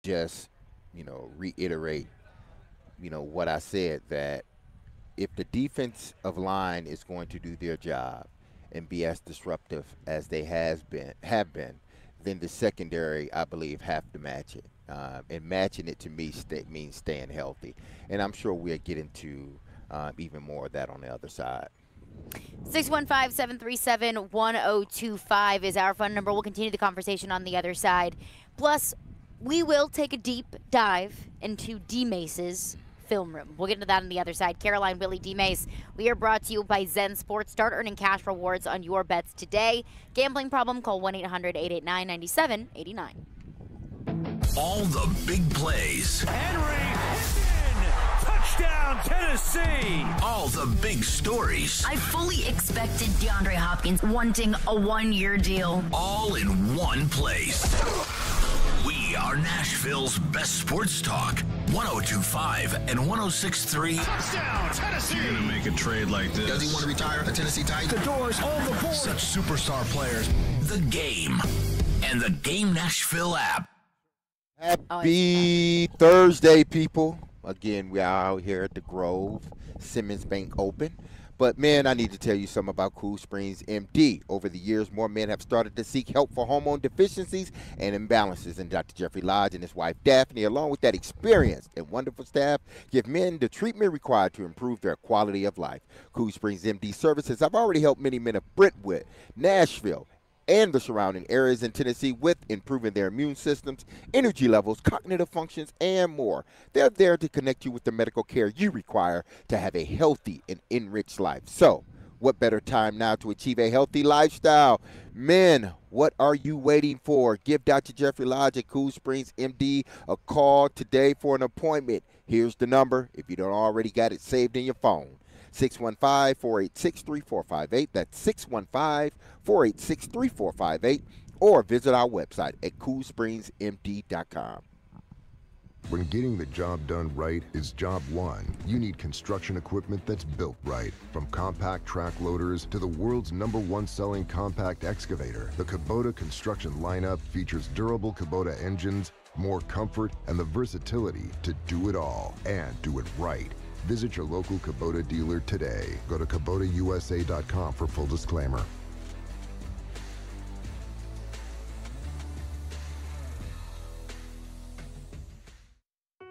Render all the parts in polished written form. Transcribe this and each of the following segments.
just, reiterate, what I said, that if the defensive line is going to do their job and be as disruptive as they have been, then the secondary, I believe, have to match it. And matching it to me means staying healthy. And I'm sure we'll get into even more of that on the other side. 615-737-1025 is our phone number. We'll continue the conversation on the other side. Plus, we will take a deep dive into D-Mase's film room. We'll get into that on the other side. Caroline, Willy, D-Mase. We are brought to you by Zen Sports. Start earning cash rewards on your bets today. Gambling problem? Call 1-800-889-9789. All the big plays. Henry, touchdown, Tennessee! All the big stories. I fully expected DeAndre Hopkins wanting a one-year deal. All in one place. We are Nashville's best sports talk. 102.5 and 106.3. Touchdown, Tennessee! You're going to make a trade like this. Does he want to retire a Tennessee Titan? The doors on the board. Such superstar players. The Game and the Game Nashville app. Happy Thursday, people. Again, we are out here at the Grove Simmons Bank Open. But, man, I need to tell you something about Cool Springs MD. Over the years, more men have started to seek help for hormone deficiencies and imbalances. And Dr. Jeffrey Lodge and his wife, Daphne, along with that experienced and wonderful staff, give men the treatment required to improve their quality of life. Cool Springs MD services have already helped many men of Brentwood, Nashville, and the surrounding areas in Tennessee with improving their immune systems, energy levels, cognitive functions, and more. They're there to connect you with the medical care you require to have a healthy and enriched life. So, what better time now to achieve a healthy lifestyle? Men, what are you waiting for? Give Dr. Jeffrey Lodge at Cool Springs MD a call today for an appointment. Here's the number if you don't already got it saved in your phone. 615-486-3458. That's 615-486-3458. Or visit our website at coolspringsmd.com. When getting the job done right is job one, you need construction equipment that's built right. From compact track loaders to the world's #1 selling compact excavator, the Kubota construction lineup features durable Kubota engines, more comfort, and the versatility to do it all and do it right. Visit your local Kubota dealer today. Go to KubotaUSA.com for full disclaimer.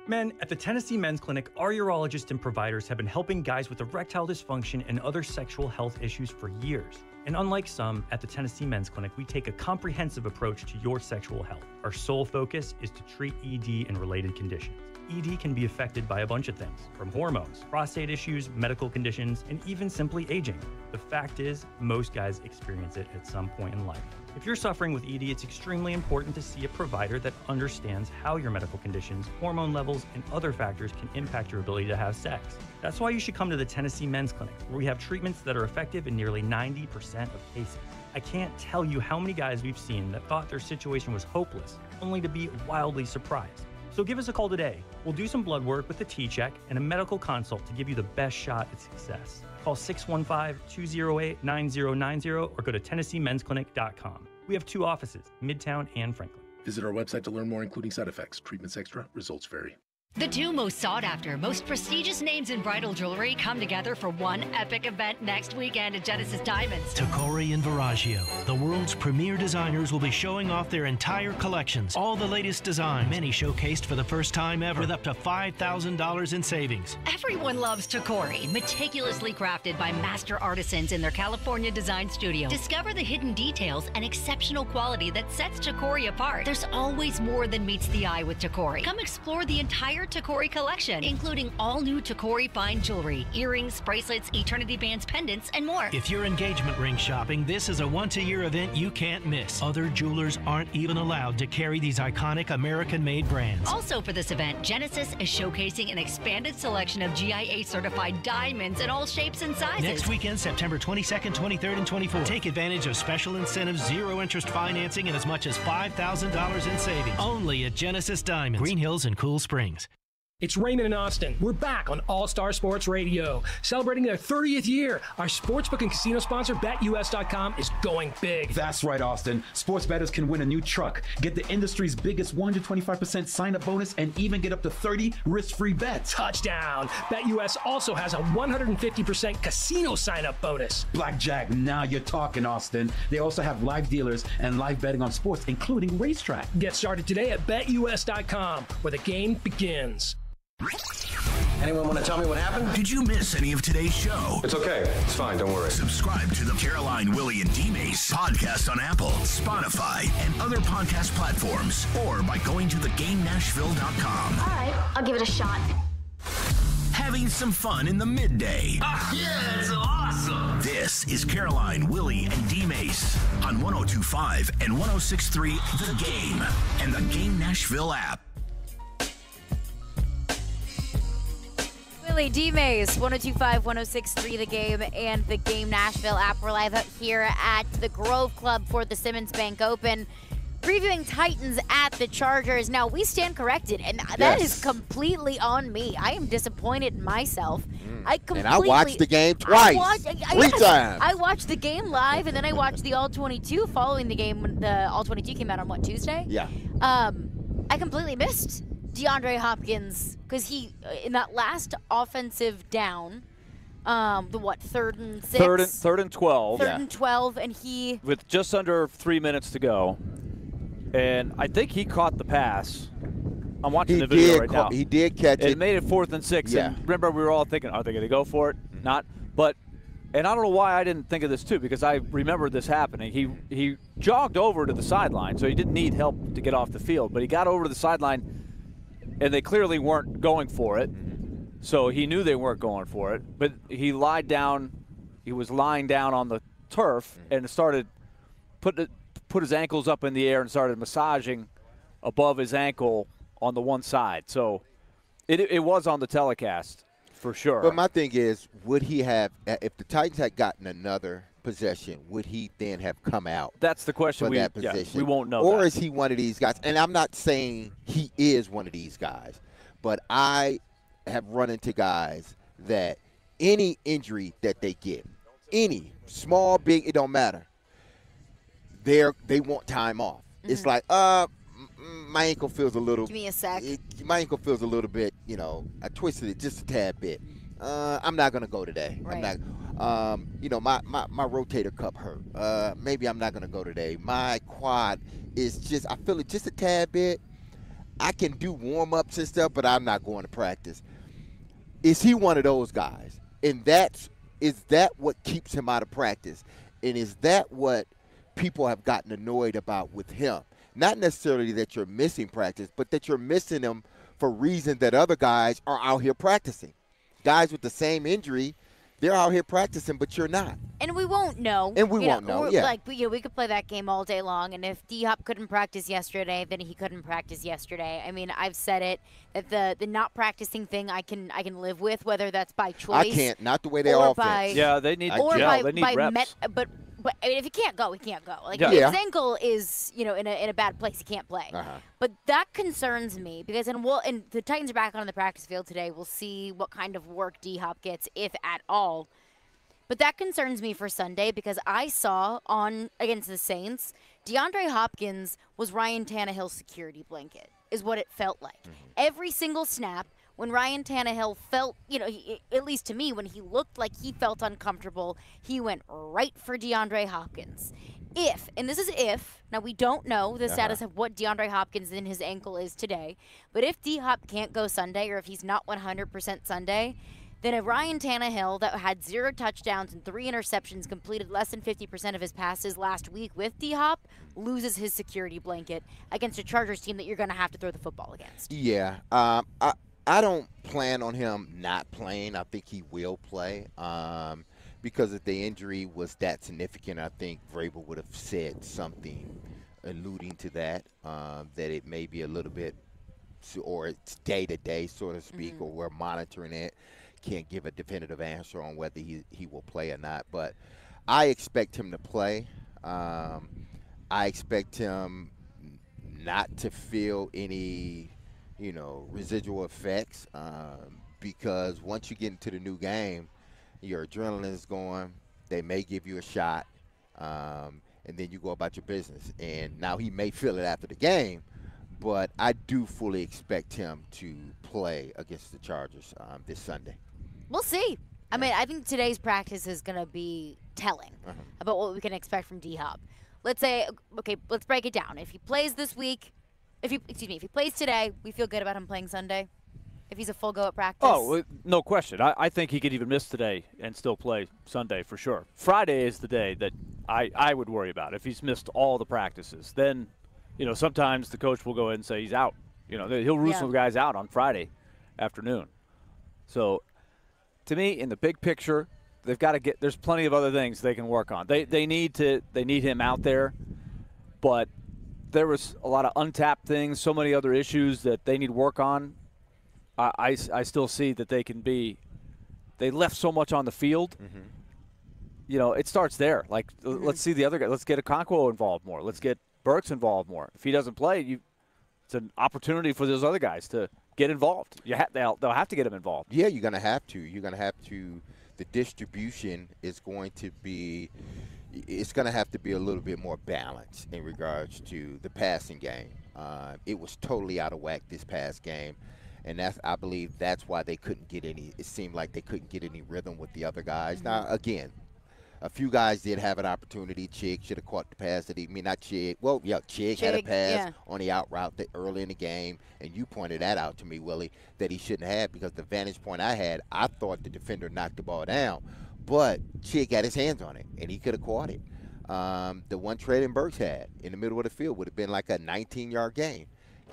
Men, at the Tennessee Men's Clinic, our urologists and providers have been helping guys with erectile dysfunction and other sexual health issues for years. And unlike some, at the Tennessee Men's Clinic, we take a comprehensive approach to your sexual health. Our sole focus is to treat ED and related conditions. ED can be affected by a bunch of things, from hormones, prostate issues, medical conditions, and even simply aging. The fact is, most guys experience it at some point in life. If you're suffering with ED, it's extremely important to see a provider that understands how your medical conditions, hormone levels, and other factors can impact your ability to have sex. That's why you should come to the Tennessee Men's Clinic, where we have treatments that are effective in nearly 90% of cases. I can't tell you how many guys we've seen that thought their situation was hopeless, only to be wildly surprised. So give us a call today. We'll do some blood work with a T-check and a medical consult to give you the best shot at success. Call 615-208-9090 or go to TennesseeMen'sClinic.com. We have 2 offices, Midtown and Franklin. Visit our website to learn more, including side effects. Treatments extra, results vary. The 2 most sought-after, most prestigious names in bridal jewelry come together for one epic event next weekend at Genesis Diamonds. Tacori and Viraggio, the world's premier designers, will be showing off their entire collections. All the latest designs, many showcased for the first time ever, with up to $5,000 in savings. Everyone loves Tacori, meticulously crafted by master artisans in their California design studio. Discover the hidden details and exceptional quality that sets Tacori apart. There's always more than meets the eye with Tacori. Come explore the entire Tacori collection, including all new Tacori fine jewelry, earrings, bracelets, eternity bands, pendants, and more. If you're engagement ring shopping, this is a once-a-year event you can't miss. Other jewelers aren't even allowed to carry these iconic American-made brands. Also for this event, Genesis is showcasing an expanded selection of GIA-certified diamonds in all shapes and sizes. Next weekend, September 22nd, 23rd, and 24th. Take advantage of special incentives, zero-interest financing, and as much as $5,000 in savings. Only at Genesis Diamonds, Green Hills and Cool Springs. It's Raymond and Austin. We're back on All-Star Sports Radio. Celebrating their 30th year, our sportsbook and casino sponsor, BetUS.com, is going big. That's right, Austin. Sports bettors can win a new truck, get the industry's biggest 125% sign-up bonus, and even get up to 30 risk-free bets. Touchdown! BetUS also has a 150% casino sign-up bonus. Blackjack, now you're talking, Austin. They also have live dealers and live betting on sports, including racetrack. Get started today at BetUS.com, where the game begins. Anyone want to tell me what happened? Did you miss any of today's show? It's okay. It's fine. Don't worry. Subscribe to the Caroline, Willy, and D-Mase podcast on Apple, Spotify, and other podcast platforms, or by going to thegamenashville.com. All right, I'll give it a shot. Having some fun in the midday. Yeah, it's awesome. This is Caroline, Willy, and D-Mase on 102.5 and 106.3 The Game and the Game Nashville app. Willy, D-Mase, 102.5, 106.3 The Game, and the Game Nashville app. We're live out here at the Grove Club for the Simmons Bank Open, previewing Titans at the Chargers. Now, we stand corrected, and that is completely on me. I am disappointed in myself. And I watched the game twice, three times. I watched the game live, and then I watched the All-22 following the game when the All-22 came out on, what, Tuesday? Yeah. I completely missed DeAndre Hopkins, because he, in that last offensive down, the what, 3rd and 6? Third and 12. Third and 12, and he... With just under 3 minutes to go. And I think he caught the pass. I'm watching the video right now. He did catch it. It made it 4th and 6. Yeah. And remember, we were all thinking, are they going to go for it? Not. But, and I don't know why I didn't think of this too, because I remember this happening. He jogged over to the sideline, so he didn't need help to get off the field. But he got over to the sideline, and they clearly weren't going for it. So he knew they weren't going for it. But he lied down. He was lying down on the turf and started put his ankles up in the air and started massaging above his ankle on the one side. So it was on the telecast for sure. But my thing is, would he have, if the Titans had gotten another possession, would he then have come out? That's the question. For that position? We won't know. Or that. is he one of these guys? And I'm not saying he is one of these guys, but I have run into guys that any injury that they get, any small, big, it don't matter. They want time off. It's like, my ankle feels a little. Give me a sec. My ankle feels a little bit, I twisted it just a tad bit. I'm not gonna go today. Right. I'm not. My rotator cuff hurt. Maybe I'm not gonna go today. My quad is I feel it just a tad bit. I can do warm ups and stuff, but I'm not going to practice. Is he one of those guys? And is that what keeps him out of practice? And is that what people have gotten annoyed about with him? Not necessarily that you're missing practice, but that you're missing him for reasons that other guys are out here practicing. Guys with the same injury, they're out here practicing, but you're not. And we won't know. And we won't know, yeah. Like, we could play that game all day long, and if D-Hop couldn't practice yesterday, then he couldn't practice yesterday. I mean, I've said it, that the not practicing thing I can live with, whether that's by choice. I can't, not the way they offense. Yeah, they need they need reps. But I mean, if he can't go, he can't go. Like, yeah. if his ankle is, in a bad place, he can't play. But that concerns me because, and the Titans are back on the practice field today. We'll see what kind of work D-Hop gets, if at all. But that concerns me for Sunday because I saw against the Saints, DeAndre Hopkins was Ryan Tannehill's security blanket, is what it felt like. Every single snap, when Ryan Tannehill felt, at least to me, when he looked like he felt uncomfortable, he went right for DeAndre Hopkins. And this is if, now we don't know the status of what DeAndre Hopkins in his ankle is today, but if D-Hop can't go Sunday or if he's not 100% Sunday, then a Ryan Tannehill that had 0 touchdowns and 3 interceptions, completed less than 50% of his passes last week with D-Hop, loses his security blanket against a Chargers team that you're going to have to throw the football against. Yeah. I don't plan on him not playing. I think he will play because if the injury was that significant, I think Vrabel would have said something alluding to that, that it may be a little bit, or it's day-to-day, so to speak, or we're monitoring it. Can't give a definitive answer on whether he will play or not. But I expect him to play. I expect him not to feel any residual effects because once you get into the new game, your adrenaline is going. They may give you a shot, and then you go about your business. And now he may feel it after the game, but I do fully expect him to play against the Chargers this Sunday. We'll see. I mean, I think today's practice is going to be telling about what we can expect from D-Hop. Let's say, okay, let's break it down. If he plays this week, if he plays today, we feel good about him playing Sunday. If he's a full go at practice. Oh, no question. I think he could even miss today and still play Sunday for sure. Friday is the day that I would worry about. If he's missed all the practices, then, sometimes the coach will go ahead and say he's out. He'll rule some guys out on Friday afternoon. So, to me, in the big picture, they've got to get. There's plenty of other things they can work on. They need him out there, but there was a lot of untapped things, so many other issues that they need to work on. I still see that they can be. They left so much on the field. It starts there. Like, let's see the other guy. Let's get Okonkwo involved more. Let's get Burks involved more. If he doesn't play, it's an opportunity for those other guys to get involved. They'll have to get him involved. Yeah, you're going to have to. You're going to have to. The distribution is going to be. It's going to have to be a little bit more balanced in regards to the passing game. It was totally out of whack this past game. And I believe that's why they couldn't get any. It seemed like they couldn't get any rhythm with the other guys. Now, again, a few guys did have an opportunity. Chig should have caught the pass that not Chig. Well, yeah, Chig had a pass on the out route early in the game, and you pointed that out to me, Willie, that he shouldn't have because the vantage point I had, I thought the defender knocked the ball down, but Chig had his hands on it, and he could have caught it. The one Traylon Burks had in the middle of the field would have been like a 19-yard game.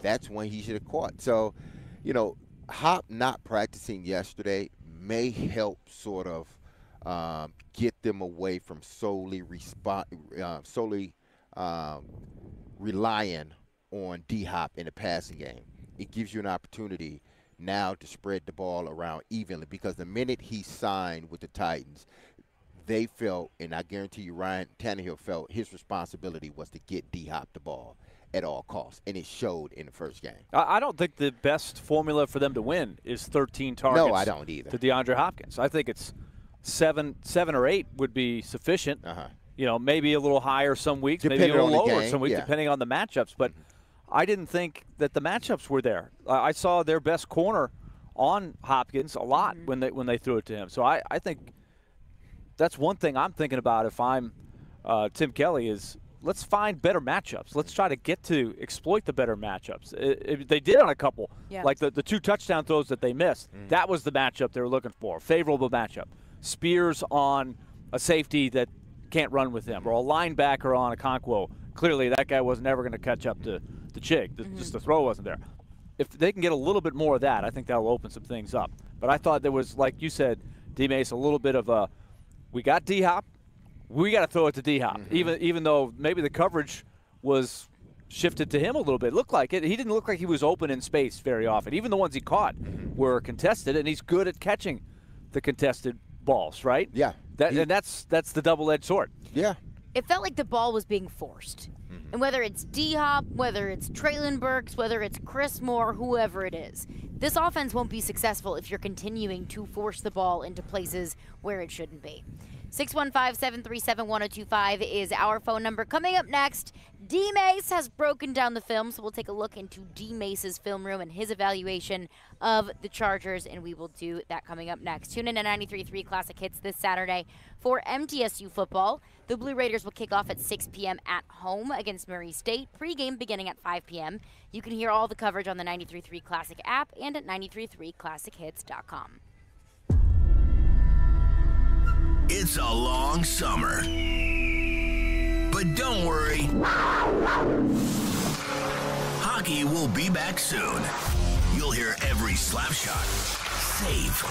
That's when he should have caught. So, Hop not practicing yesterday may help sort of get them away from solely relying on D-Hop in the passing game. It gives you an opportunity now to spread the ball around evenly because the minute he signed with the Titans, they felt, and I guarantee you Ryan Tannehill felt, his responsibility was to get D-Hop the ball at all costs, and it showed in the first game. I don't think the best formula for them to win is 13 targets. No, I don't either. To DeAndre Hopkins. I think it's 7 or 8 would be sufficient. Maybe a little higher some weeks, maybe a little lower some weeks, depending on the matchups. But I didn't think that the matchups were there. I saw their best corner on Hopkins a lot when they threw it to him. So I think that's one thing I'm thinking about if I'm Tim Kelly is let's find better matchups. Let's try to exploit the better matchups. They did on a couple, like the 2 touchdown throws that they missed. That was the matchup they were looking for, favorable matchup. Spears on a safety that can't run with him, or a linebacker on Okonkwo. Clearly, that guy was never going to catch up to Chig. Just the throw wasn't there. If they can get a little bit more of that, I think that will open some things up. But I thought there was, like you said, D-Mase, a little bit of we got D-Hop, we got to throw it to D-Hop, even though maybe the coverage was shifted to him a little bit. It looked like it. He didn't look like he was open in space very often. Even the ones he caught were contested, and he's good at catching the contested balls, right? Yeah. And that's the double-edged sword. Yeah. It felt like the ball was being forced. And whether it's D-Hop, whether it's Traylon Burks, whether it's Chris Moore, whoever it is, this offense won't be successful if you're continuing to force the ball into places where it shouldn't be. 615-737-1025 is our phone number. Coming up next, D-Mase has broken down the film, so we'll take a look into D-Mase's film room and his evaluation of the Chargers, and we will do that coming up next. Tune in to 93.3 Classic Hits this Saturday for MTSU football. The Blue Raiders will kick off at 6 p.m. at home against Murray State, pregame beginning at 5 p.m. You can hear all the coverage on the 93.3 Classic app and at 93.3classichits.com. It's a long summer. But don't worry. Hockey will be back soon. You'll hear every slap shot, save,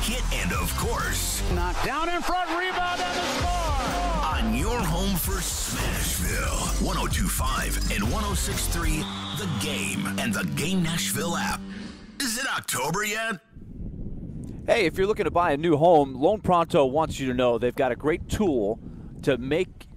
hit, and of course, knocked down in front, rebound, and the score! On your home for Smashville. 102.5 and 106.3, The Game and the Game Nashville app. Is it October yet? Hey, if you're looking to buy a new home, Loan Pronto wants you to know they've got a great tool to make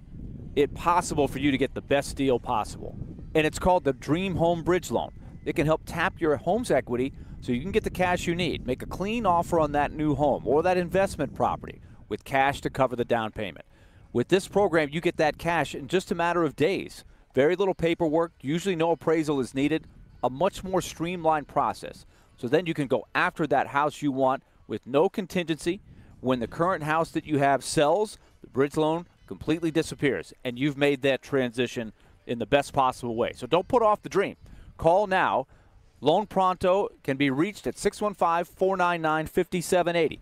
it possible for you to get the best deal possible. And it's called the Dream Home Bridge Loan. it can help tap your home's equity so you can get the cash you need. Make a clean offer on that new home or that investment property with cash to cover the down payment. With this program, you get that cash in just a matter of days. Very little paperwork, usually no appraisal is needed, a much more streamlined process. So then you can go after that house you want with no contingency. When the current house that you have sells, the bridge loan completely disappears, and you've made that transition in the best possible way. So don't put off the dream. Call now. Loan Pronto can be reached at 615-499-5780.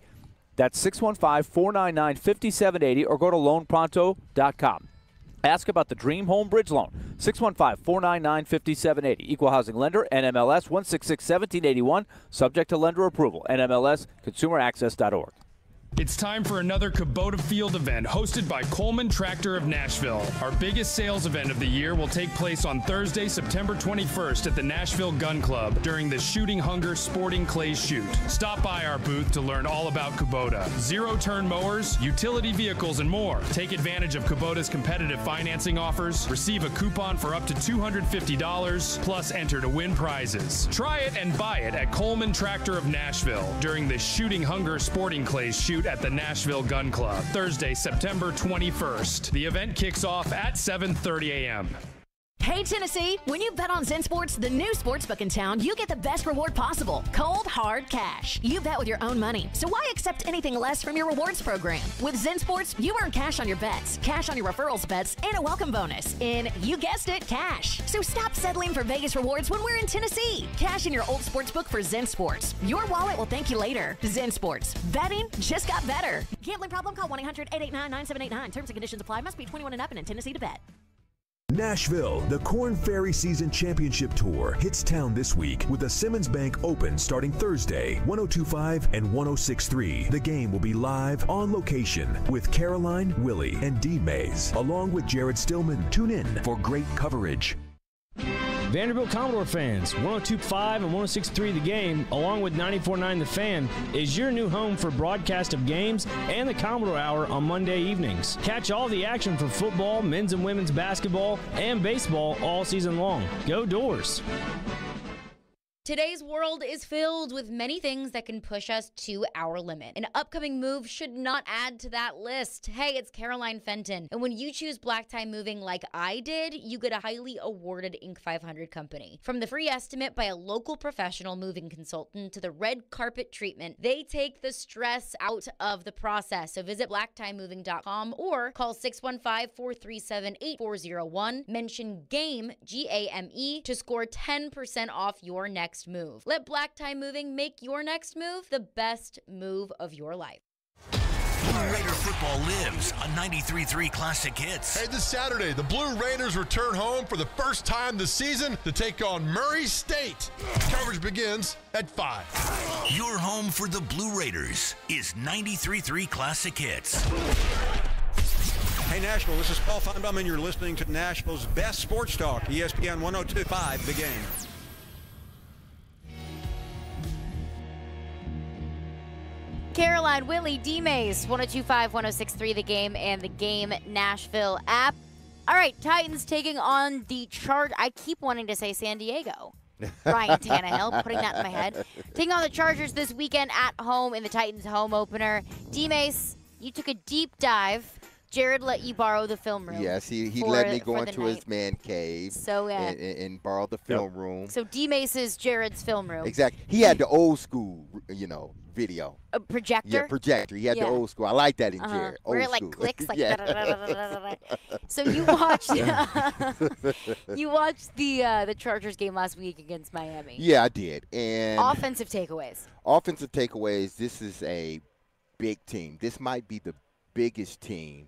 That's 615-499-5780, or go to loanpronto.com. Ask about the Dream Home Bridge Loan, 615-499-5780. Equal Housing Lender, NMLS 166-1781, subject to lender approval, NMLS ConsumerAccess.org. It's time for another Kubota Field event hosted by Coleman Tractor of Nashville. Our biggest sales event of the year will take place on Thursday, September 21st at the Nashville Gun Club during the Shooting Hunger Sporting Clays Shoot. Stop by our booth to learn all about Kubota. Zero-turn mowers, utility vehicles, and more. Take advantage of Kubota's competitive financing offers, receive a coupon for up to $250, plus enter to win prizes. Try it and buy it at Coleman Tractor of Nashville during the Shooting Hunger Sporting Clays Shoot at the Nashville Gun Club, Thursday, September 21st. The event kicks off at 7:30 a.m. Hey, Tennessee, when you bet on Zen Sports, the new sportsbook in town, you get the best reward possible. Cold, hard cash. You bet with your own money, so why accept anything less from your rewards program? With Zen Sports, you earn cash on your bets, cash on your referrals bets, and a welcome bonus in, you guessed it, cash. So stop settling for Vegas rewards when we're in Tennessee. Cash in your old sportsbook for Zen Sports. Your wallet will thank you later. Zen Sports. Betting just got better. Gambling problem? Call 1-800-889-9789. Terms and conditions apply. Must be 21 and up and in Tennessee to bet. Nashville, the Korn Ferry Season Championship Tour hits town this week with the Simmons Bank Open starting Thursday, 102.5 and 106.3. The game will be live on location with Caroline, Willy, and D-Mase, along with Jared Stillman. Tune in for great coverage. Vanderbilt Commodore fans, 102.5 and 106.3 The Game, along with 94.9 The Fan, is your new home for broadcast of games and the Commodore Hour on Monday evenings. Catch all the action for football, men's and women's basketball, and baseball all season long. Go Doors! Today's world is filled with many things that can push us to our limit. An upcoming move should not add to that list. Hey, it's Caroline Fenton. And when you choose Black Tie Moving like I did, you get a highly awarded Inc. 500 company. From the free estimate by a local professional moving consultant to the red carpet treatment, they take the stress out of the process. So visit blacktiemoving.com or call 615-437-8401. Mention GAME, G-A-M-E, to score 10% off your next move. Let Black Tie Moving make your next move the best move of your life. Blue Raider football lives on 93.3 Classic Hits. Hey, this Saturday, the Blue Raiders return home for the first time this season to take on Murray State. Coverage begins at 5. Your home for the Blue Raiders is 93.3 Classic Hits. Hey, Nashville, this is Paul Feinbaum, and you're listening to Nashville's best sports talk, ESPN 102.5 The Game. Caroline, Willy, D-Mase, 102.5, 106.3 The Game, and the Game Nashville app. All right, Titans taking on the Chargers. I keep wanting to say San Diego. Ryan Tannehill, putting that in my head. Taking on the Chargers this weekend at home in the Titans home opener. D-Mase, you took a deep dive. Jared let you borrow the film room. Yes, he let me go into his man cave and borrow the film room. So D-Mase is Jared's film room. Exactly. He had the old school, video. A projector? Yeah, projector. He had the old school. I like that in Jared. Where it like clicks like da-da-da-da-da-da-da. So you watched the Chargers game last week against Miami. Yeah, I did. And offensive takeaways. Offensive takeaways, this is a big team. This might be the biggest team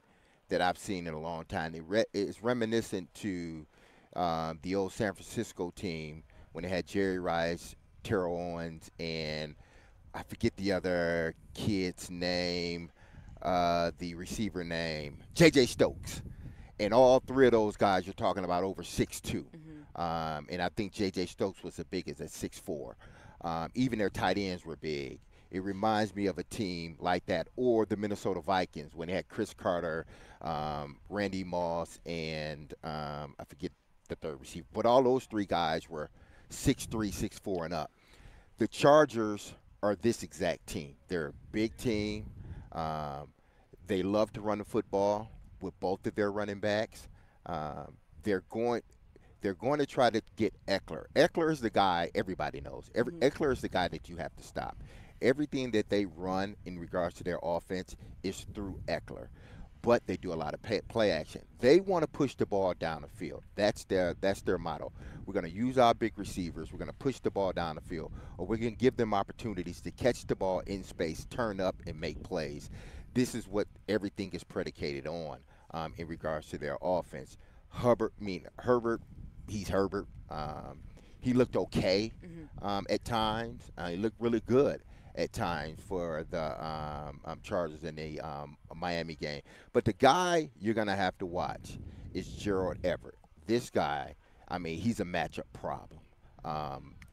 that I've seen in a long time. It's reminiscent to the old San Francisco team when they had Jerry Rice, Terrell Owens, and I forget the other kid's name, the receiver name, J.J. Stokes. And all three of those guys you're talking about over 6'2". And I think J.J. Stokes was the biggest at 6'4". Even their tight ends were big. It reminds me of a team like that, or the Minnesota Vikings when they had Chris Carter, Randy Moss, and I forget the third receiver. But all those three guys were 6'3", 6'4", and up. The Chargers are this exact team. They're a big team. They love to run the football with both of their running backs. They're going to try to get Eckler. Eckler is the guy everybody knows. Eckler is the guy that you have to stop. Everything that they run in regards to their offense is through Eckler. But they do a lot of play action. They want to push the ball down the field. That's their motto. We're going to use our big receivers. We're going to push the ball down the field, or we're going to give them opportunities to catch the ball in space, turn up, and make plays. This is what everything is predicated on in regards to their offense. Herbert, he's Herbert. He looked okay at times. He looked really good at times for the Chargers in the Miami game. But the guy you're going to have to watch is Gerald Everett. This guy, I mean, he's a matchup problem.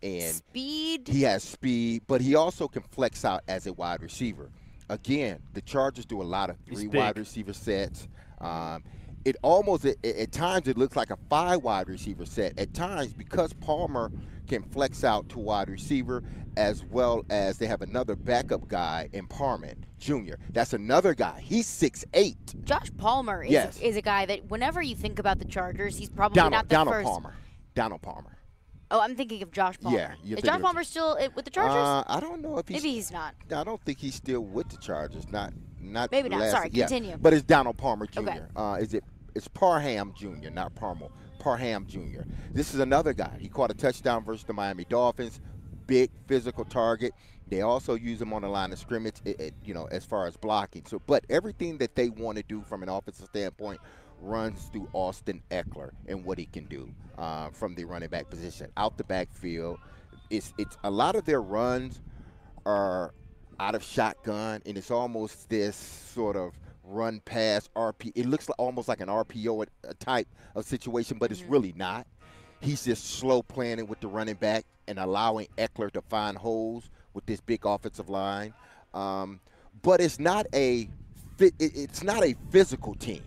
And speed. He has speed, but he also can flex out as a wide receiver. Again, the Chargers do a lot of three wide receiver sets. It almost, at times, it looks like a 5 wide receiver set. At times, because Palmer can flex out to wide receiver, as well as they have another backup guy in Parman Jr. That's another guy. He's 6'8". Josh Palmer is a guy that whenever you think about the Chargers, he's probably not the Donald first. Donald Palmer. Oh, I'm thinking of Josh Palmer. Yeah, is Josh Palmer still with the Chargers? I don't know if maybe he's not. I don't think he's still with the Chargers. Not maybe not. Sorry, continue. But it's Donald Palmer Jr. Okay. It's Parham Jr., not Palmer. Parham Jr. This is another guy. He caught a touchdown versus the Miami Dolphins. Big physical target. They also use him on the line of scrimmage, as far as blocking. So, but everything that they want to do from an offensive standpoint runs through Austin Eckler and what he can do from the running back position. Out the backfield, it's a lot of their runs are out of shotgun, and it's almost this sort of run pass RP. It looks almost like an RPO type of situation, but it's really not. He's just slow planning with the running back and allowing Eckler to find holes with this big offensive line. But it's not a physical team.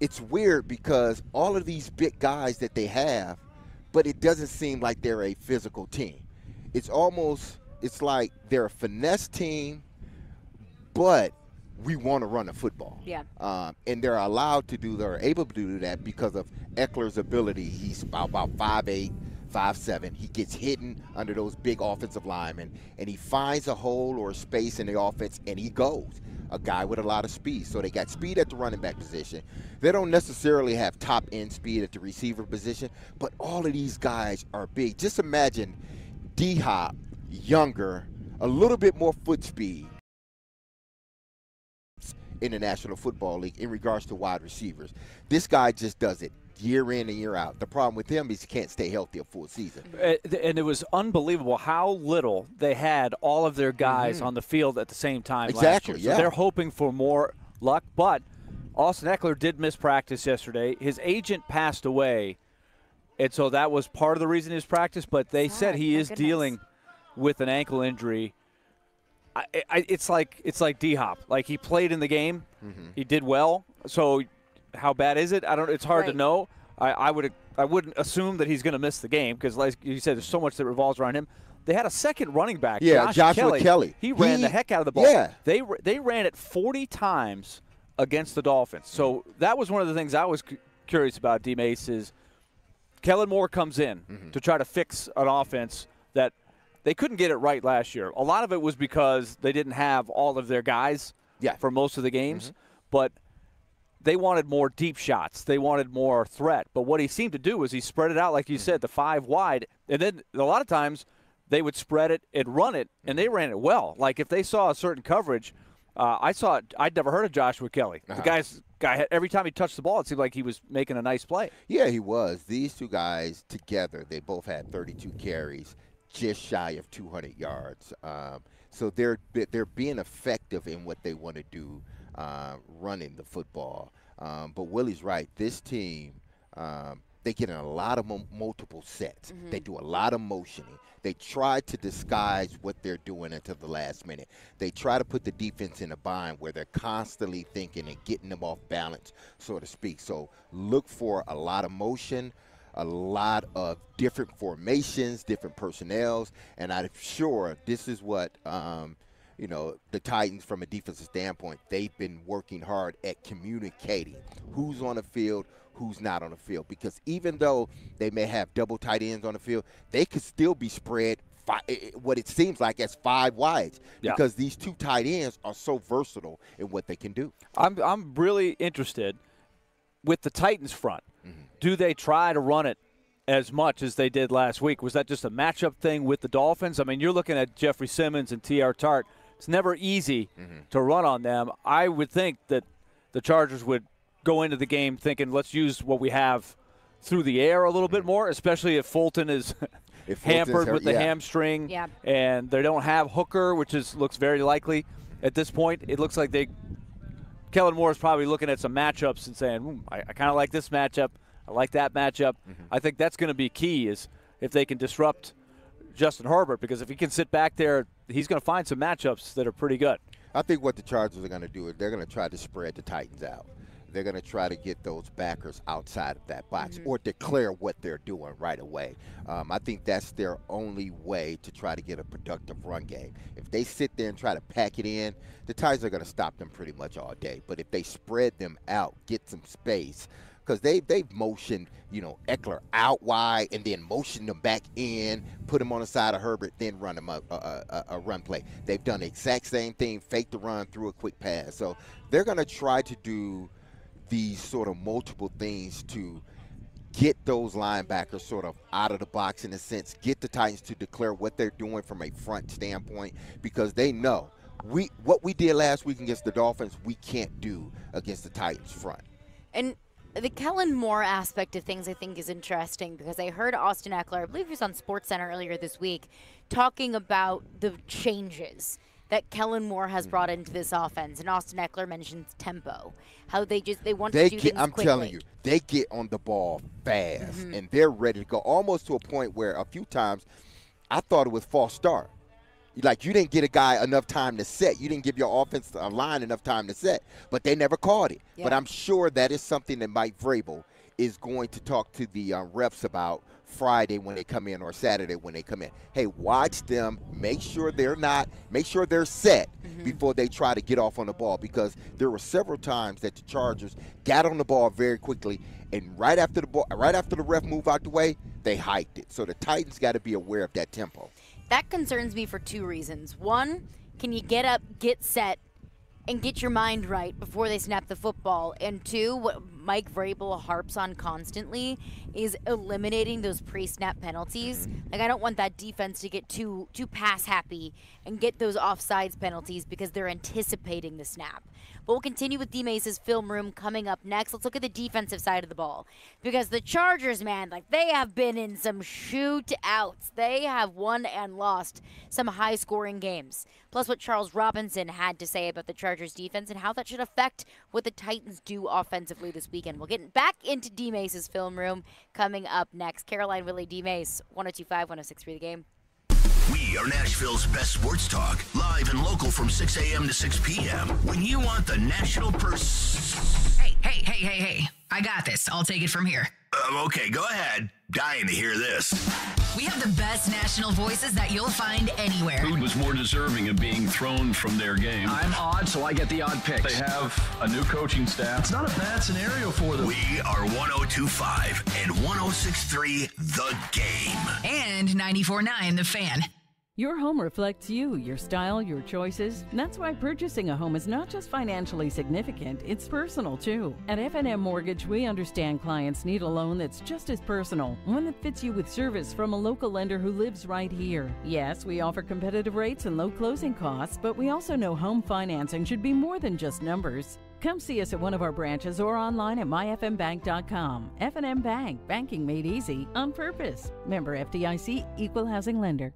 It's weird because all of these big guys that they have, but it doesn't seem like they're a physical team. It's like they're a finesse team, but we want to run the football. Yeah. And they're able to do that because of Eckler's ability. He's about 5'8", 5'7". He gets hidden under those big offensive linemen, and he finds a hole or a space in the offense, and he goes. A guy with a lot of speed. So they got speed at the running back position. They don't necessarily have top-end speed at the receiver position, but all of these guys are big. Just imagine D-Hop, younger, a little bit more foot speed in the National Football League in regards to wide receivers. This guy just does it year in and year out. The problem with him is he can't stay healthy a full season. And it was unbelievable how little they had all of their guys on the field at the same time last year. So they're hoping for more luck. But Austin Eckler did miss practice yesterday. His agent passed away, and so that was part of the reason he was practiced. But they said he is dealing with an ankle injury. It's like D-Hop. Like, he played in the game. He did well. So how bad is it? It's hard to know. I wouldn't assume that he's going to miss the game because, like you said, there's so much that revolves around him. They had a second running back, Joshua Kelly. He ran the heck out of the ball. Yeah. They ran it 40 times against the Dolphins. So that was one of the things I was curious about, D-Mase, is Kellen Moore comes in to try to fix an offense that they couldn't get it right last year. A lot of it was because they didn't have all of their guys for most of the games. But they wanted more deep shots. They wanted more threat. But what he seemed to do was he spread it out, like you said, the 5 wide. And then a lot of times they would spread it and run it, and they ran it well. Like, if they saw a certain coverage, I'd never heard of Joshua Kelly. The guy, every time he touched the ball, it seemed like he was making a nice play. Yeah, he was. These two guys together, they both had 32 carries, just shy of 200 yards. So they're being effective in what they want to do, running the football. But Willy's right. This team, they get in a lot of multiple sets. They do a lot of motioning. They try to disguise what they're doing until the last minute. They try to put the defense in a bind where they're constantly thinking and getting them off balance, so to speak. So look for a lot of motion, a lot of different formations, different personnels, and I'm sure this is what the Titans, from a defensive standpoint, they've been working hard at communicating who's on the field, who's not on the field, because even though they may have double tight ends on the field, they could still be spread what it seems like as 5 wides, because these 2 tight ends are so versatile in what they can do. I'm really interested with the Titans front. Do they try to run it as much as they did last week? Was that just a matchup thing with the Dolphins? I mean, you're looking at Jeffrey Simmons and T.R. Tart. It's never easy to run on them. I would think that the Chargers would go into the game thinking, let's use what we have through the air a little bit more, especially if Fulton is hampered with the hamstring, and they don't have Hooker, which looks very likely at this point. It looks like Kellen Moore is probably looking at some matchups and saying, I kind of like this matchup. I like that matchup. I think that's going to be key, is if they can disrupt Justin Herbert, because if he can sit back there, he's going to find some matchups that are pretty good. I think what the Chargers are going to do is they're going to try to spread the Titans out. They're going to try to get those backers outside of that box or declare what they're doing right away. I think that's their only way to try to get a productive run game. If they sit there and try to pack it in, the Titans are going to stop them pretty much all day. But if they spread them out, get some space, because they've motioned, Eckler out wide and then motioned them back in, put him on the side of Herbert, then run him a run play. They've done the exact same thing, fake the run, through a quick pass. So they're going to try to do these sort of multiple things to get those linebackers sort of out of the box, in a sense, get the Titans to declare what they're doing from a front standpoint, because they know what we did last week against the Dolphins, we can't do against the Titans front. And the Kellen Moore aspect of things, I think, is interesting, because I heard Austin Eckler, I believe he was on SportsCenter earlier this week, talking about the changes that Kellen Moore has brought into this offense. And Austin Eckler mentions tempo, how they want to do things quickly. I'm telling you, they get on the ball fast, and they're ready to go, almost to a point where a few times I thought it was false start. Like, you didn't get a guy enough time to set. You didn't give your offensive line enough time to set, but they never caught it. Yeah. But I'm sure that is something that Mike Vrabel is going to talk to the reps about Friday when they come in, or Saturday when they come in. Hey, watch them. Make sure they're set before they try to get off on the ball, because there were several times that the Chargers got on the ball very quickly, and right after the ref moved out the way, they hiked it. So the Titans got to be aware of that tempo. That concerns me for 2 reasons. One, can you get up, get set, and get your mind right before they snap the football? And 2, what Mike Vrabel harps on constantly is eliminating those pre-snap penalties. Like, I don't want that defense to get too pass happy and get those offsides penalties because they're anticipating the snap. But we'll continue with D-Mase's film room coming up next. Let's look at the defensive side of the ball, because the Chargers, man, like, they have been in some shootouts. They have won and lost some high-scoring games. Plus what Charles Robinson had to say about the Chargers defense and how that should affect what the Titans do offensively this weekend. We'll get back into D-Mase's film room coming up next. Caroline, Willy, D-Mase, 102.5, 106.3 The Game. We are Nashville's best sports talk, live and local from 6 a.m. to 6 p.m. When you want the national Hey. I got this. I'll take it from here. Okay, go ahead. Dying to hear this. We have the best national voices that you'll find anywhere. Who was more deserving of being thrown from their game? I'm odd, so I get the odd picks. They have a new coaching staff. It's not a bad scenario for them. We are 102.5 and 106.3 The Game. And 94.9 The Fan. Your home reflects you, your style, your choices. That's why purchasing a home is not just financially significant, it's personal too. At F&M Mortgage, we understand clients need a loan that's just as personal, one that fits you with service from a local lender who lives right here. Yes, we offer competitive rates and low closing costs, but we also know home financing should be more than just numbers. Come see us at one of our branches or online at myfmbank.com. F&M Bank, banking made easy on purpose. Member FDIC, Equal Housing Lender.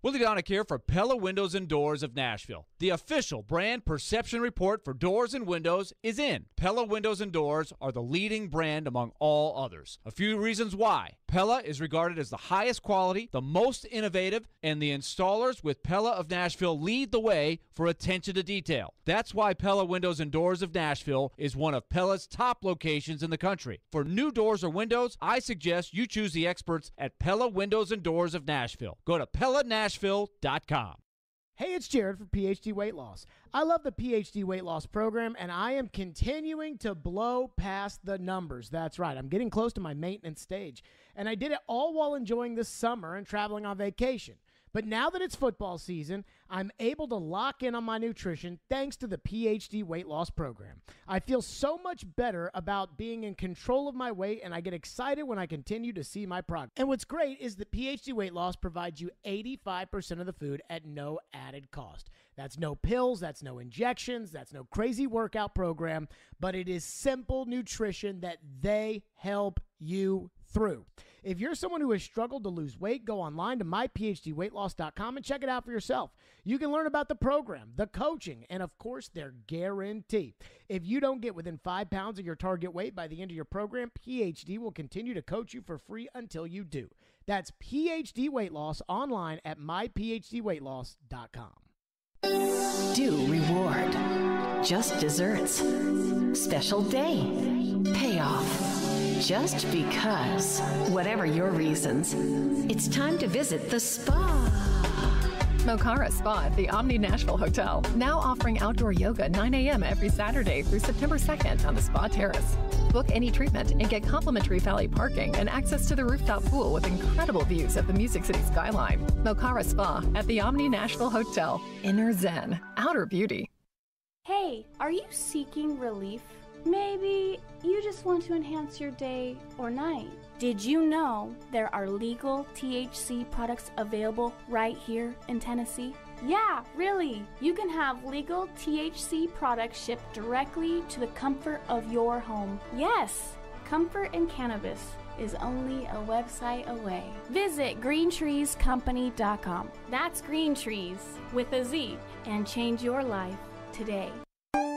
Willy Donick here for Pella Windows and Doors of Nashville. The official brand perception report for doors and windows is in. Pella Windows and Doors are the leading brand among all others. A few reasons why. Pella is regarded as the highest quality, the most innovative, and the installers with Pella of Nashville lead the way for attention to detail. That's why Pella Windows and Doors of Nashville is one of Pella's top locations in the country. For new doors or windows, I suggest you choose the experts at Pella Windows and Doors of Nashville. Go to PellaNashville.com. Hey, it's Jared for PhD Weight Loss. I love the PhD Weight Loss program, and I am continuing to blow past the numbers. That's right. I'm getting close to my maintenance stage, and I did it all while enjoying the summer and traveling on vacation. But now that it's football season, I'm able to lock in on my nutrition thanks to the PhD Weight Loss program. I feel so much better about being in control of my weight, and I get excited when I continue to see my progress. And what's great is that PhD Weight Loss provides you 85% of the food at no added cost. That's no pills, that's no injections, that's no crazy workout program, but it is simple nutrition that they help you through. If you're someone who has struggled to lose weight, go online to myphdweightloss.com and check it out for yourself. You can learn about the program, the coaching, and of course, their guarantee. If you don't get within 5 pounds of your target weight by the end of your program, PhD will continue to coach you for free until you do. That's PhD Weight Loss online at myphdweightloss.com. Do reward. Just desserts. Special day. Payoff. Just because. Whatever your reasons, it's time to visit the spa. Mokara Spa at the Omni Nashville Hotel, now offering outdoor yoga 9 a.m. every Saturday through September 2nd on the spa terrace. Book any treatment and get complimentary valet parking and access to the rooftop pool with incredible views of the Music City skyline. Mokara Spa at the Omni Nashville Hotel. Inner Zen, outer beauty. Hey, are you seeking relief? Maybe you just want to enhance your day or night. Did you know there are legal THC products available right here in Tennessee? Yeah, really. You can have legal THC products shipped directly to the comfort of your home. Yes, comfort in cannabis is only a website away. Visit greentreescompany.com. That's Green Trees with a Z, and change your life today.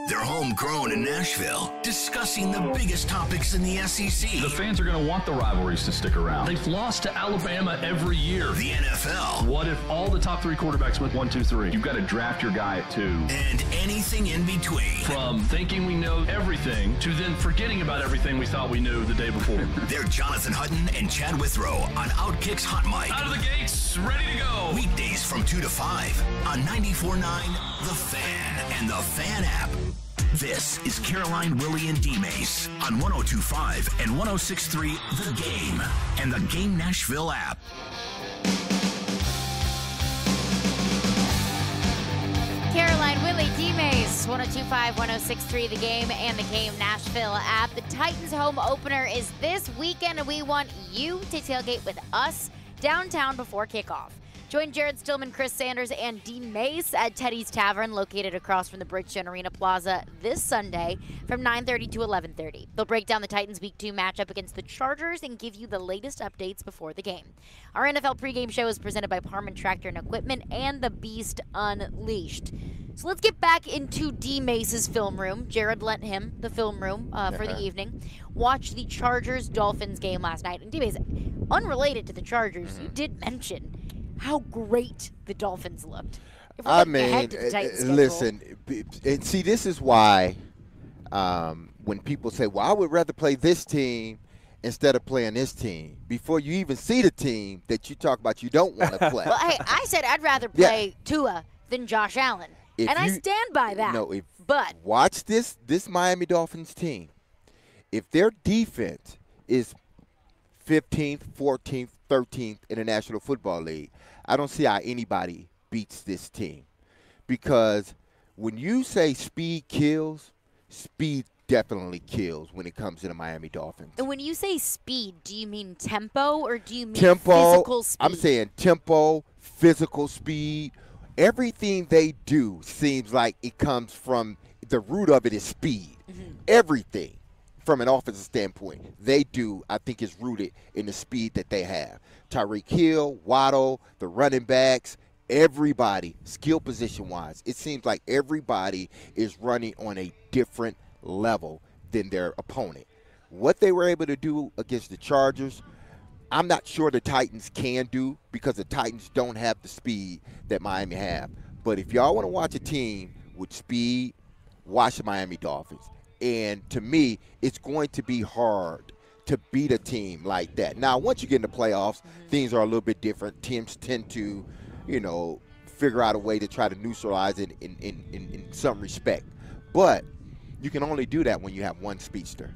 They're homegrown in Nashville, discussing the biggest topics in the SEC. The fans are going to want the rivalries to stick around. They've lost to Alabama every year. The NFL. What if all the top 3 quarterbacks went 1, 2, 3? You've got to draft your guy at 2. And anything in between. From thinking we know everything to then forgetting about everything we thought we knew the day before. They're Jonathan Hutton and Chad Withrow on Outkick's Hot Mic. Out of the gates, ready to go. Weekdays from 2 to 5 on 94.9 The Fan and The Fan app. This is Caroline, Willy, and D-Mase on 102.5 and 106.3 The Game and the Game Nashville app. Caroline, Willy, D-Mase, 102.5, 106.3 The Game and the Game Nashville app. The Titans home opener is this weekend, and we want you to tailgate with us downtown before kickoff. Join Jared Stillman, Chris Sanders, and D-Mase at Teddy's Tavern, located across from the Bridgestone Arena Plaza this Sunday from 9:30 to 11:30. They'll break down the Titans' Week 2 matchup against the Chargers and give you the latest updates before the game. Our NFL pregame show is presented by Parman Tractor and Equipment and the Beast Unleashed. So let's get back into D-Mase's film room. Jared lent him the film room for the evening. Watch the Chargers-Dolphins game last night. And D-Mase, unrelated to the Chargers, you did mention how great the Dolphins looked. I mean, listen, and see, this is why when people say, well, I would rather play this team instead of playing this team, before you even see the team that you talk about you don't want to play. Well, hey, I said I'd rather play Tua than Josh Allen, and I stand by that. No, but watch this Miami Dolphins team. If their defense is 15th, 14th, 13th in the National Football League, I don't see how anybody beats this team. Because when you say speed kills, speed definitely kills when it comes to the Miami Dolphins. And when you say speed, do you mean tempo or do you mean physical speed? I'm saying tempo, physical speed. Everything they do seems like it comes from the root of it is speed. Everything from an offensive standpoint they do, I think, is rooted in the speed that they have. Tyreek Hill, Waddle, the running backs, everybody, skill position-wise, it seems like everybody is running on a different level than their opponent. What they were able to do against the Chargers, I'm not sure the Titans can do because the Titans don't have the speed that Miami have. But if y'all want to watch a team with speed, watch the Miami Dolphins. And to me, it's going to be hard to beat a team like that. Now, once you get in the playoffs, things are a little bit different. Teams tend to, figure out a way to try to neutralize it in some respect. But you can only do that when you have one speedster.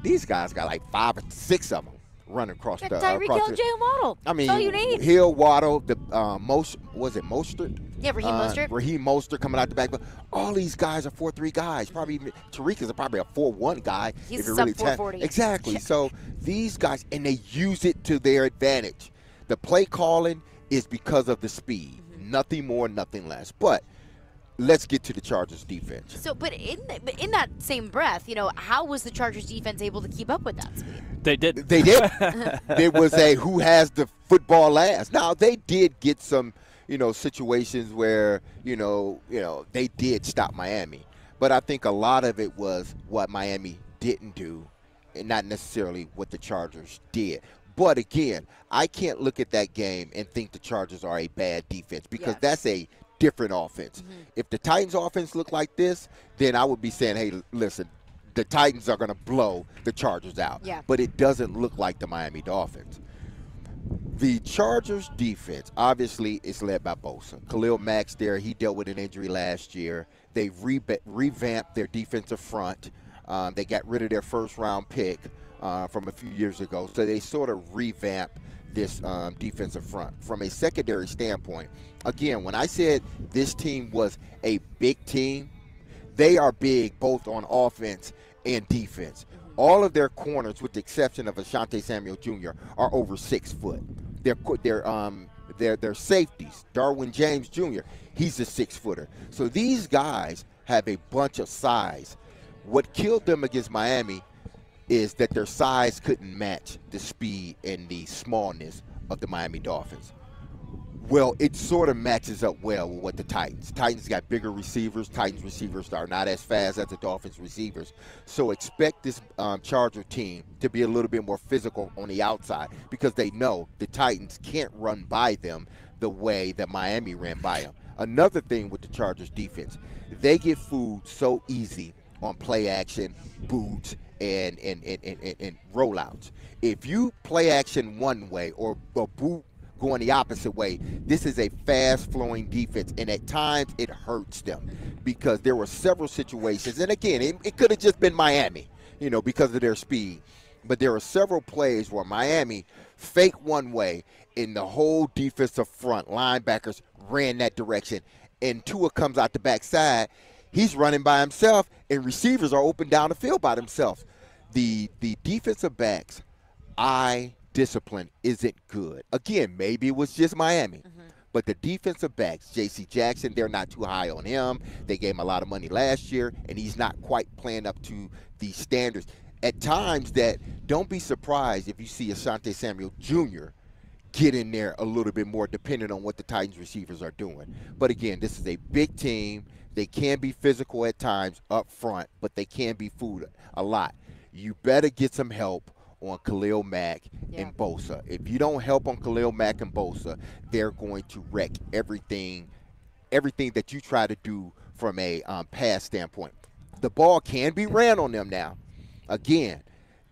These guys got like 5 or 6 of them running across the. Tyreek Hill, Jalen Waddle. I mean, that's all you need. Hill, Waddle, was it Mostert? Yeah, Raheem Mostert. Raheem Mostert coming out the back. But all these guys are 4.3 guys. Probably Tariq is probably a 4.1 guy. He's if a it sub really 440. Exactly. So these guys, and they use it to their advantage. The play calling is because of the speed. Nothing more, nothing less. But let's get to the Chargers defense. So, but in that same breath, how was the Chargers defense able to keep up with that speed? They did. They did. There was a who has the football last. Now they did get some, situations where, they did stop Miami. But I think a lot of it was what Miami didn't do and not necessarily what the Chargers did. But again, I can't look at that game and think the Chargers are a bad defense because that's a different offense. If the Titans offense looked like this, then I would be saying, hey, listen, the Titans are going to blow the Chargers out. Yeah. But it doesn't look like the Miami Dolphins. The Chargers defense, obviously, is led by Bosa. Khalil Mack's there. He dealt with an injury last year. They revamped their defensive front. They got rid of their first-round pick from a few years ago. So they sort of revamped this defensive front. From a secondary standpoint, again, when I said this team was a big team, they are big both on offense and defense. All of their corners, with the exception of Asante Samuel Jr., are over 6 foot. Their safeties, Darwin James Jr., he's a 6-footer. So these guys have a bunch of size. What killed them against Miami is that their size couldn't match the speed and the smallness of the Miami Dolphins. Well, it sort of matches up well with what the Titans got bigger receivers. Titans receivers are not as fast as the Dolphins receivers. So expect this Charger team to be a little bit more physical on the outside because they know the Titans can't run by them the way that Miami ran by them. Another thing with the Chargers defense, they get fooled so easy on play action, boots, and rollouts. If you play action one way or boot going the opposite way, this is a fast-flowing defense, and at times it hurts them because there were several situations, and again, it could have just been Miami, because of their speed, but there were several plays where Miami faked one way, and the whole defensive front, linebackers, ran that direction, and Tua comes out the backside. He's running by himself, and receivers are open down the field by themselves. The defensive backs, discipline isn't good. Again, maybe it was just Miami. But the defensive backs, J.C. Jackson, they're not too high on him. They gave him a lot of money last year, and he's not quite playing up to the standards. At times don't be surprised if you see Asante Samuel Jr. get in there a little bit more depending on what the Titans receivers are doing. But again, this is a big team. They can be physical at times up front, but they can be fooled a lot. You better get some help on Khalil Mack and Bosa. If you don't help on Khalil Mack and Bosa, they're going to wreck everything that you try to do from a pass standpoint. The ball can be ran on them now. Again,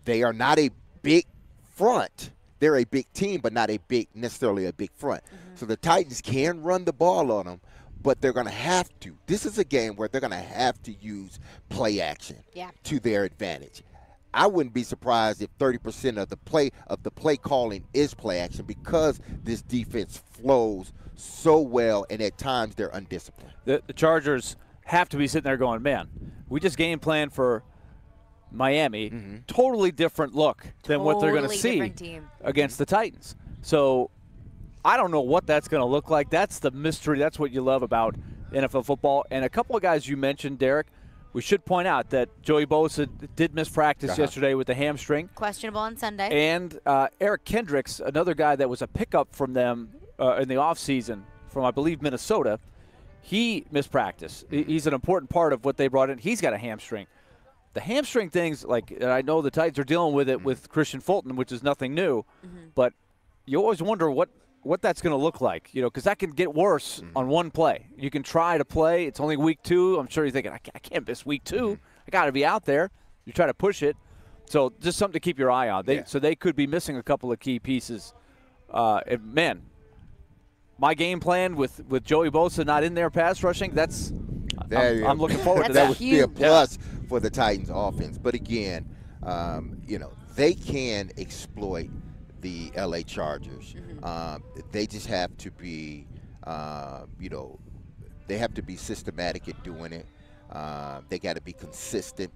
they are not a big front. They're a big team, but not necessarily a big front. So the Titans can run the ball on them, but they're going to have to. This is a game where they're going to have to use play action to their advantage. I wouldn't be surprised if 30% of the play calling is play action because this defense flows so well, and at times they're undisciplined. The Chargers have to be sitting there going, man, we just game plan for Miami. Totally different look than what they're going to see against the Titans. So I don't know what that's going to look like. That's the mystery. That's what you love about NFL football. And a couple of guys you mentioned, Derek, we should point out that Joey Bosa did miss practice yesterday with the hamstring. Questionable on Sunday. And Eric Kendricks, another guy that was a pickup from them in the offseason from I believe, Minnesota. He missed practice. He's an important part of what they brought in. He's got a hamstring. The hamstring things, like I know the Titans are dealing with it with Christian Fulton, which is nothing new, but you always wonder what that's going to look like, because that can get worse on one play. You can try to play. It's only week 2. I'm sure you're thinking, I can't miss week 2. I got to be out there. You try to push it. So just something to keep your eye on. So they could be missing a couple of key pieces. And man, my game plan with Joey Bosa not in there pass rushing, I'm looking forward to that. That would be a plus for the Titans offense. But again, they can exploit the LA Chargers. They just have to be, they have to be systematic in doing it. They got to be consistent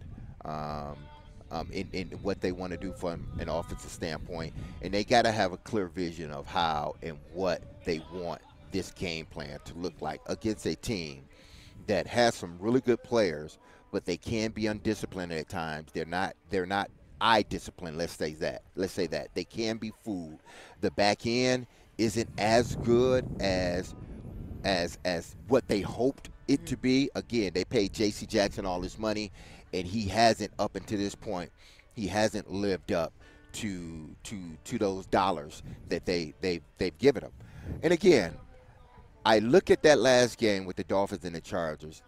in what they want to do from an offensive standpoint, and they got to have a clear vision of how and what they want this game plan to look like against a team that has some really good players, but they can be undisciplined at times. They're not eye discipline. Let's say that they can be fooled. The back end isn't as good as what they hoped it to be. Again, they paid J.C. Jackson all this money, and he hasn't, up until this point, he hasn't lived up to those dollars that they've given him. And again, I look at that last game with the Dolphins and the Chargers,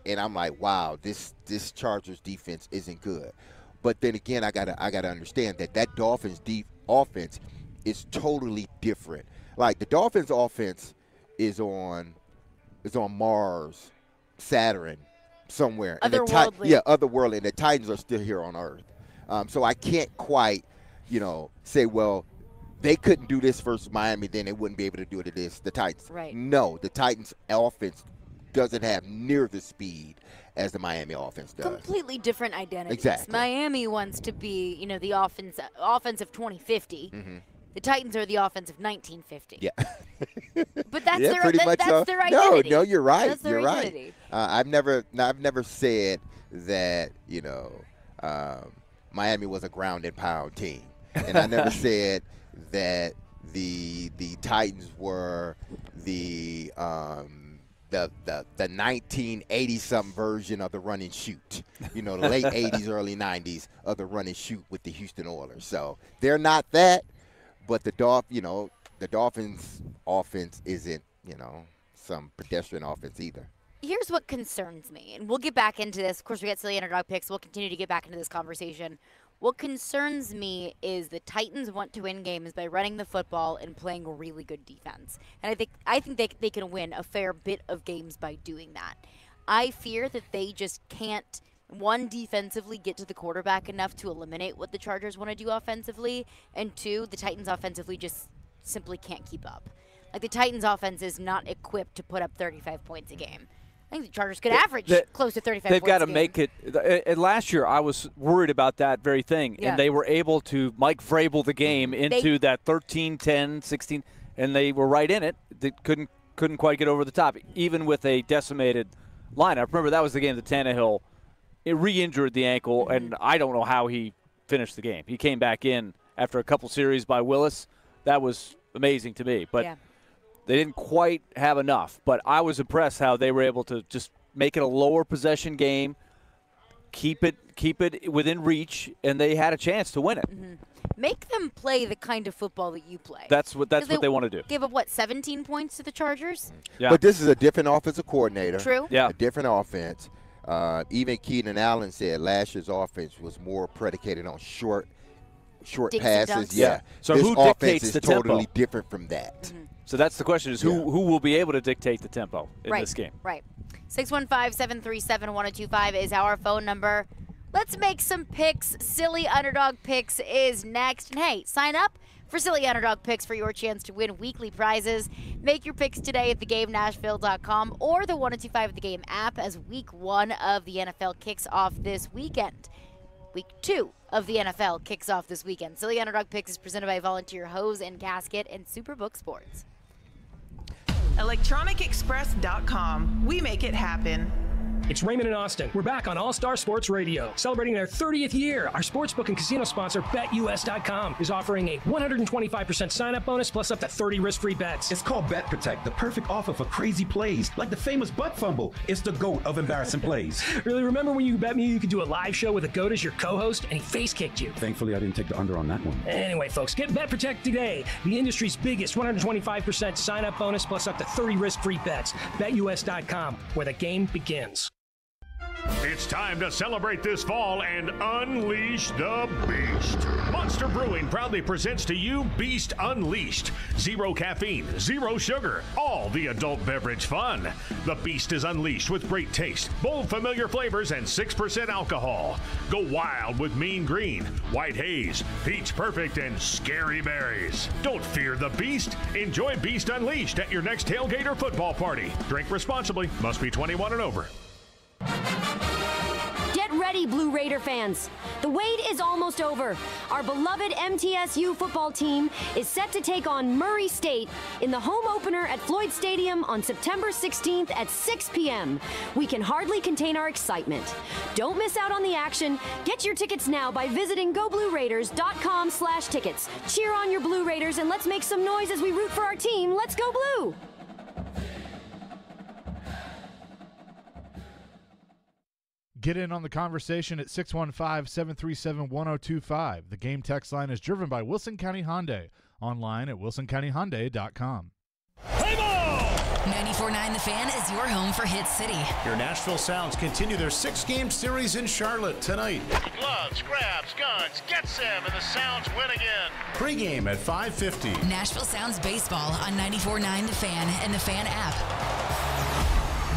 and I'm like, wow, this Chargers defense isn't good. But then again, I gotta understand that Dolphins offense is totally different. Like the Dolphins offense is on Mars, Saturn, somewhere. Otherworldly. Otherworldly, and the Titans are still here on Earth. So I can't quite, say, well, they couldn't do this versus Miami, then they wouldn't be able to do it against the Titans. Right. No, the Titans offense doesn't have near the speed as the Miami offense does. Completely different identities. Exactly. Miami wants to be, the offense of 2050. The Titans are the offense of 1950. Yeah. But that's their identity. No, you're right. That's their identity. I've never said that, Miami was a ground and pound team. And I never said that the Titans were the 1980-something version of the run and shoot. The late 80s, early 90s of the run and shoot with the Houston Oilers. So they're not that, but the Dolphins offense isn't, some pedestrian offense either. Here's what concerns me, and we'll get back into this. Of course, we got silly underdog picks. We'll continue to get back into this conversation. What concerns me is the Titans want to win games by running the football and playing really good defense. And I think they can win a fair bit of games by doing that. I fear that they just can't, one, defensively get to the quarterback enough to eliminate what the Chargers want to do offensively, and two, the Titans offensively just simply can't keep up. Like the Titans offense is not equipped to put up 35 points a game. I think the Chargers could average close to 35 points a game. They've got to make it. And last year, I was worried about that very thing. Yeah. And they were able to Mike Vrabel the game into that 13, 10, 16, and they were right in it. They couldn't quite get over the top, even with a decimated lineup. Remember, that was the game that Tannehill re-injured the ankle, and I don't know how he finished the game. He came back in after a couple series by Willis. That was amazing to me. But they didn't quite have enough, but I was impressed how they were able to just make it a lower possession game, keep it within reach, and they had a chance to win it. Make them play the kind of football that you play. That's what they want to do. Give up 17 points to the Chargers? Yeah. But this is a different offensive coordinator. True. Yeah. A different offense. Even Keenan Allen said last year's offense was more predicated on short passes. Dunks. Yeah. So this who offense dictates is the totally tempo? different from that. So that's the question: is who will be able to dictate the tempo in this game? Right. 615-737-1025 is our phone number. Let's make some picks. Silly Underdog Picks is next. And hey, sign up for Silly Underdog Picks for your chance to win weekly prizes. Make your picks today at thegamenashville.com or the 1025 The Game app as Week 1 of the NFL kicks off this weekend. Week 2 of the NFL kicks off this weekend. Silly Underdog Picks is presented by Volunteer Hose and Gasket and Superbook Sports. ElectronicExpress.com. We make it happen. It's Raymond and Austin. We're back on All-Star Sports Radio. Celebrating their 30th year, our sportsbook and casino sponsor, BetUS.com, is offering a 125% sign-up bonus plus up to 30 risk-free bets. It's called Bet Protect, the perfect offer for crazy plays, like the famous butt fumble. It's the GOAT of embarrassing plays. Really, remember when you bet me you could do a live show with a GOAT as your co-host, and he face-kicked you? Thankfully, I didn't take the under on that one. Anyway, folks, get Bet Protect today. The industry's biggest 125% sign-up bonus plus up to 30 risk-free bets. BetUS.com, where the game begins. It's time to celebrate this fall and unleash the beast. Monster Brewing proudly presents to you Beast Unleashed. 0 caffeine, 0 sugar, all the adult beverage fun. The Beast is unleashed with great taste, bold familiar flavors, and 6% alcohol. Go wild with Mean Green, White Haze, Peach Perfect, and Scary Berries. Don't fear the Beast. Enjoy Beast Unleashed at your next tailgate or football party. Drink responsibly. Must be 21 and over. Get ready, Blue Raider fans. The wait is almost over. Our beloved MTSU football team is set to take on Murray State in the home opener at Floyd Stadium on September 16th at 6 p.m. We can hardly contain our excitement. Don't miss out on the action. Get your tickets now by visiting goblueraiders.com/tickets. Cheer on your Blue Raiders and let's make some noise as we root for our team. Let's go Blue! Get in on the conversation at 615-737-1025. The game text line is driven by Wilson County Hyundai. Online at wilsoncountyhyundai.com. 94.9 The Fan is your home for Hit City. Your Nashville Sounds continue their 6-game series in Charlotte tonight. Gloves, grabs, guns, gets them, and the Sounds win again. Pre-game at 5:50. Nashville Sounds baseball on 94.9 The Fan and the Fan app.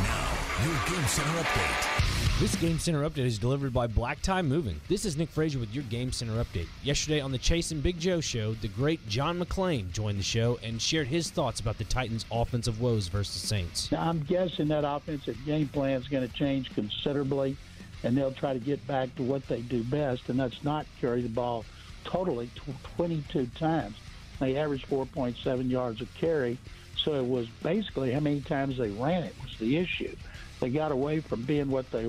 Now, your Game Center update. This Game Center update is delivered by Black Tie Moving. This is Nick Frazier with your Game Center update. Yesterday on the Chase and Big Joe show, the great John McClain joined the show and shared his thoughts about the Titans' offensive woes versus Saints. Now, I'm guessing that offensive game plan is going to change considerably, and they'll try to get back to what they do best, and that's not carry the ball totally 22 times. They averaged 4.7 yards a carry, so it was basically how many times they ran it was the issue. They got away from being what they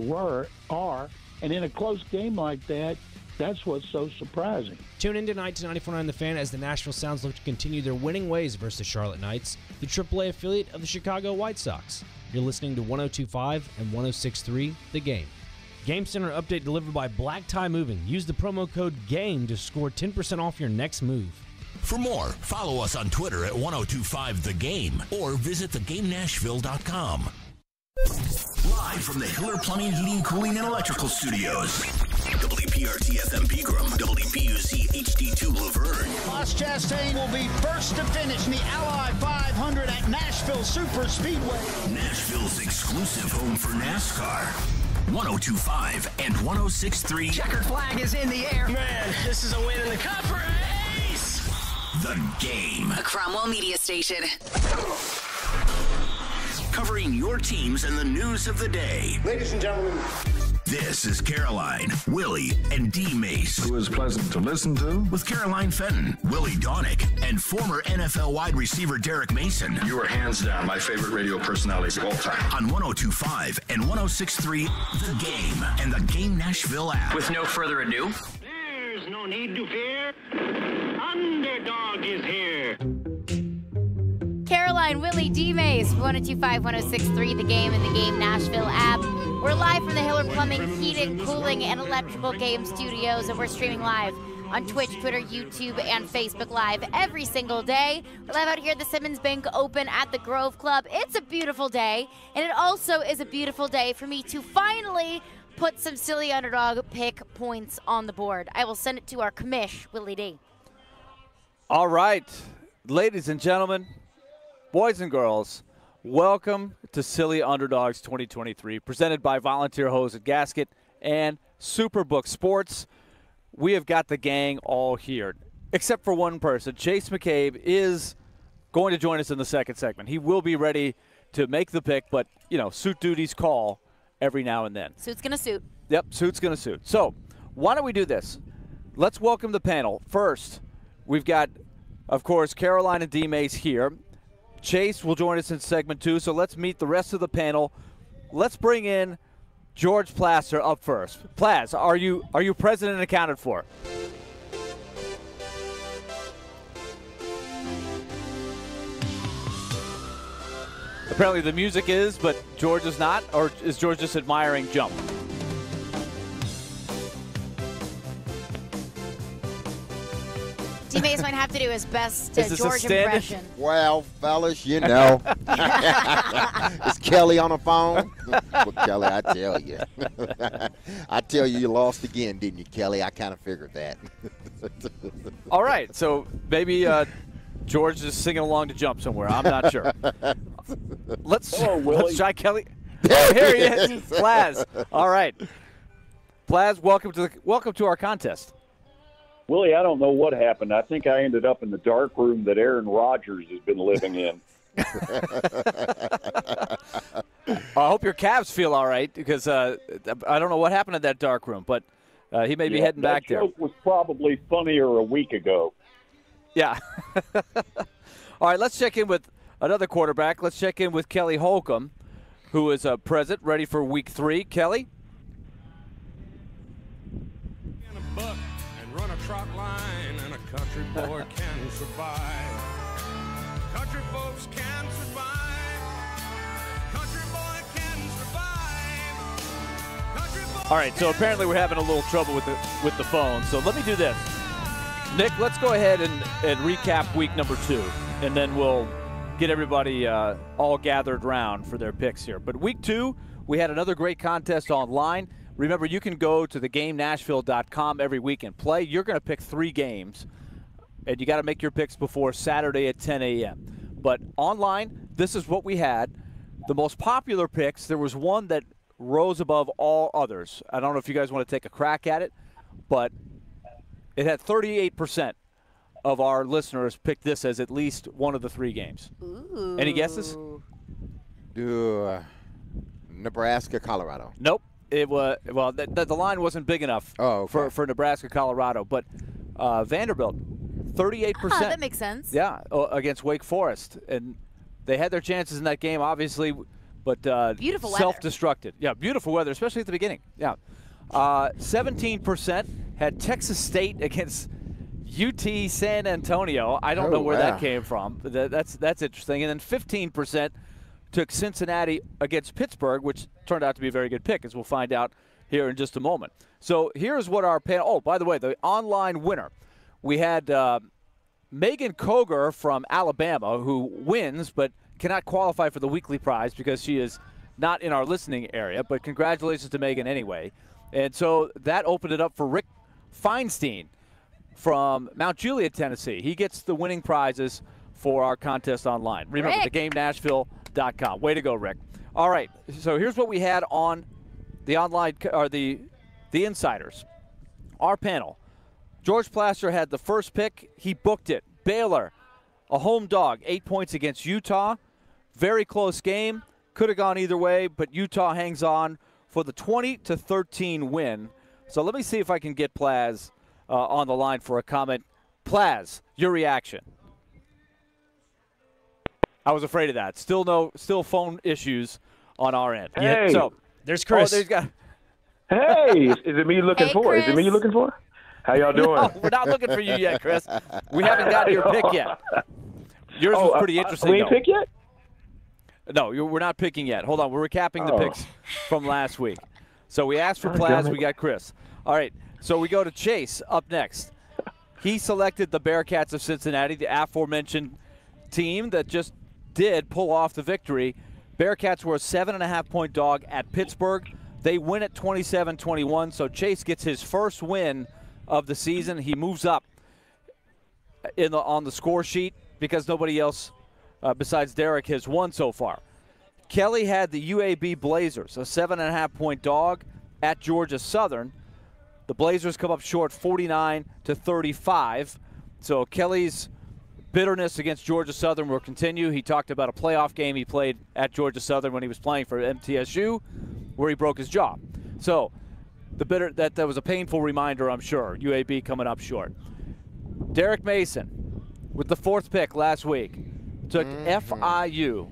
are, and in a close game like that, that's what's so surprising. Tune in tonight to 94.9 The Fan as the Nashville Sounds look to continue their winning ways versus the Charlotte Knights, the AAA affiliate of the Chicago White Sox. You're listening to 102.5 and 106.3 The Game. Game Center update delivered by Black Tie Moving. Use the promo code GAME to score 10% off your next move. For more, follow us on Twitter at 102.5 The Game or visit thegamenashville.com. Live from the Hiller Plumbing, Heating, Cooling, and Electrical Studios. WPRT-FM Pegram, WPUC HD2 Laverne. Ross Chastain will be first to finish in the Ally 500 at Nashville Super Speedway. Nashville's exclusive home for NASCAR. 102.5 and 106.3. Checkered flag is in the air. Man, this is a win in the cup race. The Game. A Cromwell media station. Covering your teams and the news of the day. Ladies and gentlemen. This is Caroline, Willy, and D-Mase. Who is pleasant to listen to. With Caroline Fenton, Willie Donick, and former NFL wide receiver Derek Mason. You are hands down my favorite radio personalities of all time. On 102.5 and 106.3 The Game and the Game Nashville app. With no further ado. There's no need to fear. Underdog is here. Caroline, Willy, D-Mase, 102.5, 106.3 The Game and the Game Nashville app. We're live from the Hiller Plumbing, Heating, Cooling, and Electrical Game Studios, and we're streaming live on Twitch, Twitter, YouTube, and Facebook Live every single day. We're live out here at the Simmons Bank Open at the Grove Club. It's a beautiful day, and it also is a beautiful day for me to finally put some silly underdog pick points on the board. I will send it to our commish, Willie D. All right, ladies and gentlemen, boys and girls, welcome to Silly Underdogs 2023, presented by Volunteer Hose and Gasket and Superbook Sports. We have got the gang all here, except for one person. Chase McCabe is going to join us in the second segment. He will be ready to make the pick, but, you know, suit duties call every now and then. Suit's going to suit. Yep, suit's going to suit. So why don't we do this? Let's welcome the panel. First, we've got, of course, Caroline and D-Mase here. Chase will join us in segment 2, so let's meet the rest of the panel. Let's bring in George Plaster up first. Plaz, are you present and accounted for? Apparently the music is, but George is not, or is George just admiring Jump? D-Mase might have to do his best George impression. Well, fellas, you know. Is Kelly on the phone? Well, Kelly, I tell you. I tell you lost again, didn't you, Kelly? I kind of figured that. All right, so maybe George is singing along to Jump somewhere. I'm not sure. Let's try Kelly. Oh, here he is. Plaz. All right. Plaz, welcome to our contest. Willie, I don't know what happened. I think I ended up in the dark room that Aaron Rodgers has been living in. I hope your calves feel all right, because I don't know what happened in that dark room, but he may be heading back there. That joke was probably funnier a week ago. Yeah. All right, let's check in with another quarterback. Let's check in with Kelly Holcomb, who is present, ready for Week 3. Kelly? Run a trot line and a country boy can survive. Country folks can survive. Country boy can survive. Country boy. All right, so apparently we're having a little trouble with the phone. So let me do this. Nick, let's go ahead and recap week number 2, and then we'll get everybody all gathered round for their picks here. But week 2, we had another great contest online. Remember, you can go to thegamenashville.com every week and play. You're going to pick 3 games, and you got to make your picks before Saturday at 10 a.m. But online, this is what we had. The most popular picks, there was one that rose above all others. I don't know if you guys want to take a crack at it, but it had 38% of our listeners pick this as at least one of the 3 games. Ooh. Any guesses? Nebraska, Colorado. Nope. It was the line wasn't big enough for Nebraska, Colorado, but Vanderbilt, 38%. That makes sense. Yeah, against Wake Forest, and they had their chances in that game, obviously, but beautiful self-destructed. Yeah, beautiful weather, especially at the beginning. Yeah, 17% had Texas State against UT San Antonio. I don't know where that came from. That's interesting. And then 15% took Cincinnati against Pittsburgh, which turned out to be a very good pick, as we'll find out here in just a moment. So here's what our panel – oh, by the way, the online winner. We had Megan Koger from Alabama, who wins but cannot qualify for the weekly prize because she is not in our listening area. But congratulations to Megan anyway. And so that opened it up for Rick Feinstein from Mount Juliet, Tennessee. He gets the winning prizes for our contest online. Remember, thegamenashville.com. Way to go, Rick. All right, so here's what we had on the online or the insiders. Our panel. George Plaster had the first pick. He booked it. Baylor, a home dog, 8 points against Utah. Very close game. Could have gone either way, but Utah hangs on for the 20-13 win. So let me see if I can get Plaz on the line for a comment. Plaz, your reaction. I was afraid of that. Still phone issues on our end. Hey. So there's Chris. Hey, is it me looking for? Chris. Is it me you looking for? How y'all doing? No, we're not looking for you yet, Chris. We haven't got your pick yet. Yours was pretty interesting. We ain't pick yet? No, we're not picking yet. Hold on. We're recapping the picks from last week. So we asked for Plaz. We got Chris. All right. So we go to Chase up next. He selected the Bearcats of Cincinnati, the aforementioned team that just did pull off the victory. Bearcats were a 7.5-point dog at Pittsburgh. They win at 27-21, so Chase gets his first win of the season. He moves up on the score sheet because nobody else besides Derek has won so far. Kelly had the UAB Blazers, a 7.5-point dog at Georgia Southern. The Blazers come up short 49-35. So Kelly's bitterness against Georgia Southern will continue. He talked about a playoff game he played at Georgia Southern when he was playing for MTSU, where he broke his jaw. So that was a painful reminder, I'm sure. UAB coming up short. Derek Mason with the 4th pick last week took FIU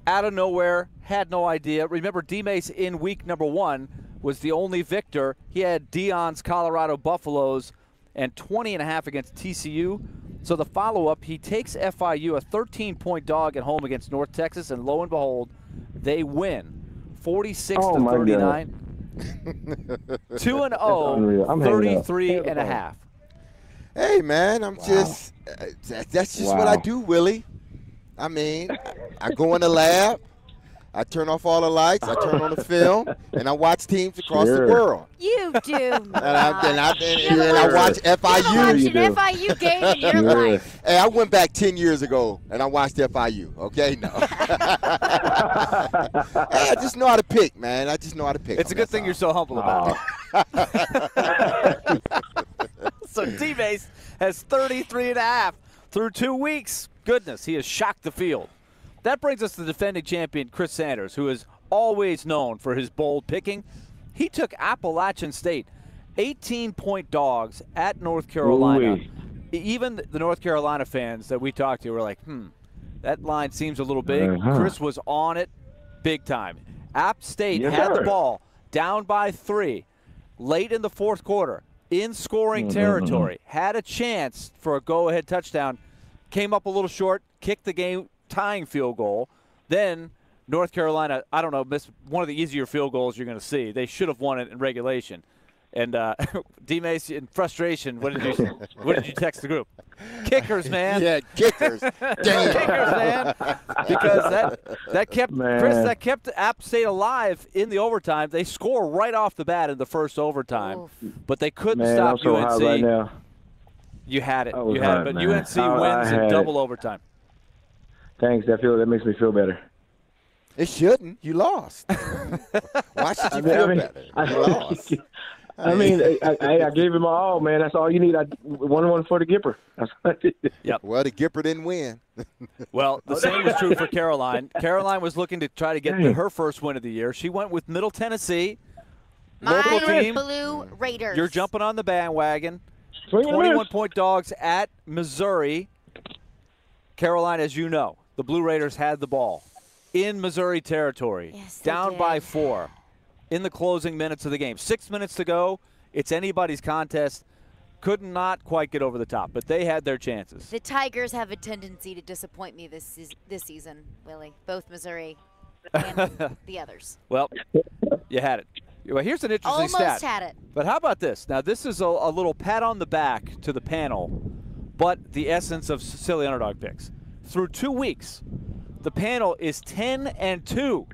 out of nowhere, had no idea. Remember, D-Mase in week number 1 was the only victor. He had Dion's Colorado Buffaloes and 20.5 against TCU. So the follow-up, he takes FIU, a 13-point dog at home against North Texas, and lo and behold, they win 46-39. 2-0, 33.5. Hey, man, I'm just that's just what I do, Willie. I mean, I go in the lab, I turn off all the lights, I turn on the film, and I watch teams across the world. You do. And I watch FIU. You watch an FIU game in your life. Hey, I went back 10 years ago, and I watched FIU, okay? No. Hey, I just know how to pick, man. I just know how to pick. It's a good thing you're so humble about it. So D-Mase has 33.5 through 2 weeks. Goodness, he has shocked the field. That brings us to the defending champion, Chris Sanders, who is always known for his bold picking. He took Appalachian State, 18-point dogs at North Carolina. Ooh-wee. Even the North Carolina fans that we talked to were like, that line seems a little big. Chris was on it big time. App State had the ball down by 3 late in the fourth quarter in scoring territory, had a chance for a go-ahead touchdown, came up a little short, kicked the game-tying field goal. Then North Carolina, I don't know, missed one of the easier field goals you're going to see. They should have won it in regulation. And D-Mase, in frustration, what did you text the group? Kickers, man. Yeah, kickers. Damn. Kickers, man. Because that kept Chris, that kept App State alive in the overtime. They score right off the bat in the first overtime, but they couldn't stop so UNC. Right now. You had it. You had it. But UNC wins in double overtime. Thanks. That makes me feel better. It shouldn't. You lost. Why should you feel better? You lost. I mean, I gave him all, man. That's all you need. 1-1 for the Gipper. That's what I did. Yep. Well, the Gipper didn't win. Well, the same was true for Caroline. Caroline was looking to try to get her first win of the year. She went with Middle Tennessee. Local team. Blue Raiders. You're jumping on the bandwagon. 21-point dogs at Missouri. Caroline, as you know, the Blue Raiders had the ball in Missouri territory, down by 4 in the closing minutes of the game. 6 minutes to go. It's anybody's contest. Could not quite get over the top, but they had their chances. The Tigers have a tendency to disappoint me this season, Willie, both Missouri and the others. Well, you had it. Well, here's an interesting stat. Almost had it. But how about this? Now, this is a little pat on the back to the panel, but the essence of silly underdog picks. Through 2 weeks, the panel is 10-2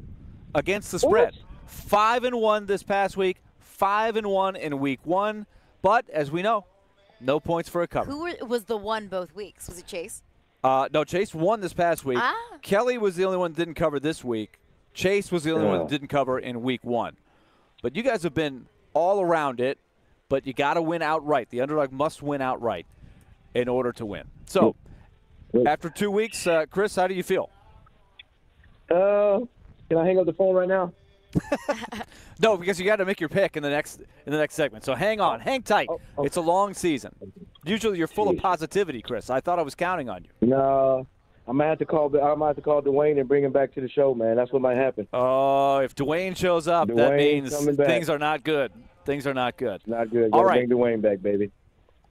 against the spread. 5-1 this past week, 5-1 in week 1. But as we know, no points for a cover. Who was the one both weeks? Was it Chase? No, Chase won this past week. Kelly was the only one that didn't cover this week. Chase was the only one that didn't cover in week 1. But you guys have been all around it, but you got to win outright. The underdog must win outright in order to win. So, after 2 weeks, Chris, how do you feel? Can I hang up the phone right now? No, because you got to make your pick in the next segment. So hang on, hang tight. It's a long season. Usually you're full of positivity, Chris. I thought I was counting on you. No, I might have to call Dwayne and bring him back to the show, man. That's what might happen. Oh, if Dwayne shows up, that means things are not good. Things are not good. Not good. All right, bring Dwayne back, baby.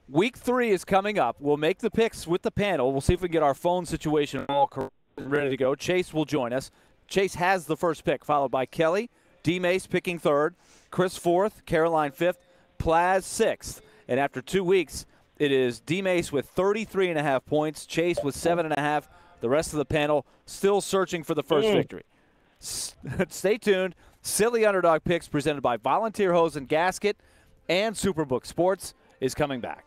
Week 3 is coming up. We'll make the picks with the panel. We'll see if we can get our phone situation all correct and ready to go. Chase will join us. Chase has the first pick, followed by Kelly. D-Mase picking 3rd. Chris 4th. Caroline 5th. Plaz 6th. And after 2 weeks, it is D-Mase with 33.5 points. Chase with 7.5. The rest of the panel still searching for the first victory. Stay tuned. Silly Underdog Picks presented by Volunteer Hose and Gasket and Superbook Sports is coming back.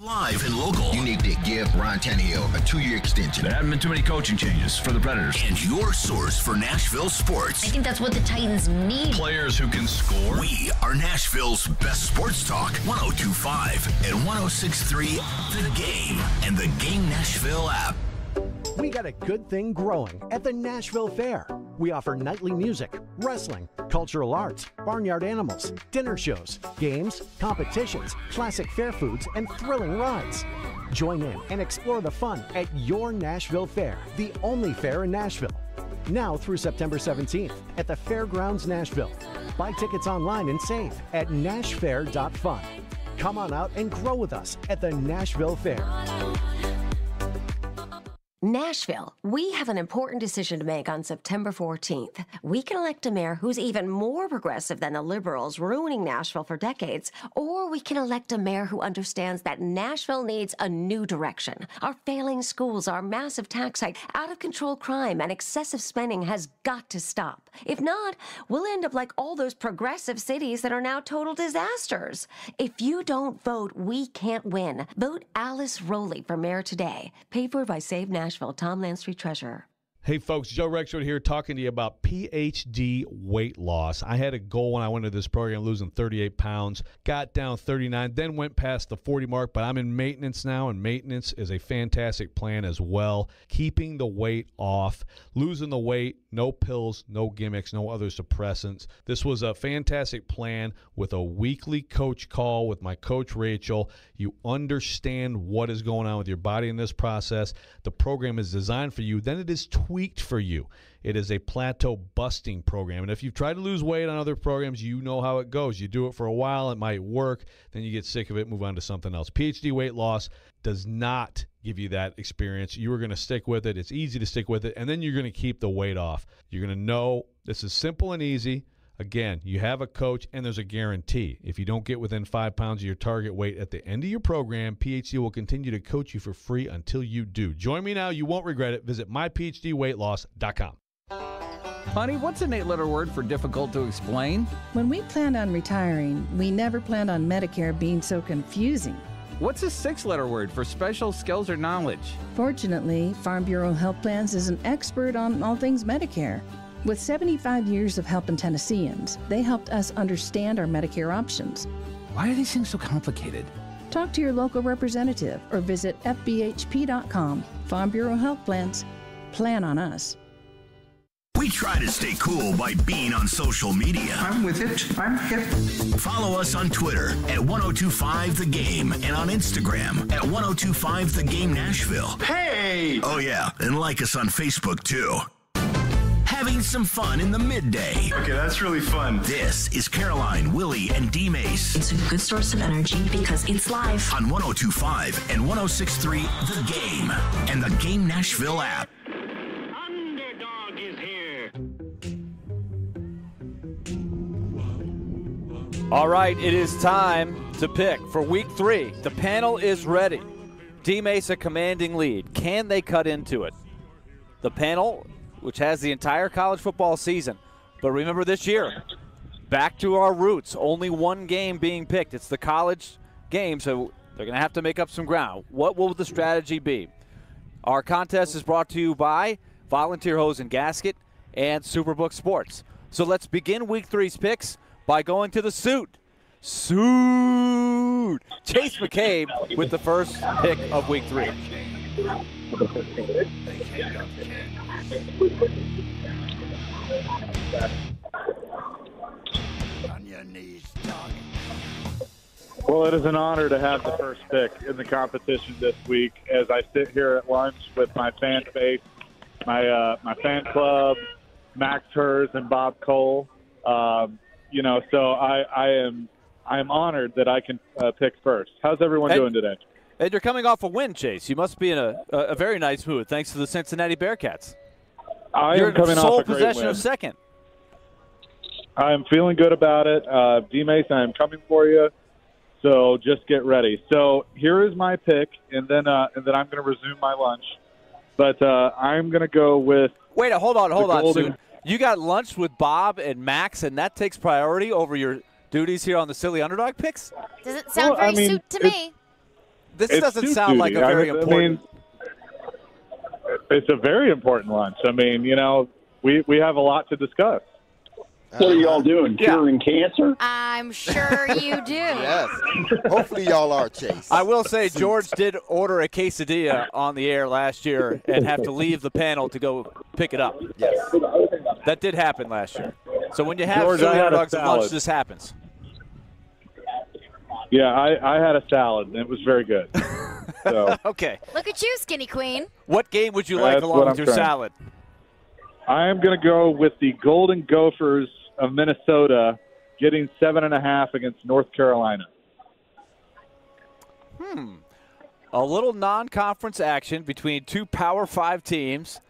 Live and local. You need to give Ron Tannehill a 2-year extension. There haven't been too many coaching changes for the Predators. And your source for Nashville sports. I think that's what the Titans need. Players who can score. We are Nashville's best sports talk. 102.5 and 106.3 The Game and the Game Nashville app. We got a good thing growing at the Nashville Fair. We offer nightly music, wrestling, cultural arts, barnyard animals, dinner shows, games, competitions, classic fair foods, and thrilling rides. Join in and explore the fun at your Nashville Fair, the only fair in Nashville. Now through September 17th at the Fairgrounds Nashville. Buy tickets online and save at nashfair.fun. Come on out and grow with us at the Nashville Fair. Nashville, we have an important decision to make on September 14th. We can elect a mayor who's even more progressive than the liberals ruining Nashville for decades, or we can elect a mayor who understands that Nashville needs a new direction. Our failing schools, our massive tax hike, out-of-control crime, and excessive spending has got to stop. If not, we'll end up like all those progressive cities that are now total disasters. If you don't vote, we can't win. Vote Alice Rowley for mayor today. Paid for by Save Nashville. Tom Landstreet, Treasurer. Hey, folks, Joe Rexford here talking to you about PhD weight loss. I had a goal when I went to this program, losing 38 pounds, got down 39, then went past the 40 mark, but I'm in maintenance now, and maintenance is a fantastic plan as well. Keeping the weight off, losing the weight, no pills, no gimmicks, no other suppressants. This was a fantastic plan with a weekly coach call with my coach, Rachel. You understand what is going on with your body in this process. The program is designed for you. Then it is tweaked for you. It is a plateau busting program. And if you've tried to lose weight on other programs, you know how it goes. You do it for a while, it might work, then you get sick of it, move on to something else. PhD weight loss does not give you that experience. You are going to stick with it. It's easy to stick with it, and then you're going to keep the weight off. You're going to know this is simple and easy. Again, you have a coach, and there's a guarantee. If you don't get within 5 pounds of your target weight at the end of your program, PhD will continue to coach you for free until you do. Join me now. You won't regret it. Visit myphdweightloss.com. Honey, what's an 8-letter word for difficult to explain? When we planned on retiring, we never planned on Medicare being so confusing. What's a 6-letter word for special skills or knowledge? Fortunately, Farm Bureau Health Plans is an expert on all things Medicare. With 75 years of helping Tennesseans, they helped us understand our Medicare options. Why are these things so complicated? Talk to your local representative or visit fbhp.com. Farm Bureau Health Plans. Plan on us. We try to stay cool by being on social media. I'm with it. I'm hip. Follow us on Twitter at 1025thegame and on Instagram at 1025thegame Nashville. Hey! Oh yeah, and like us on Facebook too. Having some fun in the midday. Okay, that's really fun. This is Caroline, Willy, and D-Mase. It's a good source of energy because it's live. On 1025 and 1063 The Game and the Game Nashville app. All right, it is time to pick for Week 3. The panel is ready. D-Mase a commanding lead. Can they cut into it? The panel, which has the entire college football season. But remember this year, back to our roots, only one game being picked. It's the college game, so they're going to have to make up some ground. What will the strategy be? Our contest is brought to you by Volunteer Hose and Gasket and Superbook Sports. So let's begin Week 3's picks by going to the suit. Suit! Chase McCabe with the first pick of Week 3. Well, it is an honor to have the first pick in the competition this week as I sit here at lunch with my fan base, my fan club, Max Hers and Bob Cole. So I am honored that I can pick first. How's everyone doing today? And you're coming off a win, Chase. You must be in a very nice mood thanks to the Cincinnati Bearcats. You're am coming off a great possession win. of second. I'm feeling good about it. D-Mase, I am coming for you. So just get ready. So here is my pick, and then I'm going to resume my lunch. But I'm going to go with. Wait, hold on, Sue. You got lunch with Bob and Max, and that takes priority over your duties here on the Silly Underdog Picks? Doesn't sound suit to me. This doesn't sound like a very important. It's a very important lunch. I mean, we have a lot to discuss. What are y'all doing? Curing cancer? I'm sure you do. Yes. Hopefully y'all are, Chase. I will say George did order a quesadilla on the air last year and have to leave the panel to go pick it up. Yes. That did happen last year. So when you have George, two I had hot a dogs at lunch, salad. this happens. Yeah, I had a salad, and it was very good. So Okay. Look at you, Skinny Queen. What game would you like That's along what with I'm your trying. salad? I am going to go with the Golden Gophers of Minnesota getting 7.5 against North Carolina. A little non-conference action between two Power 5 teams.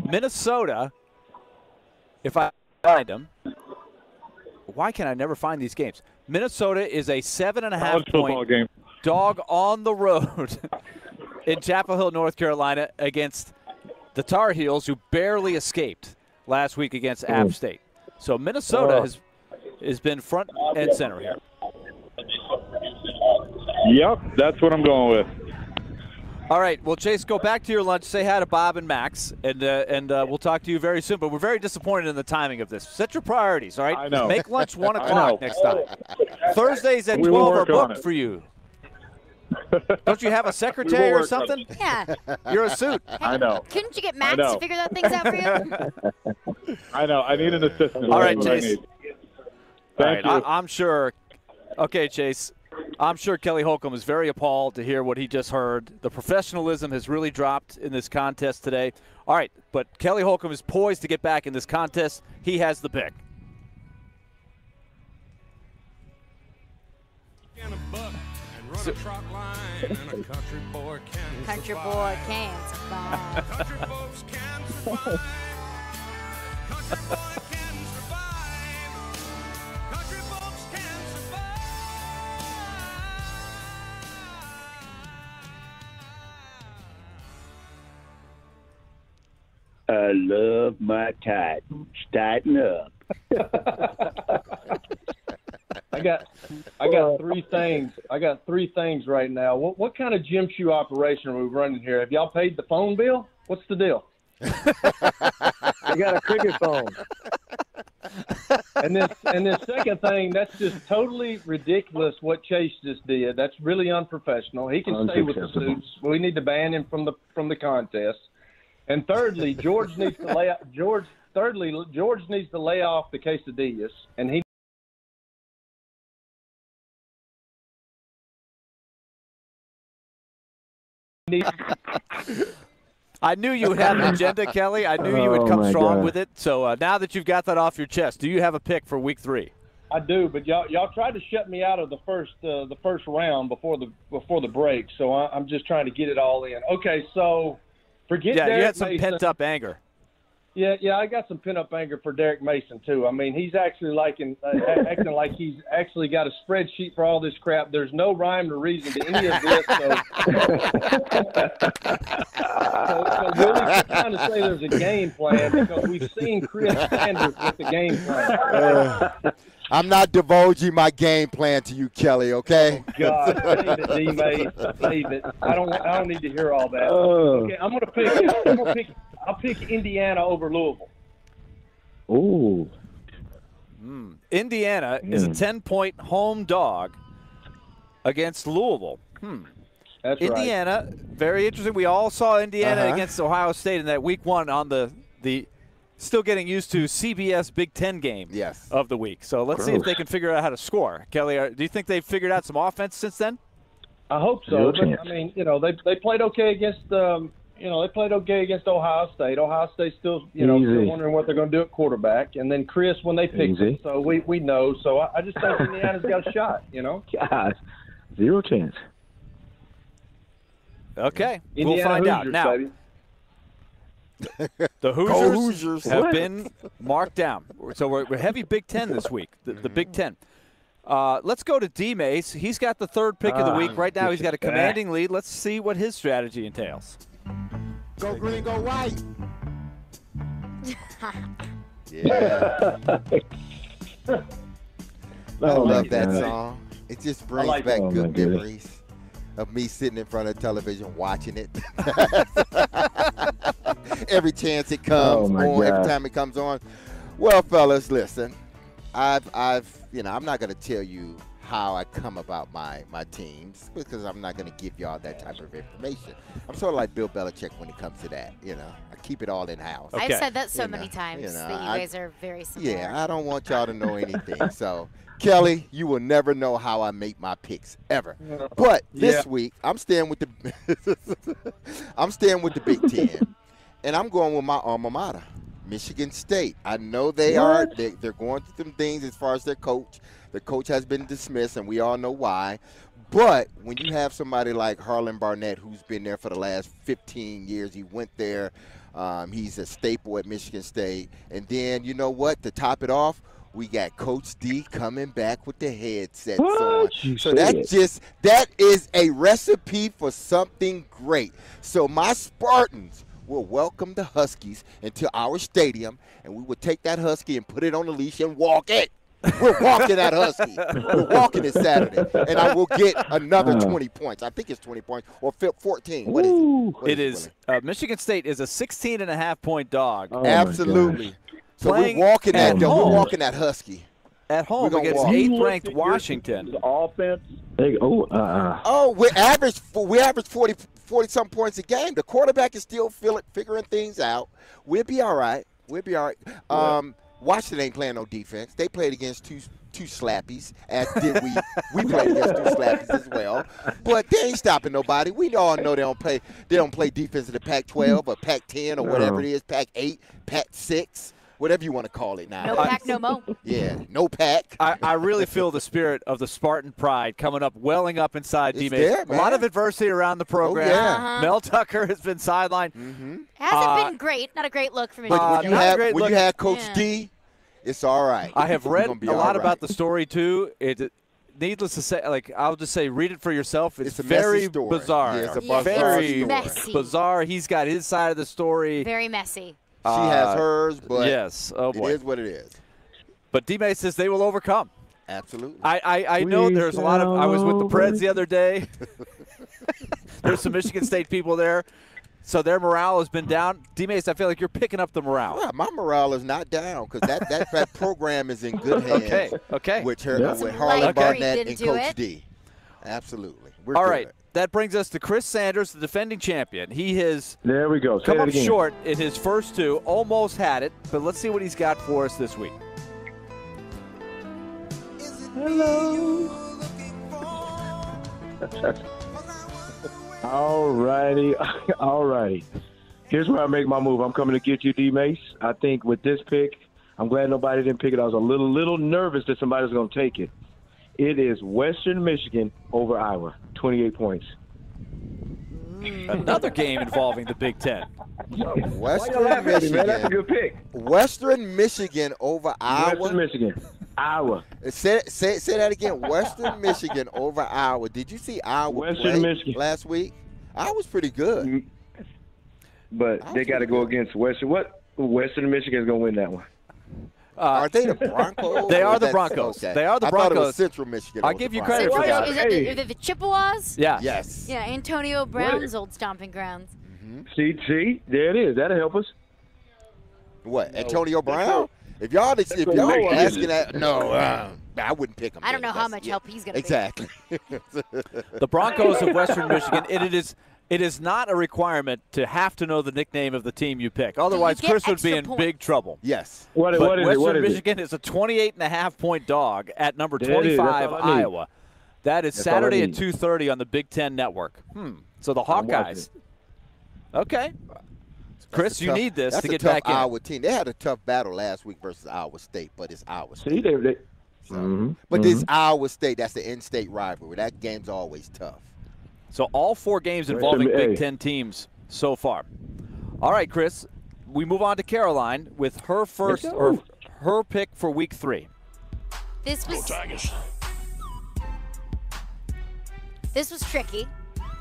Minnesota, if I find them, why can I never find these games? Minnesota is a 7.5 College football point game. dog on the road in Chapel Hill, North Carolina against the Tar Heels, who barely escaped last week against App State. So Minnesota has been front and center here. Yep, that's what I'm going with. All right, well, Chase, go back to your lunch. Say hi to Bob and Max, and we'll talk to you very soon. But we're very disappointed in the timing of this. Set your priorities, all right? I know. Make lunch 1 I o'clock know. next time. Thursdays at We will 12 are work on booked it. for you. Don't you have a secretary or work on something? Yeah. You're a suit. I know. Couldn't you get Max know. to figure that things out for you? I know. I need an assistant. All right, That's what I Chase. need. All Thank right, you. I'm sure. Okay, Chase. I'm sure Kelly Holcomb is very appalled to hear what he just heard. The professionalism has really dropped in this contest today. All right, but Kelly Holcomb is poised to get back in this contest. He has the pick. Run a trot line and a country boy can Country survive. boy can't survive. Country folks can survive. Country boy can survive. Country folks can survive. I love my Titans. Tighten up. I got three things. I got three things right now. What kind of gym shoe operation are we running here? Have y'all paid the phone bill? What's the deal? I got a cricket phone. And this second thing, that's just totally ridiculous what Chase just did. That's really unprofessional. He can stay with the Unacceptable. suits. We need to ban him from the contest. And thirdly, George needs to lay George needs to lay off the quesadillas, and he needs. I knew you would have an agenda, Kelly. I knew you would Oh, come my strong God. with it. So now that you've got that off your chest, do you have a pick for Week 3? I do, but y'all tried to shut me out of the first round before the break, so I'm just trying to get it all in. Okay, so forget. Yeah, Derek you had some Mason. pent-up anger. Yeah, I got some pent-up anger for Derek Mason too. I mean, he's actually acting like he's actually got a spreadsheet for all this crap. There's no rhyme or reason to any of this. So Willy's trying to say there's a game plan because we've seen Chris Sanders with the game plan. I'm not divulging my game plan to you, Kelly, okay? God, save it, D-Mase. Save it. I don't need to hear all that. Oh. Okay, I'll pick Indiana over Louisville. Ooh. Indiana is a 10-point home dog against Louisville. That's Indiana, very interesting. We all saw Indiana Uh-huh. against Ohio State in that Week 1 on the still getting used to CBS Big Ten game of the week. So let's see if they can figure out how to score. Kelly, do you think they've figured out some offense since then? I hope so. But, I mean, they played okay against Ohio State. Ohio State's still still Easy. wondering what they're going to do at quarterback. And then Chris, when they picked Easy. him, so we know. So I just think Indiana's got a shot. God, zero chance. Okay, Indiana we'll find out. Hoosiers, Now, baby. the Go Hoosiers, Hoosiers. have What? been marked down. So we're heavy Big Ten this week, the Big Ten. Let's go to D-Mase. He's got the third pick of the week. Right now he's got a commanding lead. Let's see what his strategy entails. Go green, go white. Yeah. I love that song. It just brings like back it. Oh, my good goodness. memories of me sitting in front of the television watching it. Every chance it comes Oh, my on, every God. time it comes on. Well, fellas, listen. I'm not going to tell you how I come about my teams because I'm not going to give y'all that type of information. I'm sort of like Bill Belichick when it comes to that. I keep it all in house. I've said that so many times that you guys are very similar. Yeah, I don't want y'all to know anything. So, Kelly, you will never know how I make my picks ever. But this week, I'm staying with the Big Ten, and I'm going with my alma mater, Michigan State. I know they're going through some things as far as their coach. The coach has been dismissed, and we all know why. But when you have somebody like Harlan Barnett, who's been there for the last 15 years, he went there. He's a staple at Michigan State. And then, you know what, to top it off, we got Coach D coming back with the headsets on. So that is a recipe for something great. So my Spartans will welcome the Huskies into our stadium, and we will take that Husky and put it on the leash and walk it. We're walking that Husky. We're walking it Saturday, and I will get another 20 points. I think it's 20 points or 14. What is it? What is Michigan State is a 16.5-point dog. Absolutely. So we're walking that. We're walking that Husky at home against 8th-ranked Washington. The offense. We average 40-some points a game. The quarterback is still figuring things out. We'll be all right. Washington ain't playing no defense. They played against two slappies, as did we. We played against 2 slappies as well. But they ain't stopping nobody. We all know they don't play defense in the Pac-12 or Pac-10 or whatever it is, Pac-8, Pac-6, whatever you want to call it now. No pack, no mo. Yeah, no pack. I really feel the spirit of the Spartan pride welling up inside D-Mase. A lot of adversity around the program. Oh, yeah. Mel Tucker has been sidelined. Hasn't been great. Not a great look for me. But when you had Coach D, it's all right. I have read a lot about the story, too. Needless to say, I'll just say, read it for yourself. It's very bizarre. Yeah, it's very messy. bizarre. He's got his side of the story. Very messy. She has hers, but yes. Oh, boy. It is what it is. But D-Mase says they will overcome. Absolutely. I know there's a lot of – I was with the Preds the other day. There's some Michigan State people there. So their morale has been down. D-Mase, I feel like you're picking up the morale. Yeah, my morale is not down because that program is in good hands with Harlan Barnett and Coach D. Absolutely. We're All good. right. That brings us to Chris Sanders, the defending champion. He has there we go. come up short in his first 2, almost had it, but let's see what he's got for us this week. Hello. All righty. Here's where I make my move. I'm coming to get you, D-Mase. I think with this pick, I'm glad nobody didn't pick it. I was a little nervous that somebody was going to take it. It is Western Michigan over Iowa, 28 points. Another game involving the Big Ten. Western Michigan. That's a good pick. Western Michigan over Iowa. Western Michigan. Iowa. Say that again. Western Michigan over Iowa. Did you see Iowa play last week? Iowa's pretty good. But they got to go against Western. Western Michigan is going to win that one. Are they the Broncos? They are the Broncos. Okay. They are the I Broncos. thought it was Central Michigan. I'll give you credit for that. Is it the Chippewas? Yeah. Yes. Yeah, Antonio Brown's old stomping grounds. See, there it is. That'll help us. What, Antonio Brown? If y'all asking that, I wouldn't pick him. I don't know how much help he's going to be. Exactly. The Broncos of Western Michigan, it is not a requirement to have to know the nickname of the team you pick. Otherwise, Chris would be in big trouble. Yes. Western Michigan is a 28.5-point dog at number 25, Iowa. That is Saturday at 2:30 on the Big Ten Network. So the Hawkeyes. Okay. Chris, you need this to get back in. That's a tough Iowa team. They had a tough battle last week versus Iowa State, but it's Iowa State. But this Iowa State, that's the in-state rivalry. That game's always tough. So all 4 games involving Big Ten teams so far. All right, Chris, we move on to Caroline with her first or her pick for week 3. This was tricky.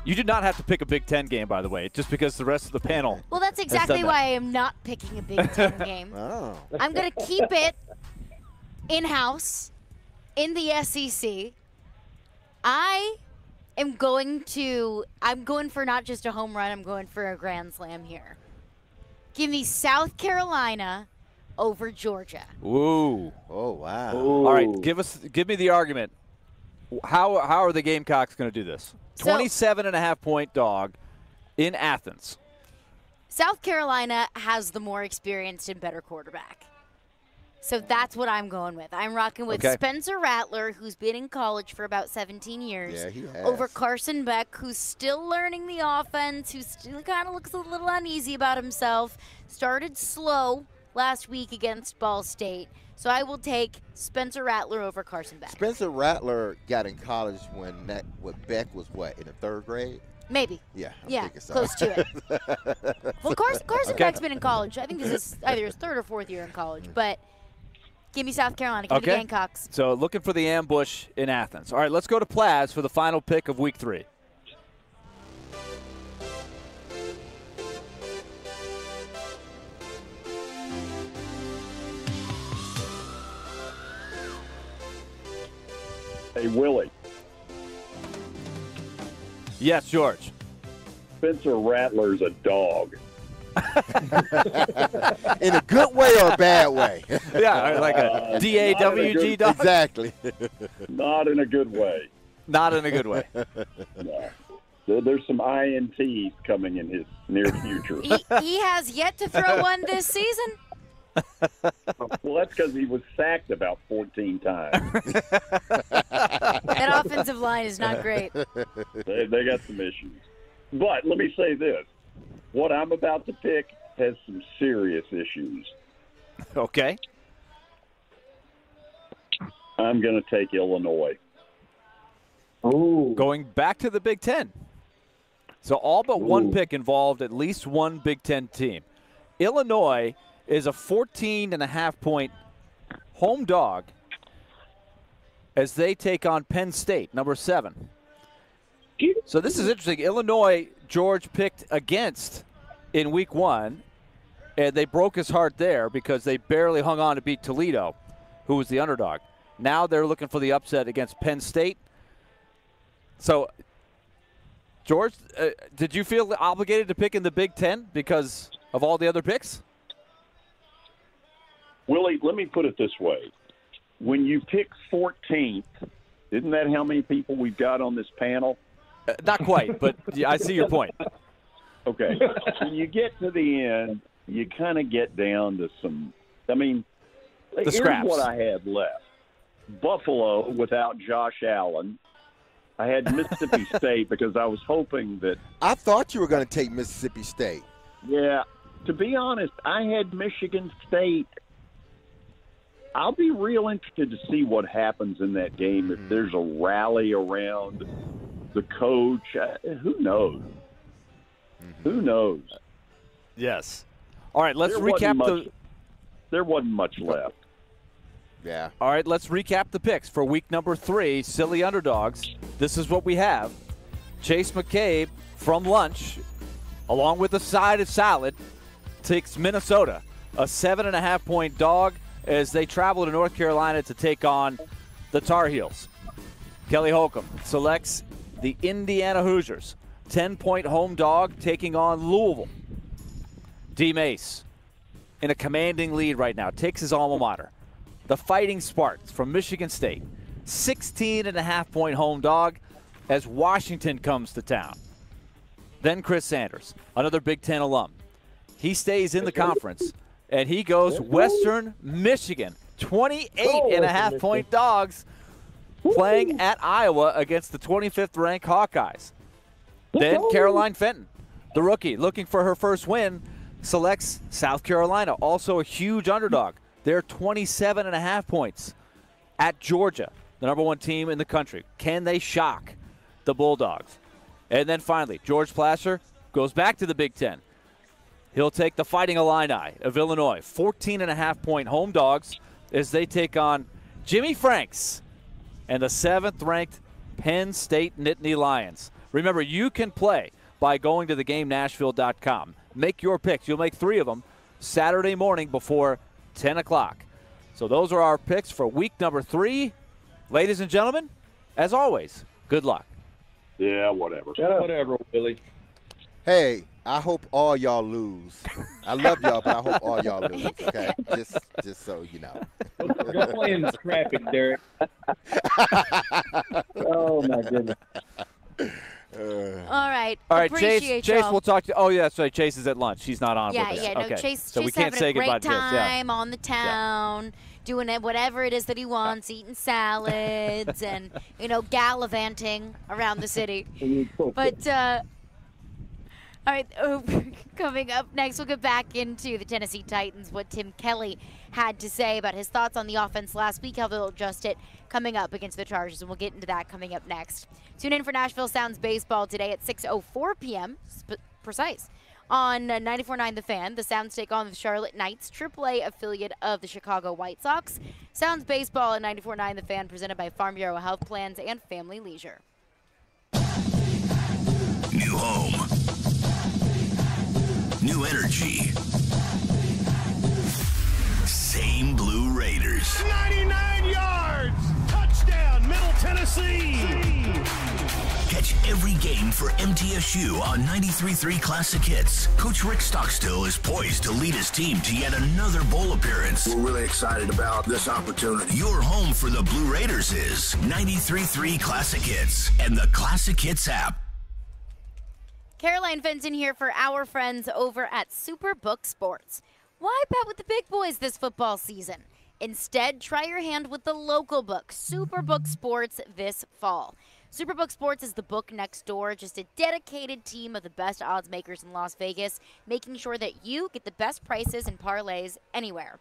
You did not have to pick a Big Ten game, by the way, just because the rest of the panel. Well, that's exactly why I am not picking a Big Ten game. I'm going to keep it in-house in the SEC. I'm going for not just a home run, I'm going for a grand slam here. Give me South Carolina over Georgia. Ooh. Oh, wow. All right, give me the argument. How are the Gamecocks going to do this? 27.5-point dog in Athens. South Carolina has the more experienced and better quarterback. So that's what I'm going with. I'm rocking with Spencer Rattler, who's been in college for about 17 years. Yeah, he has. Over Carson Beck, who's still learning the offense, who still kind of looks a little uneasy about himself. Started slow last week against Ball State. So I will take Spencer Rattler over Carson Beck. Spencer Rattler got in college when Beck was what, in the 3rd grade? Maybe. Yeah, I'm thinking so. Close to it. Well, Carson Beck's been in college. I think this is either his 3rd or 4th year in college. But give me South Carolina. Give me the Gamecocks. So looking for the ambush in Athens. All right, let's go to Plaz for the final pick of Week 3. Hey, Willie. Yes, George. Spencer Rattler's a dog. In a good way or a bad way? Yeah, like a D-A-W-G dog. Exactly. Not in a good way. Not in a good way. No. There's some INTs coming in his near future. He has yet to throw one this season. Well, that's because he was sacked about 14 times. That offensive line is not great. They got some issues. But let me say this. What I'm about to pick has some serious issues. Okay. I'm going to take Illinois. Ooh. Going back to the Big Ten. So all but one pick involved at least one Big Ten team. Illinois is a 14.5-point home dog as they take on Penn State, number 7. So this is interesting. Illinois, George picked against in Week 1, and they broke his heart there because they barely hung on to beat Toledo, who was the underdog. Now they're looking for the upset against Penn State. So, George, did you feel obligated to pick in the Big Ten because of all the other picks? Willie, let me put it this way. When you pick 14th, isn't that how many people we've got on this panel? Not quite, but I see your point. Okay. When you get to the end, you kind of get down to some – I mean, here's scraps. what I had left. Buffalo without Josh Allen. I had Mississippi State because I was hoping that – I thought you were going to take Mississippi State. Yeah. To be honest, I had Michigan State. I'll be real interested to see what happens in that game if there's a rally around the coach. Who knows? Who knows? Yes. All right, let's recap There wasn't much left. Yeah. All right, let's recap the picks for week number 3, silly underdogs. This is what we have. Chase McCabe from lunch, along with a side of salad, takes Minnesota, a 7.5-point dog as they travel to North Carolina to take on the Tar Heels. Kelly Holcomb selects the Indiana Hoosiers, 10-point home dog taking on Louisville. D-Mase, in a commanding lead right now, takes his alma mater. The Fighting Spartans from Michigan State, 16.5-point home dog as Washington comes to town. Then Chris Sanders, another Big Ten alum. He stays in the conference, and he goes Western Michigan, 28.5-point dogs playing at Iowa against the 25th-ranked Hawkeyes. Then Caroline Fenton, the rookie, looking for her first win, selects South Carolina, also a huge underdog. They're 27.5 points at Georgia, the number 1 team in the country. Can they shock the Bulldogs? And then finally, George Plasser goes back to the Big Ten. He'll take the Fighting Illini of Illinois, 14.5-point home dogs as they take on Jimmy Franks and the 7th-ranked Penn State Nittany Lions. Remember, you can play by going to theGameNashville.com. Make your picks. You'll make 3 of them Saturday morning before 10 o'clock. So those are our picks for week number 3. Ladies and gentlemen, as always, good luck. Yeah, whatever. Whatever, Willie. Hey, I hope all y'all lose. I love y'all, but I hope all y'all lose. Okay, just so you know. Go play in the traffic, Derek. Oh my goodness. All right. All right, Appreciate Chase, y'all. we'll talk to. Oh yeah, sorry, Chase is at lunch. He's not on Yeah, with us. yeah. No, Okay. Chase. So we Chase can't having say a great goodbye to Chase. Yeah. time on the town, doing it, whatever it is that he wants, eating salads and gallivanting around the city. But all right, coming up next, we'll get back into the Tennessee Titans. What Tim Kelly had to say about his thoughts on the offense last week, how they'll adjust it coming up against the Chargers, and we'll get into that coming up next. Tune in for Nashville Sounds Baseball today at 6:04 p.m. Precise. On 94.9 The Fan, the Sounds take on the Charlotte Knights, AAA affiliate of the Chicago White Sox. Sounds Baseball at 94.9 The Fan, presented by Farm Bureau Health Plans and Family Leisure. New home. New energy. Same Blue Raiders. 99 yards! Touchdown, Middle Tennessee! Catch every game for MTSU on 93.3 Classic Hits. Coach Rick Stockstill is poised to lead his team to yet another bowl appearance. We're really excited about this opportunity. Your home for the Blue Raiders is 93.3 Classic Hits and the Classic Hits app. Caroline Fenton here for our friends over at Superbook Sports. Why bet with the big boys this football season? Instead, try your hand with the local book, Superbook Sports, this fall. Superbook Sports is the book next door, just a dedicated team of the best odds makers in Las Vegas, making sure that you get the best prices and parlays anywhere.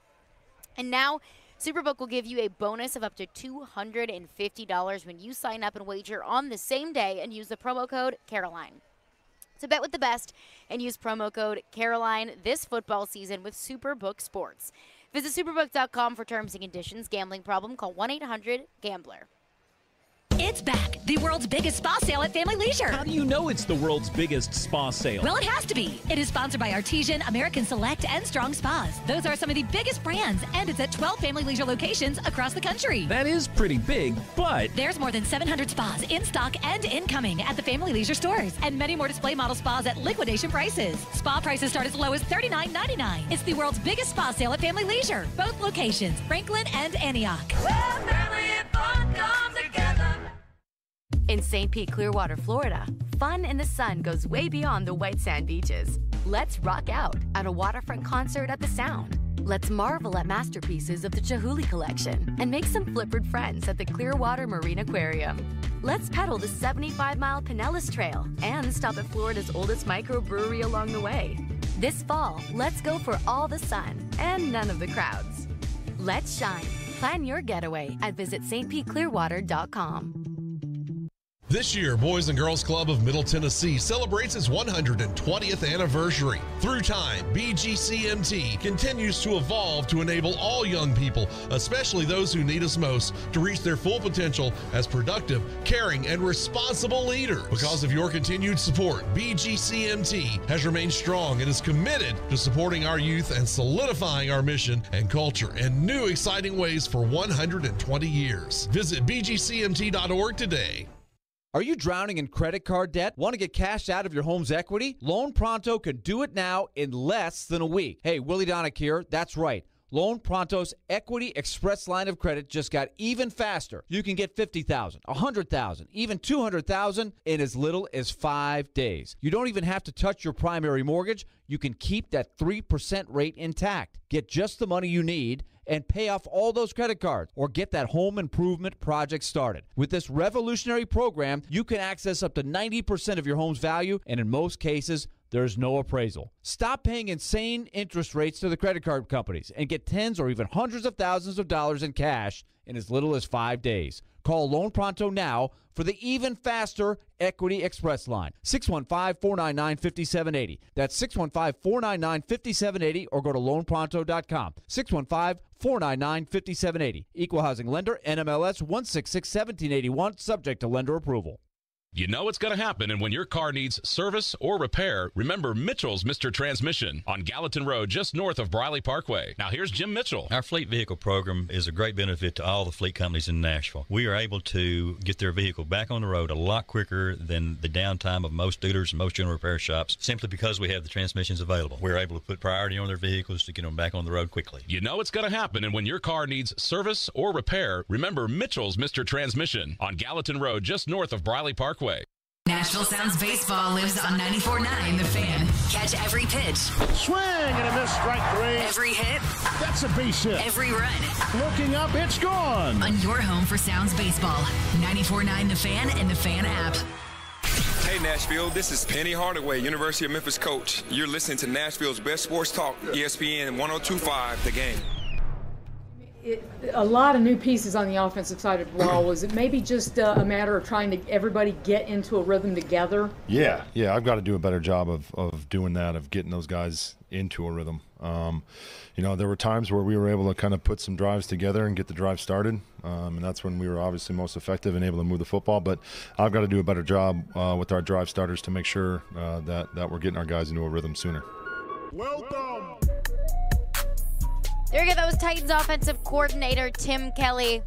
And now, Superbook will give you a bonus of up to $250 when you sign up and wager on the same day and use the promo code Caroline. So bet with the best and use promo code Caroline this football season with Superbook Sports. Visit superbook.com for terms and conditions. Gambling problem? Call 1-800-GAMBLER. It's back. The world's biggest spa sale at Family Leisure. How do you know it's the world's biggest spa sale? Well, it has to be. It is sponsored by Artesian, American Select, and Strong Spas. Those are some of the biggest brands, and it's at 12 Family Leisure locations across the country. That is pretty big, but there's more than 700 spas in stock and incoming at the Family Leisure stores, and many more display model spas at liquidation prices. Spa prices start as low as $39.99. It's the world's biggest spa sale at Family Leisure. Both locations, Franklin and Antioch. Where family and fun come together. In St. Pete, Clearwater, Florida, fun in the sun goes way beyond the white sand beaches. Let's rock out at a waterfront concert at the Sound. Let's marvel at masterpieces of the Chihuly collection and make some flippered friends at the Clearwater Marine Aquarium. Let's pedal the 75-mile Pinellas Trail and stop at Florida's oldest microbrewery along the way. This fall, let's go for all the sun and none of the crowds. Let's shine. Plan your getaway at visitstpclearwater.com. This year, Boys and Girls Club of Middle Tennessee celebrates its 120th anniversary. Through time, BGCMT continues to evolve to enable all young people, especially those who need us most, to reach their full potential as productive, caring, and responsible leaders. Because of your continued support, BGCMT has remained strong and is committed to supporting our youth and solidifying our mission and culture in new exciting ways for 120 years. Visit bgcmt.org today. Are you drowning in credit card debt? Want to get cash out of your home's equity? Loan Pronto can do it now in less than a week. Hey, Willy Donick here. That's right. Loan Pronto's Equity Express line of credit just got even faster. You can get $50,000, $100,000, even $200,000 in as little as 5 days. You don't even have to touch your primary mortgage. You can keep that 3% rate intact. Get just the money you need and pay off all those credit cards or get that home improvement project started. With this revolutionary program, you can access up to 90% of your home's value, and in most cases, there's no appraisal. Stop paying insane interest rates to the credit card companies and get tens or even hundreds of thousands of dollars in cash in as little as 5 days. Call Loan Pronto now for the even faster Equity Express line. 615-499-5780. That's 615-499-5780 or go to loanpronto.com. 615-499-5780. Equal housing lender, NMLS 1661781, subject to lender approval. You know it's going to happen, and when your car needs service or repair, remember Mitchell's Mr. Transmission on Gallatin Road, just north of Briley Parkway. Now here's Jim Mitchell. Our fleet vehicle program is a great benefit to all the fleet companies in Nashville. We are able to get their vehicle back on the road a lot quicker than the downtime of most dealers and most general repair shops, simply because we have the transmissions available. We're able to put priority on their vehicles to get them back on the road quickly. You know it's going to happen, and when your car needs service or repair, remember Mitchell's Mr. Transmission on Gallatin Road, just north of Briley Parkway. Nashville Sounds baseball lives on 94.9 The Fan. Catch every pitch. Swing and a miss, strike 3. Every hit. That's a base hit. Every run. Looking up, it's gone. On your home for Sounds baseball. 94.9 The Fan and The Fan app. Hey Nashville, this is Penny Hardaway, University of Memphis coach. You're listening to Nashville's best sports talk, ESPN 102.5 The Game. A lot of new pieces on the offensive side of the ball. Was it maybe just a matter of trying to everybody get into a rhythm together? Yeah, I've got to do a better job of doing that, of getting those guys into a rhythm. There were times where we were able to kind of put some drives together and get the drive started, and that's when we were obviously most effective and able to move the football. But I've got to do a better job with our drive starters to make sure that we're getting our guys into a rhythm sooner. Welcome. There you go. That was Titans offensive coordinator Tim Kelly.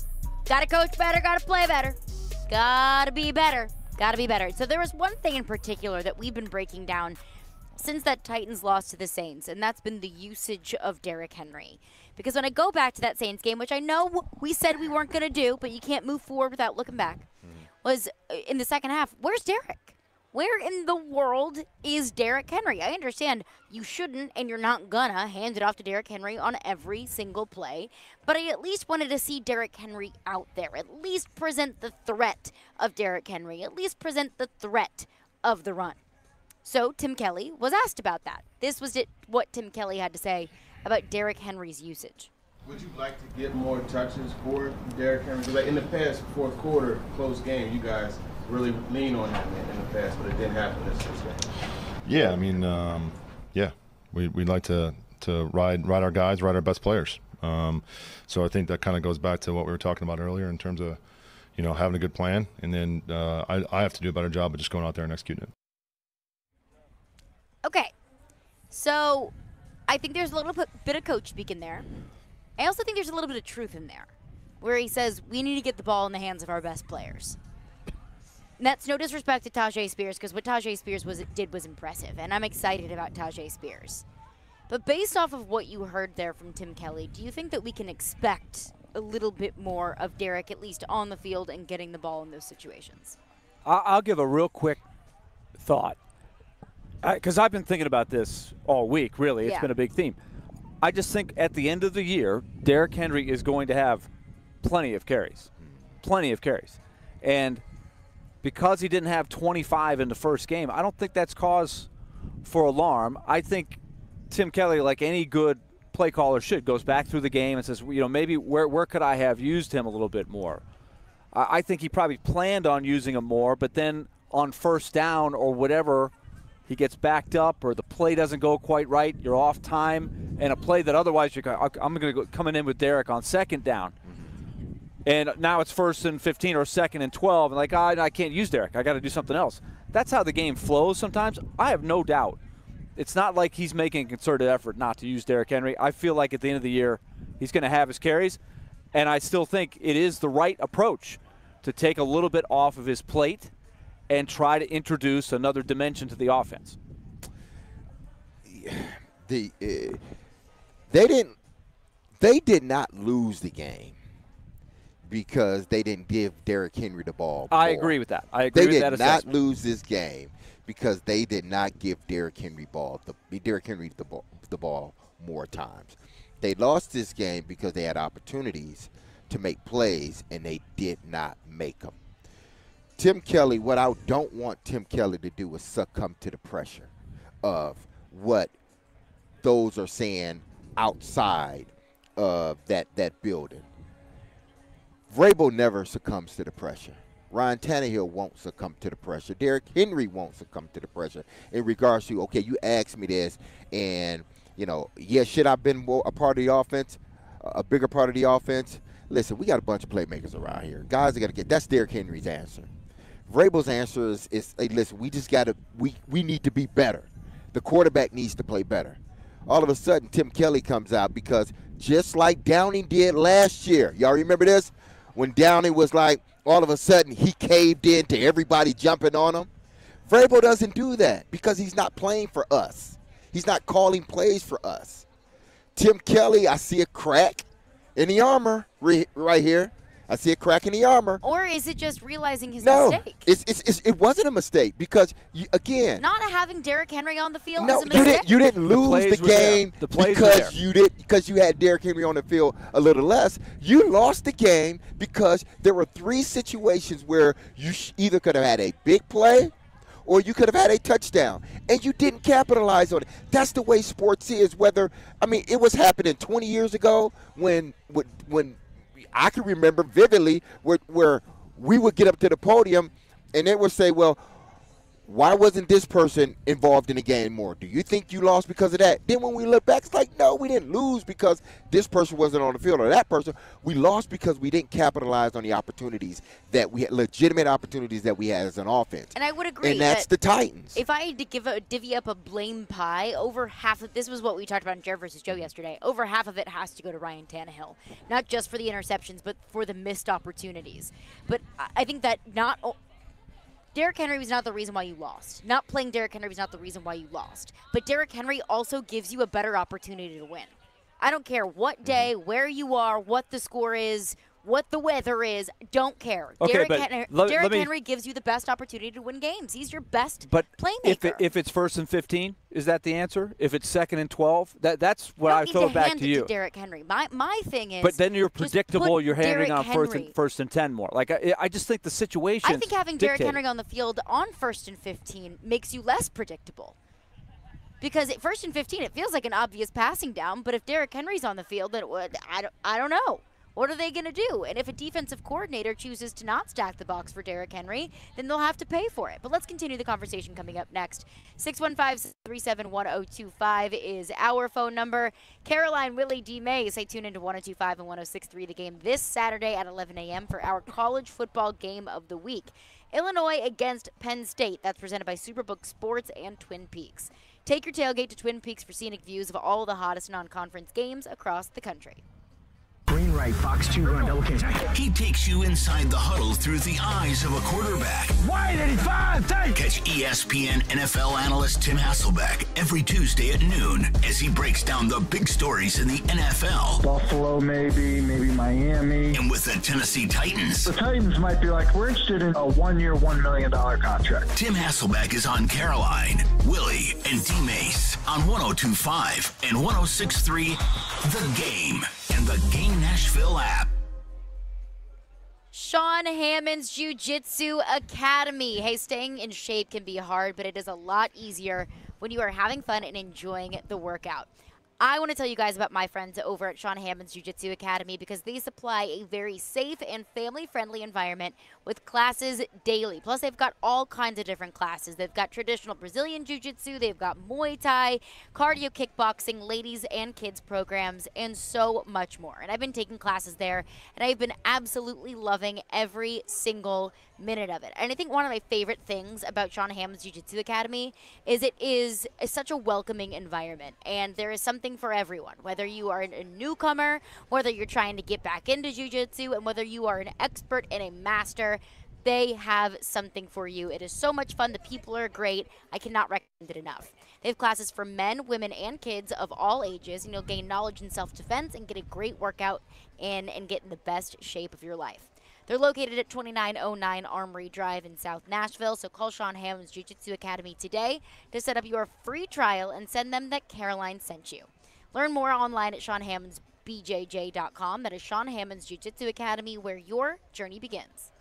Got to coach better, got to play better. Got to be better. Got to be better. So there was one thing in particular that we've been breaking down since that Titans lost to the Saints, and that's been the usage of Derrick Henry. Because when I go back to that Saints game, which I know we said we weren't going to do, but you can't move forward without looking back, was in the second half, where's Derrick? Where in the world is Derrick Henry? I understand you shouldn't and you're not gonna hand it off to Derrick Henry on every single play, but I at least wanted to see Derrick Henry out there. At least present the threat of Derrick Henry. At least present the threat of the run. So Tim Kelly was asked about that. This was what Tim Kelly had to say about Derrick Henry's usage. Would you like to get more touches for Derrick Henry? Like in the past, fourth quarter, close game, you guys really lean on him in the past, but it didn't happen this game. Yeah, we'd like to ride our guys, ride our best players. So I think that kind of goes back to what we were talking about earlier in terms of, having a good plan, and then I have to do a better job of just going out there and executing it. Okay, so I think there's a little bit of coach speak in there. I also think there's a little bit of truth in there, where he says we need to get the ball in the hands of our best players. And that's no disrespect to Tajay Spears, because what Tajay Spears did was impressive, and I'm excited about Tajay Spears. But based off of what you heard there from Tim Kelly, do you think that we can expect a little bit more of Derrick, at least on the field, and getting the ball in those situations? I'll give a real quick thought, because I've been thinking about this all week, really. It's been a big theme. I just think at the end of the year, Derrick Henry is going to have plenty of carries. Plenty of carries. And because he didn't have 25 in the first game, I don't think that's cause for alarm. I think Tim Kelly, like any good play caller should, goes back through the game and says, maybe where could I have used him a little bit more? I think he probably planned on using him more, but then on first down or whatever, he gets backed up or the play doesn't go quite right, you're off time, and a play that otherwise I'm going to go coming in with Derrick on second down. And now it's 1st and 15 or 2nd and 12, and I can't use Derrick. I got to do something else. That's how the game flows sometimes. I have no doubt. It's not like he's making a concerted effort not to use Derrick Henry. I feel like at the end of the year he's going to have his carries, and I still think it is the right approach to take a little bit off of his plate and try to introduce another dimension to the offense. They did not lose the game because they didn't give Derrick Henry the ball. I agree with that. I agree with that assessment. They did not lose this game because they did not give Derrick Henry the ball more times. They lost this game because they had opportunities to make plays and they did not make them. Tim Kelly, what I don't want Tim Kelly to do is succumb to the pressure of what those are saying outside of that building. Vrabel never succumbs to the pressure. Ryan Tannehill won't succumb to the pressure. Derrick Henry won't succumb to the pressure in regards to, okay, you asked me this, and, should I have been a part of the offense, a bigger part of the offense? Listen, we got a bunch of playmakers around here. Guys are going to get – that's Derrick Henry's answer. Vrabel's answer is hey, listen, we just got to we need to be better. The quarterback needs to play better. All of a sudden, Tim Kelly comes out because just like Downing did last year, y'all remember this? When Downing was like, all of a sudden, he caved in to everybody jumping on him. Vrabel doesn't do that because he's not playing for us. He's not calling plays for us. Tim Kelly, I see a crack in the armor right here. I see a crack in the armor. Or is it just realizing his mistake? It wasn't a mistake because, again. Not having Derrick Henry on the field No, is a mistake. you didn't lose the game because you had Derrick Henry on the field a little less. You lost the game because there were 3 situations where you either could have had a big play or you could have had a touchdown, and you didn't capitalize on it. That's the way sports is. It was happening 20 years ago when I can remember vividly where we would get up to the podium and they would say, well, why wasn't this person involved in the game more? Do you think you lost because of that? Then when we look back, it's like, no, we didn't lose because this person wasn't on the field or that person. We lost because we didn't capitalize on the opportunities that we had, legitimate opportunities that we had as an offense. And I would agree. And that's the Titans. If I had to divvy up a blame pie, over half of this was what we talked about in Jared versus Joe yesterday. Over half of it has to go to Ryan Tannehill, not just for the interceptions, but for the missed opportunities. But I think that Derrick Henry was not the reason why you lost. Not playing Derrick Henry was not the reason why you lost. But Derrick Henry also gives you a better opportunity to win. I don't care what day, where you are, what the score is, what the weather is. Don't care. Okay, Derrick Henry gives you the best opportunity to win games. He's your best playmaker. If it's 1st and 15, is that the answer? If it's 2nd and 12, that's what I throw back to you. To Derrick Henry. My thing is. But then you're predictable. You're handing on Henry. first and 10 more. I just think the situation. I think having Derrick Henry on the field on 1st and 15 makes you less predictable. Because at 1st and 15, it feels like an obvious passing down. But if Derrick Henry's on the field, then I don't know. What are they going to do? And if a defensive coordinator chooses to not stack the box for Derrick Henry, then they'll have to pay for it. But let's continue the conversation coming up next. 615-371-1025 is our phone number. Caroline, Willy, D-Mase, stay tuned into 102.5 and 106.3 The Game this Saturday at 11 a.m. for our college football game of the week. Illinois against Penn State. That's presented by Superbook Sports and Twin Peaks. Take your tailgate to Twin Peaks for scenic views of all the hottest non-conference games across the country. Green right, box 2, run, double catch. He takes you inside the huddle through the eyes of a quarterback. Wide 85, take! Catch ESPN NFL analyst Tim Hasselbeck every Tuesday at noon as he breaks down the big stories in the NFL. Buffalo, maybe Miami. And with the Tennessee Titans. The Titans might be like, we're interested in a 1-year, $1 million contract. Tim Hasselbeck is on Caroline, Willy, and D-Mace on 102.5 and 106.3 The Game. And the Game Nashville app. Sean Hammond's Jiu-Jitsu Academy. Hey, staying in shape can be hard, but it is a lot easier when you are having fun and enjoying the workout. I want to tell you guys about my friends over at Sean Hammond's Jiu-Jitsu Academy because they supply a very safe and family-friendly environment with classes daily. Plus, they've got all kinds of different classes. They've got traditional Brazilian Jiu-Jitsu, they've got Muay Thai, cardio kickboxing, ladies and kids programs, and so much more. And I've been taking classes there, and I've been absolutely loving every single minute of it. And I think one of my favorite things about Sean Hammond's Jiu-Jitsu Academy is it is such a welcoming environment, and there is something for everyone, whether you are a newcomer, whether you're trying to get back into jiu-jitsu, and whether you are an expert and a master. They have something for you. It is so much fun. The people are great. I cannot recommend it enough. They have classes for men, women, and kids of all ages, and you'll gain knowledge in self-defense and get a great workout in and get in the best shape of your life. They're located at 2909 Armory Drive in South Nashville, so call Sean Hammond's Jiu-Jitsu Academy today to set up your free trial and send them that Caroline sent you. Learn more online at SeanHammondsBJJ.com. That is Sean Hammond's Jiu-Jitsu Academy, where your journey begins.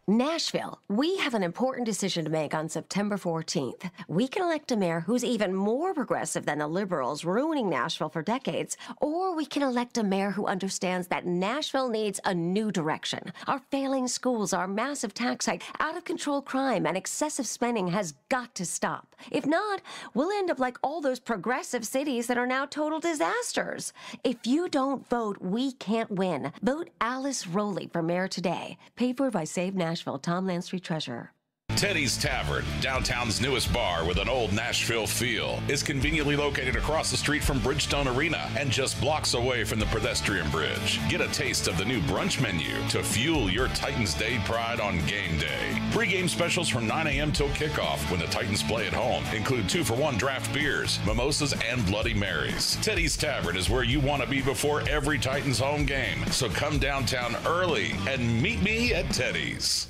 Nashville, we have an important decision to make on September 14th. We can elect a mayor who's even more progressive than the liberals ruining Nashville for decades, or we can elect a mayor who understands that Nashville needs a new direction. Our failing schools, our massive tax hike, out-of-control crime, and excessive spending has got to stop. If not, we'll end up like all those progressive cities that are now total disasters. If you don't vote, we can't win. Vote Alice Rowley for mayor today. Paid for by Save Nashville. Tom Landstreet, Treasurer. Teddy's Tavern, downtown's newest bar with an old Nashville feel, is conveniently located across the street from Bridgestone Arena and just blocks away from the pedestrian bridge. Get a taste of the new brunch menu to fuel your Titans Day pride on game day. Pre-game specials from 9 a.m. till kickoff when the Titans play at home include 2-for-1 draft beers, mimosas, and Bloody Marys. Teddy's Tavern is where you want to be before every Titans home game, so come downtown early and meet me at Teddy's.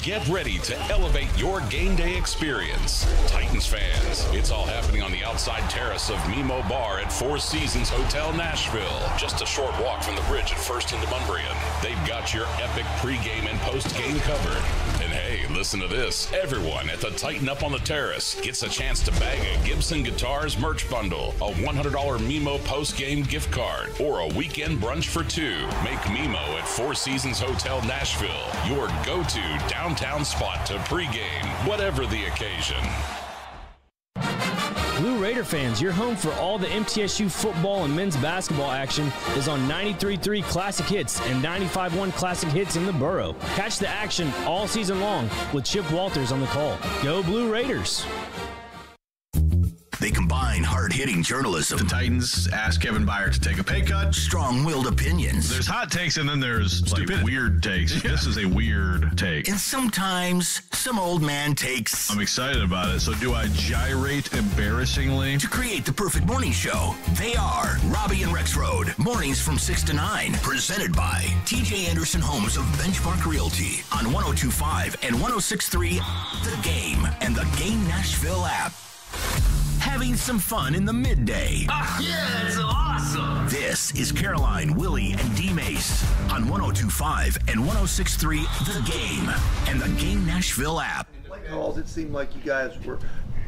Get ready to elevate your game day experience. Titans fans, it's all happening on the outside terrace of Mimo Bar at Four Seasons Hotel Nashville. Just a short walk from the bridge at First and Demumbrian. They've got your epic pregame and postgame covered. And hey, listen to this. Everyone at the Titan Up on the Terrace gets a chance to bag a Gibson Guitars merch bundle, a $100 Mimo postgame gift card, or a weekend brunch for two. Make Mimo at Four Seasons Hotel Nashville your go-to downtown spot to pregame, whatever the occasion. Blue Raider fans, your home for all the MTSU football and men's basketball action is on 93.3 Classic Hits and 95.1 Classic Hits in the borough. Catch the action all season long with Chip Walters on the call. Go Blue Raiders! They combine hard-hitting journalism. The Titans asked Kevin Byard to take a pay cut. Strong-willed opinions. There's hot takes and then there's like weird takes. Yeah. This is a weird take. And sometimes some old man takes. I'm excited about it. So do I gyrate embarrassingly? To create the perfect morning show, they are Robbie and Rex Road. Mornings from 6 to 9. Presented by TJ Anderson Homes of Benchmark Realty on 102.5 and 106.3 The Game and the Game Nashville app. Having some fun in the midday. Yeah, that's awesome. This is Caroline, Willy, and D-Mase on 102.5 and 106.3 The Game and the Game Nashville app. Calls, it seemed like you guys were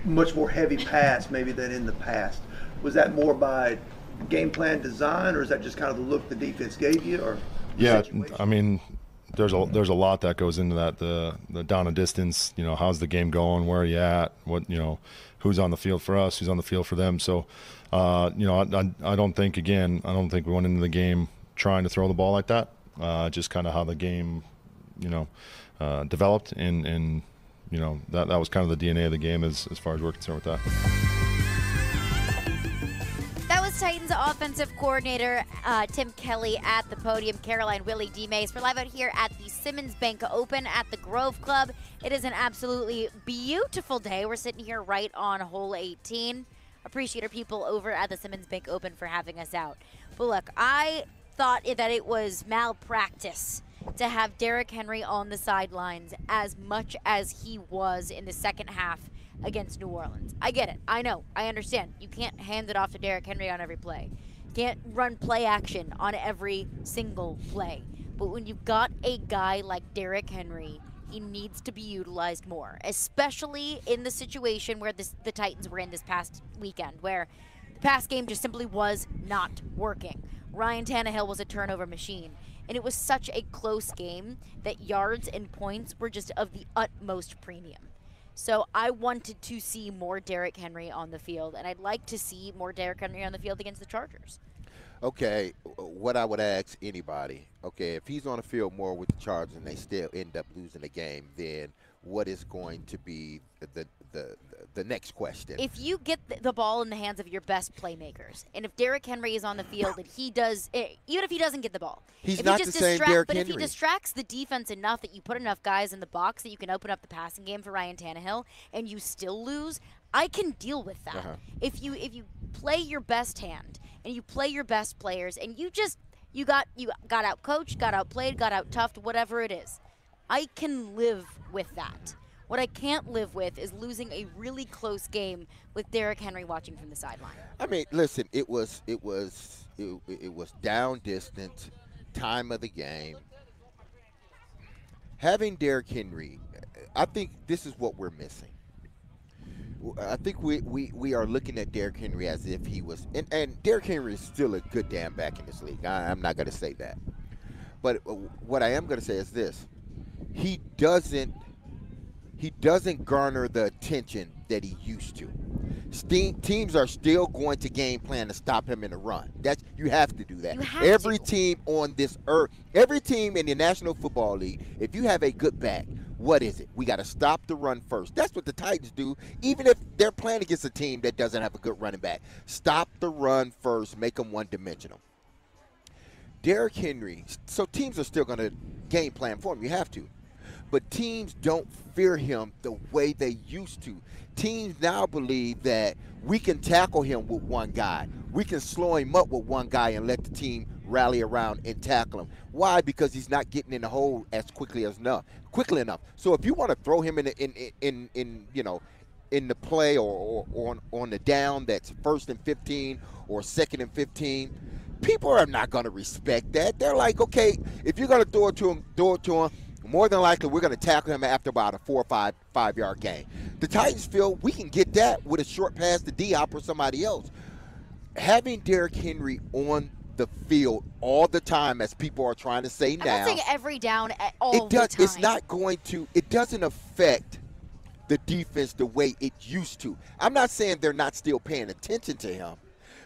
much more heavy pass maybe than in the past. Was that more by game plan design, or is that just kind of the look the defense gave you? Or yeah, I mean, there's a lot that goes into that. The down and distance, you know, how's the game going? Where are you at? What, you know, who's on the field for us? Who's on the field for them? So, you know, I don't think we went into the game trying to throw the ball like that. Just kind of how the game, you know, developed, and you know, that was kind of the DNA of the game as far as we're concerned with that. That was Titans offensive coordinator Tim Kelly at the podium. Caroline, Willy, D-Mase. We're live out here at the Simmons Bank Open at the Grove Club. It is an absolutely beautiful day. We're sitting here right on hole 18. Appreciate our people over at the Simmons Bank Open for having us out. But look, I thought that it was malpractice to have Derrick Henry on the sidelines as much as he was in the second half against New Orleans. I get it. I know. I understand. You can't hand it off to Derrick Henry on every play. Can't run play action on every single play. But when you've got a guy like Derrick Henry, he needs to be utilized more, especially in the situation where the Titans were in this past weekend, where the pass game just simply was not working. Ryan Tannehill was a turnover machine, and it was such a close game that yards and points were just of the utmost premium. So I wanted to see more Derrick Henry on the field, and I'd like to see more Derrick Henry on the field against the Chargers. Okay, what I would ask anybody, okay, if he's on the field more with the Chargers and they still end up losing the game, then what is going to be the next question? If you get the ball in the hands of your best playmakers, and if Derrick Henry is on the field and he does, even if he doesn't get the ball, he's not the same Derrick Henry. But if he distracts the defense enough that you put enough guys in the box that you can open up the passing game for Ryan Tannehill, and you still lose, I can deal with that. If you play your best hand and you play your best players and you got out coached, got outplayed, got out toughed, whatever it is, I can live with that. What I can't live with is losing a really close game with Derrick Henry watching from the sideline. I mean, listen, it was down distance, time of the game. Having Derrick Henry, I think this is what we're missing. I think we are looking at Derrick Henry as if he was, and Derrick Henry is still a good damn back in this league. I'm not going to say that. But what I am going to say is this. He doesn't garner the attention that he used to. Teams are still going to game plan to stop him in the run. You have to do that. Every team on this earth, every team in the National Football League, if you have a good back, What is it? We got to stop the run first. That's what the Titans do, even if they're playing against a team that doesn't have a good running back. Stop the run first, make them one-dimensional. Derrick Henry, so teams are still going to game plan for him. You have to. But teams don't fear him the way they used to. Teams now believe that we can tackle him with one guy. We can slow him up with one guy and let the team rally around and tackle him. Why? Because he's not getting in the hole as quickly enough. So if you want to throw him in the play or on the down that's 1st and 15 or 2nd and 15, people are not going to respect that. They're like, okay, if you're going to throw it to him. More than likely, we're going to tackle him after about a 4 or 5 yard gain. The Titans feel we can get that with a short pass to D-Hop or somebody else. Having Derrick Henry on the field all the time, as people are trying to say now. I'm not saying every down all the time. It's not going to. It doesn't affect the defense the way it used to. I'm not saying they're not still paying attention to him.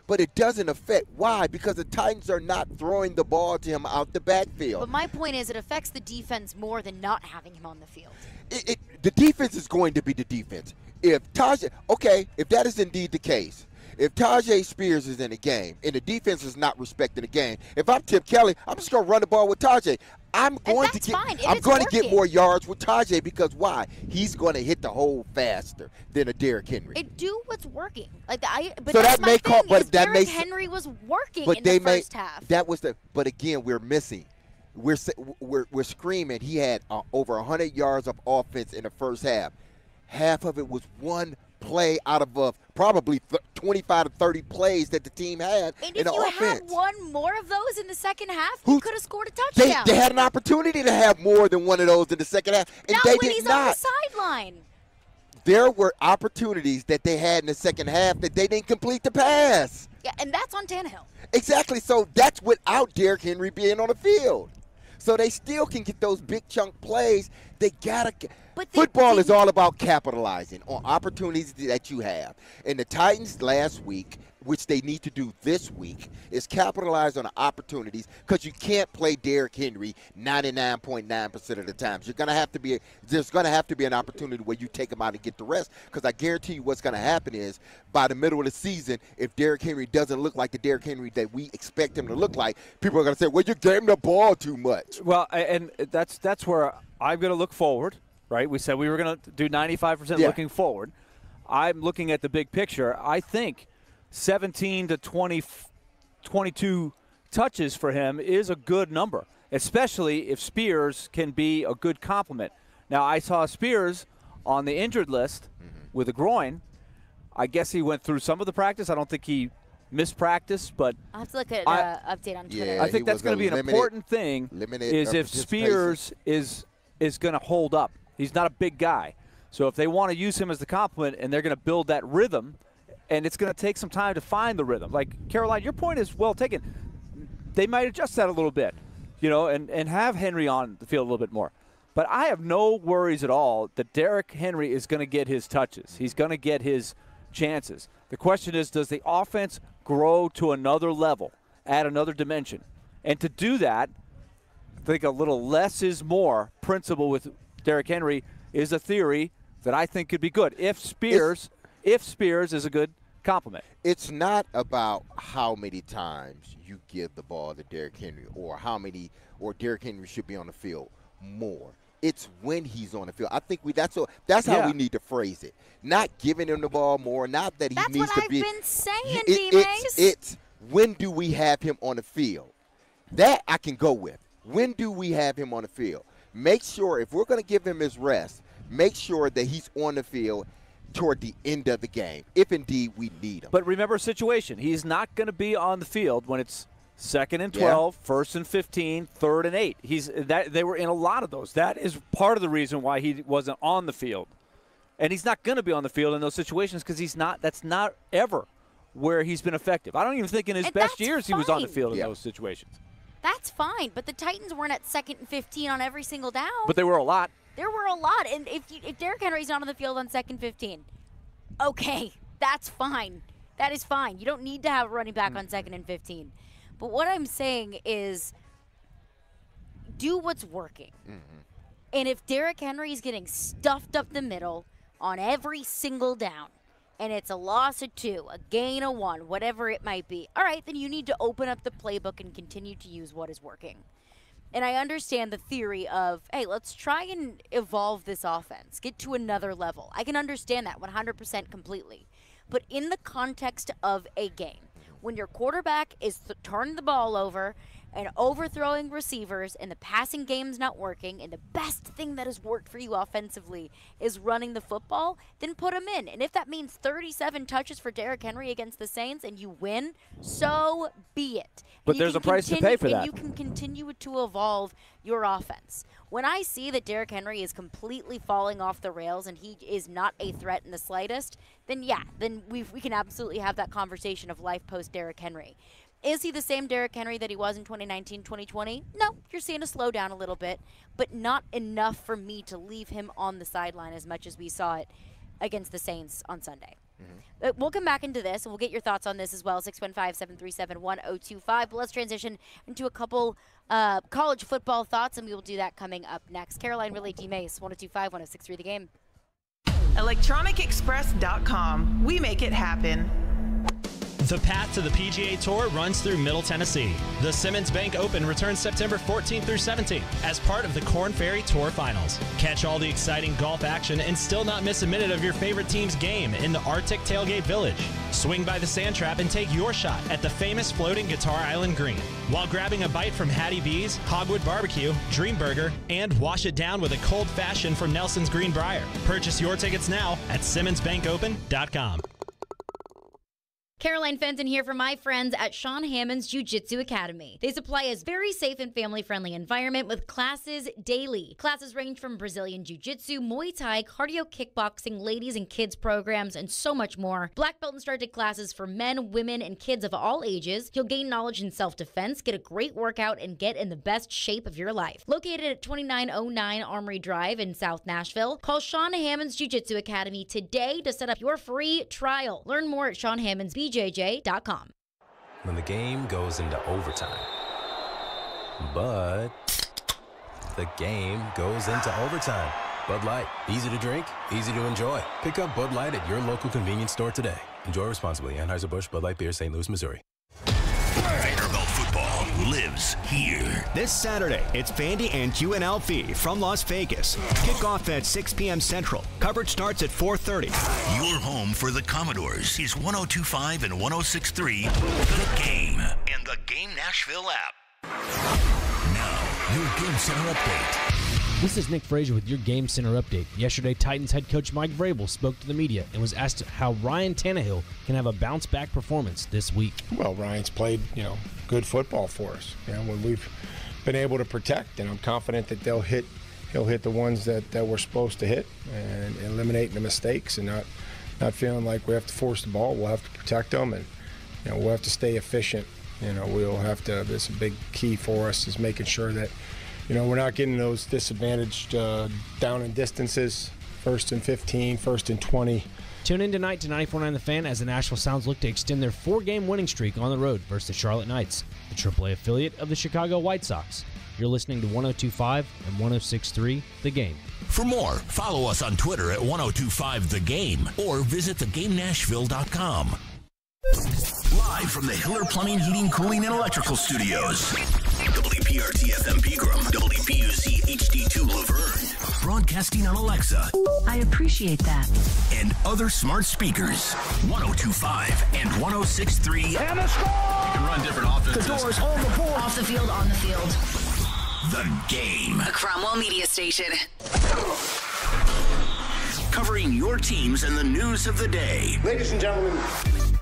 But it doesn't affect. Why? Because the Titans are not throwing the ball to him out the backfield. But my point is it affects the defense more than not having him on the field. The defense is going to be the defense. If that is indeed the case, if Tajay Spears is in the game and the defense is not respecting the game, if I'm Tim Kelly, I'm just going to run the ball with Tajay. I'm going to get more yards with Tajay because why? He's going to hit the hole faster than a Derrick Henry. Do what's working. Derrick Henry was working in the first half. But again, we're missing. We're screaming. He had over 100 yards of offense in the first half. Half of it was one play out of probably 25 to 30 plays that the team had in the offense. And if you had one more of those in the second half, you could have scored a touchdown. They had an opportunity to have more than one of those in the second half, and they did not. On the sideline. There were opportunities that they had in the second half that they didn't complete the pass. Yeah, and that's on Tannehill. Exactly. So that's without Derrick Henry being on the field. So they still can get those big chunk plays. They got to – football is all about capitalizing on opportunities that you have. And the Titans last week, which they need to do this week, is capitalize on the opportunities because you can't play Derrick Henry 99.9% of the times. There's going to have to be an opportunity where you take him out and get the rest because I guarantee you what's going to happen is by the middle of the season, if Derrick Henry doesn't look like the Derrick Henry that we expect him to look like, people are going to say, well, you gave him the ball too much. Well, and that's where I'm going to look forward. Right, we said we were going to do 95% looking forward. I'm looking at the big picture. I think 17 to 22 touches for him is a good number, especially if Spears can be a good complement. Now, I saw Spears on the injured list with a groin. I guess he went through some of the practice. I don't think he missed practice, but I'll have to look at update on Twitter. I think that's going to be an important thing is if Spears is going to hold up. He's not a big guy. So if they want to use him as the complement and they're going to build that rhythm, and it's going to take some time to find the rhythm. Like, Caroline, your point is well taken. They might adjust that a little bit, and have Henry on the field a little bit more. But I have no worries at all that Derrick Henry is going to get his touches. He's going to get his chances. The question is, does the offense grow to another level, add another dimension? And to do that, I think a little less is more principle with Derrick Henry is a theory that I think could be good if Spears is a good compliment. It's not about how many times you give the ball to Derrick Henry or Derrick Henry should be on the field more. It's when he's on the field. I think that's how we need to phrase it. Not giving him the ball more, not that he needs to be. That's what I've been saying, D-Mase. It's when do we have him on the field? That I can go with. When do we have him on the field? Make sure, if we're going to give him his rest, make sure that he's on the field toward the end of the game, if indeed we need him. But remember a situation. He's not going to be on the field when it's 2nd and 12, 1st and 15, 3rd and 8. They were in a lot of those. That is part of the reason why he wasn't on the field. And he's not going to be on the field in those situations because that's not ever where he's been effective. I don't even think in his best years he was on the field in those situations. That's fine, but the Titans weren't at 2nd and 15 on every single down. But they were a lot. There were a lot, and if Derrick Henry's not on the field on 2nd and 15, okay, that's fine. That is fine. You don't need to have a running back on 2nd and 15. But what I'm saying is do what's working. And if Derrick Henry is getting stuffed up the middle on every single down, and it's a loss of 2, a gain of 1, whatever it might be, all right, then you need to open up the playbook and continue to use what is working. And I understand the theory of, hey, let's try and evolve this offense, get to another level. I can understand that 100% completely. But in the context of a game, when your quarterback is turning the ball over and overthrowing receivers and the passing game's not working and the best thing that has worked for you offensively is running the football, then put him in. And if that means 37 touches for Derrick Henry against the Saints and you win, so be it. But there's a price to pay for that. And you can continue to evolve your offense. When I see that Derrick Henry is completely falling off the rails and he is not a threat in the slightest, then yeah, then we can absolutely have that conversation of life post Derrick Henry. Is he the same Derrick Henry that he was in 2019, 2020? No, you're seeing a slowdown a little bit, but not enough for me to leave him on the sideline as much as we saw it against the Saints on Sunday. We'll come back into this, and we'll get your thoughts on this as well, 615-737-1025. But let's transition into a couple college football thoughts, and we will do that coming up next. Caroline, Willy, D-Mase, 102.5, 106.3 The Game. ElectronicExpress.com. We make it happen. The path to the PGA Tour runs through Middle Tennessee. The Simmons Bank Open returns September 14th through 17th as part of the Korn Ferry Tour Finals. Catch all the exciting golf action and still not miss a minute of your favorite team's game in the Arctic Tailgate Village. Swing by the sand trap and take your shot at the famous floating Guitar Island Green while grabbing a bite from Hattie B's, Hogwood Barbecue, Dream Burger, and wash it down with a cold fashion from Nelson's Greenbrier. Purchase your tickets now at SimmonsBankOpen.com. Caroline Fenton here for my friends at Sean Hammond's Jiu-Jitsu Academy. They supply a very safe and family-friendly environment with classes daily. Classes range from Brazilian Jiu-Jitsu, Muay Thai, cardio kickboxing, ladies and kids programs, and so much more. Black belt instructed classes for men, women, and kids of all ages. You'll gain knowledge in self-defense, get a great workout, and get in the best shape of your life. Located at 2909 Armory Drive in South Nashville, call Sean Hammond's Jiu-Jitsu Academy today to set up your free trial. Learn more at SeanHammondsBJJ.com. When the game goes into overtime, but the game goes into overtime. Bud Light, easy to drink, easy to enjoy. Pick up Bud Light at your local convenience store today. Enjoy responsibly. Anheuser-Busch Bud Light Beer, St. Louis, Missouri. Vanderbilt football lives here. This Saturday, it's Vandy and UNLV from Las Vegas. Kickoff at 6 p.m. Central. Coverage starts at 4:30. Your home for the Commodores is 102.5 and 106.3 The Game and the Game Nashville app. Now, your Game Center update. This is Nick Frazier with your Game Center update. Yesterday, Titans head coach Mike Vrabel spoke to the media and was asked how Ryan Tannehill can have a bounce-back performance this week. Well, Ryan's played, good football for us. When we've been able to protect, and I'm confident that he'll hit the ones that we're supposed to hit and eliminating the mistakes and not feeling like we have to force the ball. We'll have to protect them, and we'll have to stay efficient. We'll have to. That's a big key for us is making sure that. We're not getting those disadvantaged down and distances, 1st and 15, 1st and 20. Tune in tonight to 94.9 The Fan as the Nashville Sounds look to extend their 4-game winning streak on the road versus the Charlotte Knights, the AAA affiliate of the Chicago White Sox. You're listening to 102.5 and 106.3 The Game. For more, follow us on Twitter at 102.5 The Game or visit thegamenashville.com. Live from the Hiller Plumbing, Heating, Cooling, and Electrical Studios. WPRT FM Pegram, WPUZ HD2 Laverne. Broadcasting on Alexa. I appreciate that. And other smart speakers. 102.5 and 106.3. And a score! You can run different offenses. The doors on the board. Off the field, on the field. The Game. A Cromwell Media Station. Covering your teams and the news of the day. Ladies and gentlemen.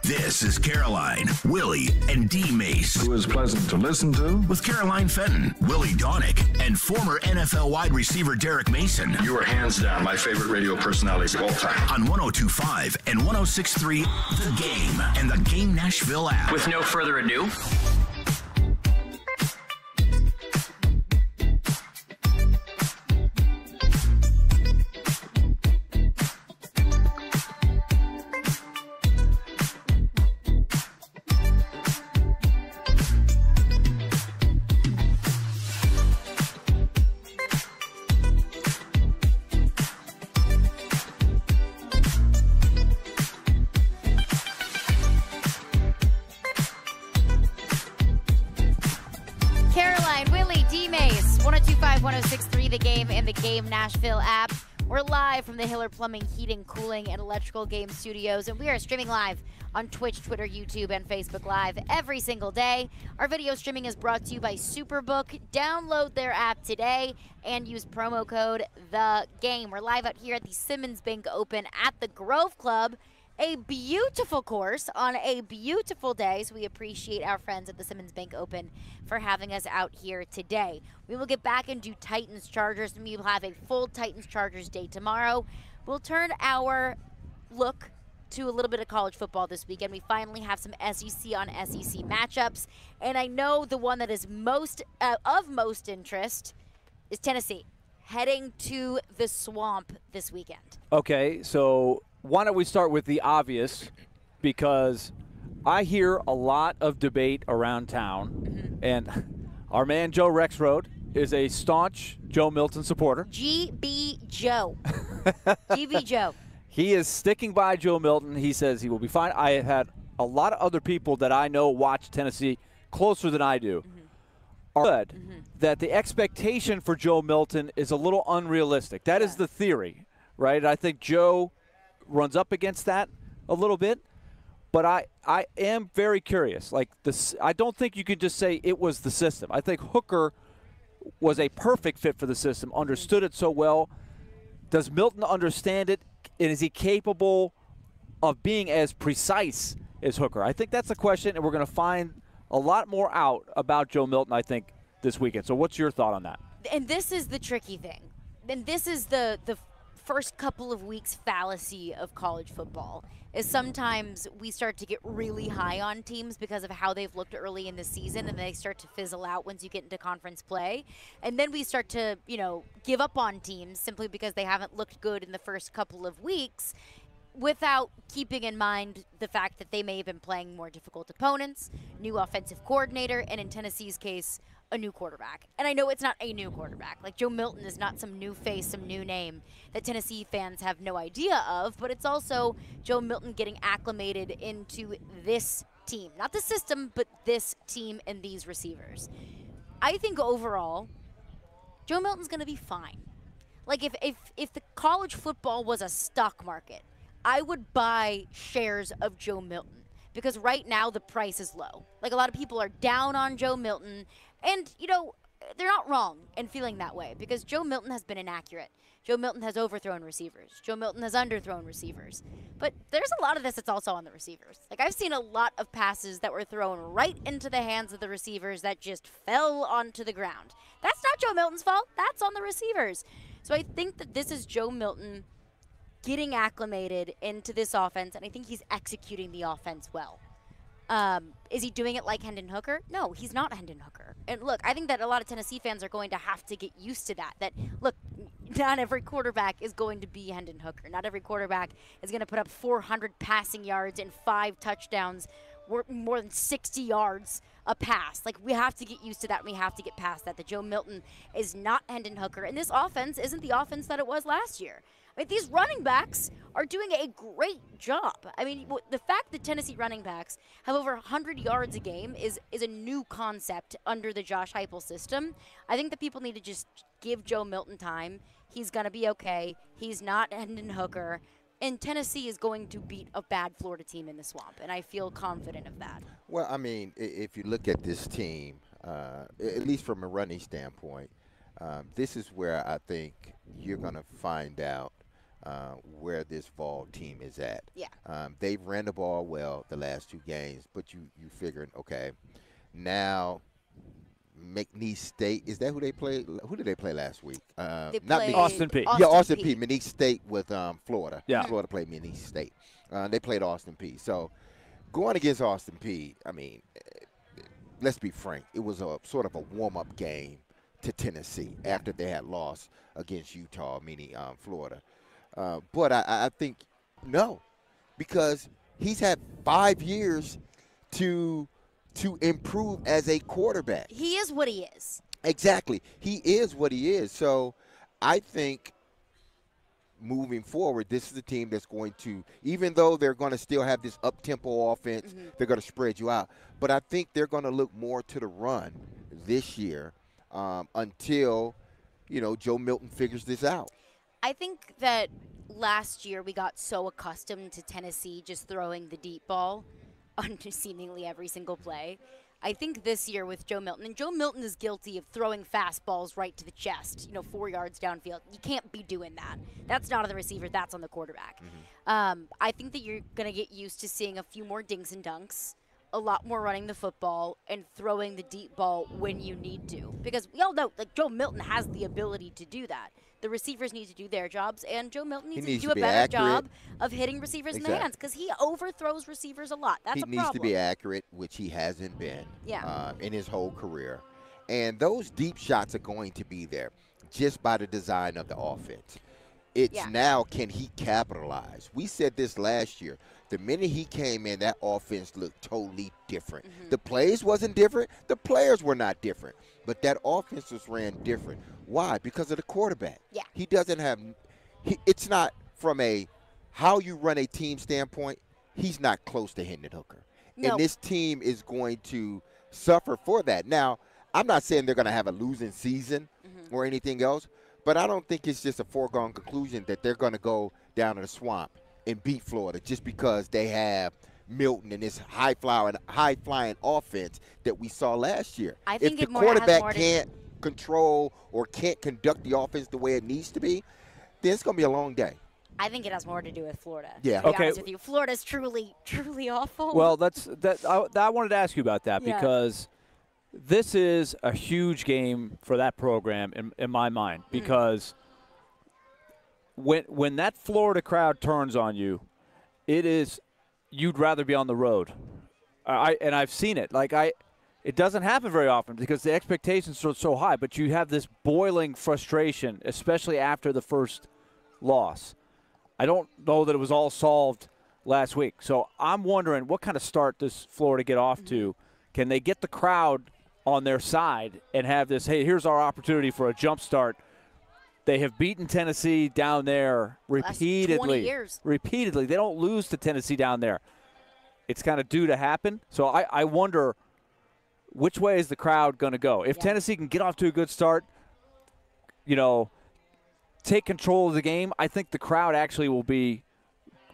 This is Caroline, Willy, and D-Mace. Who is pleasant to listen to. With Caroline Fenton, Willy Donick, and former NFL wide receiver Derek Mason. You are hands down my favorite radio personality of all time. On 102.5 and 106.3 The Game and the Game Nashville app. With no further ado, Caroline, Willy, D-Mase, 102.5, 106.3, The Game, and The Game Nashville app. We're live from the Hiller Plumbing, Heating, Cooling, and Electrical Game Studios, and we are streaming live on Twitch, Twitter, YouTube, and Facebook Live every single day. Our video streaming is brought to you by Superbook. Download their app today and use promo code The Game. We're live out here at the Simmons Bank Open at the Grove Club. A beautiful course on a beautiful day, so we appreciate our friends at the Simmons Bank Open for having us out here today. We will get back and do Titans Chargers, and we will have a full Titans Chargers day tomorrow. We'll turn our look to a little bit of college football this weekend. We finally have some SEC on SEC matchups, and I know the one that is most of most interest is Tennessee, heading to the Swamp this weekend. Okay, so why don't we start with the obvious, because I hear a lot of debate around town, and our man Joe Rexroad is a staunch Joe Milton supporter. GB Joe. GB Joe. He is sticking by Joe Milton. He says he will be fine. I have had a lot of other people that I know watch Tennessee closer than I do. Are good that the expectation for Joe Milton is a little unrealistic. That is the theory, right? I think Joe runs up against that a little bit, but I am very curious. Like this, I don't think you could just say it was the system. I think Hooker was a perfect fit for the system, understood it so well. Does Milton understand it, and is he capable of being as precise as Hooker? I think that's the question, and we're going to find a lot more out about Joe Milton, I think, this weekend. So what's your thought on that? And this is the tricky thing. And this is the first couple of weeks fallacy of college football, is sometimes we start to get really high on teams because of how they've looked early in the season, and they start to fizzle out once you get into conference play. And then we start to, give up on teams simply because they haven't looked good in the first couple of weeks, without keeping in mind the fact that they may have been playing more difficult opponents, new offensive coordinator, and in Tennessee's case, a new quarterback. And I know it's not a new quarterback. Like, Joe Milton is not some new face, some new name that Tennessee fans have no idea of, but it's also Joe Milton getting acclimated into this team. Not the system, but this team and these receivers. I think overall, Joe Milton's going to be fine. Like, if the college football was a stock market, I would buy shares of Joe Milton, because right now the price is low. Like, a lot of people are down on Joe Milton, and, they're not wrong in feeling that way, because Joe Milton has been inaccurate. Joe Milton has overthrown receivers. Joe Milton has underthrown receivers. But there's a lot of this that's also on the receivers. Like, I've seen a lot of passes that were thrown right into the hands of the receivers that just fell onto the ground. That's not Joe Milton's fault. That's on the receivers. So I think that this is Joe Milton getting acclimated into this offense, and I think he's executing the offense well. Is he doing it like Hendon Hooker? No, he's not Hendon Hooker. And look, I think that a lot of Tennessee fans are going to have to get used to that. That, look, not every quarterback is going to be Hendon Hooker. Not every quarterback is going to put up 400 passing yards and 5 touchdowns, more than 60 yards a pass. Like, we have to get used to that, and we have to get past that. That Joe Milton is not Hendon Hooker, and this offense isn't the offense that it was last year. I mean, these running backs are doing a great job. I mean, the fact that Tennessee running backs have over 100 yards a game is a new concept under the Josh Heupel system. I think that people need to just give Joe Milton time. He's going to be okay. He's not Hendon Hooker. And Tennessee is going to beat a bad Florida team in the Swamp, and I feel confident of that. Well, I mean, if you look at this team, at least from a running standpoint, this is where I think you're going to find out where this Vol team is at. Yeah. They've ran the ball well the last 2 games, but you figuring, okay, now McNeese State, is that who they played? Who did they play last week? They not played Austin Peay. Yeah, Austin Peay. McNeese State with Florida. Yeah. Florida played McNeese State. They played Austin Peay. So going against Austin Peay, I mean, let's be frank, it was a sort of a warm-up game to Tennessee after they had lost against Utah, meaning Florida. But I think no, because he's had 5 years to improve as a quarterback. He is what he is. Exactly. He is what he is. So I think moving forward, this is a team that's going to, even though they're going to still have this up-tempo offense, they're going to spread you out. But I think they're going to look more to the run this year until, Joe Milton figures this out. I think that last year we got so accustomed to Tennessee just throwing the deep ball on seemingly every single play. I think this year with Joe Milton, and Joe Milton is guilty of throwing fastballs right to the chest, 4 yards downfield. You can't be doing that. That's not on the receiver. That's on the quarterback. I think that you're going to get used to seeing a few more dinks and dunks, a lot more running the football, and throwing the deep ball when you need to. Because we all know, Joe Milton has the ability to do that. The receivers need to do their jobs, and Joe Milton needs to do a better job of hitting receivers in the hands because he overthrows receivers a lot. That's a problem. He needs to be accurate, which he hasn't been in his whole career. And those deep shots are going to be there just by the design of the offense. It's now, can he capitalize? We said this last year. The minute he came in, that offense looked totally different. The plays wasn't different. The players were not different. But that offense was ran different. Why? Because of the quarterback. Yeah. He doesn't have it's not from a how you run a team standpoint, he's not close to Hendon Hooker. No. And this team is going to suffer for that. Now, I'm not saying they're going to have a losing season or anything else, but I don't think it's just a foregone conclusion that they're going to go down to the swamp and beat Florida just because they have Milton and this high-flying offense that we saw last year. I think if the quarterback can't control or can't conduct the offense the way it needs to be, then it's going to be a long day. I think it has more to do with Florida. Yeah. To be honest with you. Florida's truly, truly awful. Well, I wanted to ask you about that because this is a huge game for that program in my mind because when that Florida crowd turns on you, you'd rather be on the road. And I've seen it. It doesn't happen very often because the expectations are so high, but you have this boiling frustration, especially after the first loss. I don't know that it was all solved last week. So I'm wondering what kind of start does Florida get off to? Can they get the crowd on their side and have this, hey, here's our opportunity for a jump start? They have beaten Tennessee down there repeatedly. Last 20 years. Repeatedly. They don't lose to Tennessee down there. It's kind of due to happen. So I wonder which way is the crowd going to go? If Tennessee can get off to a good start, take control of the game, I think the crowd actually will be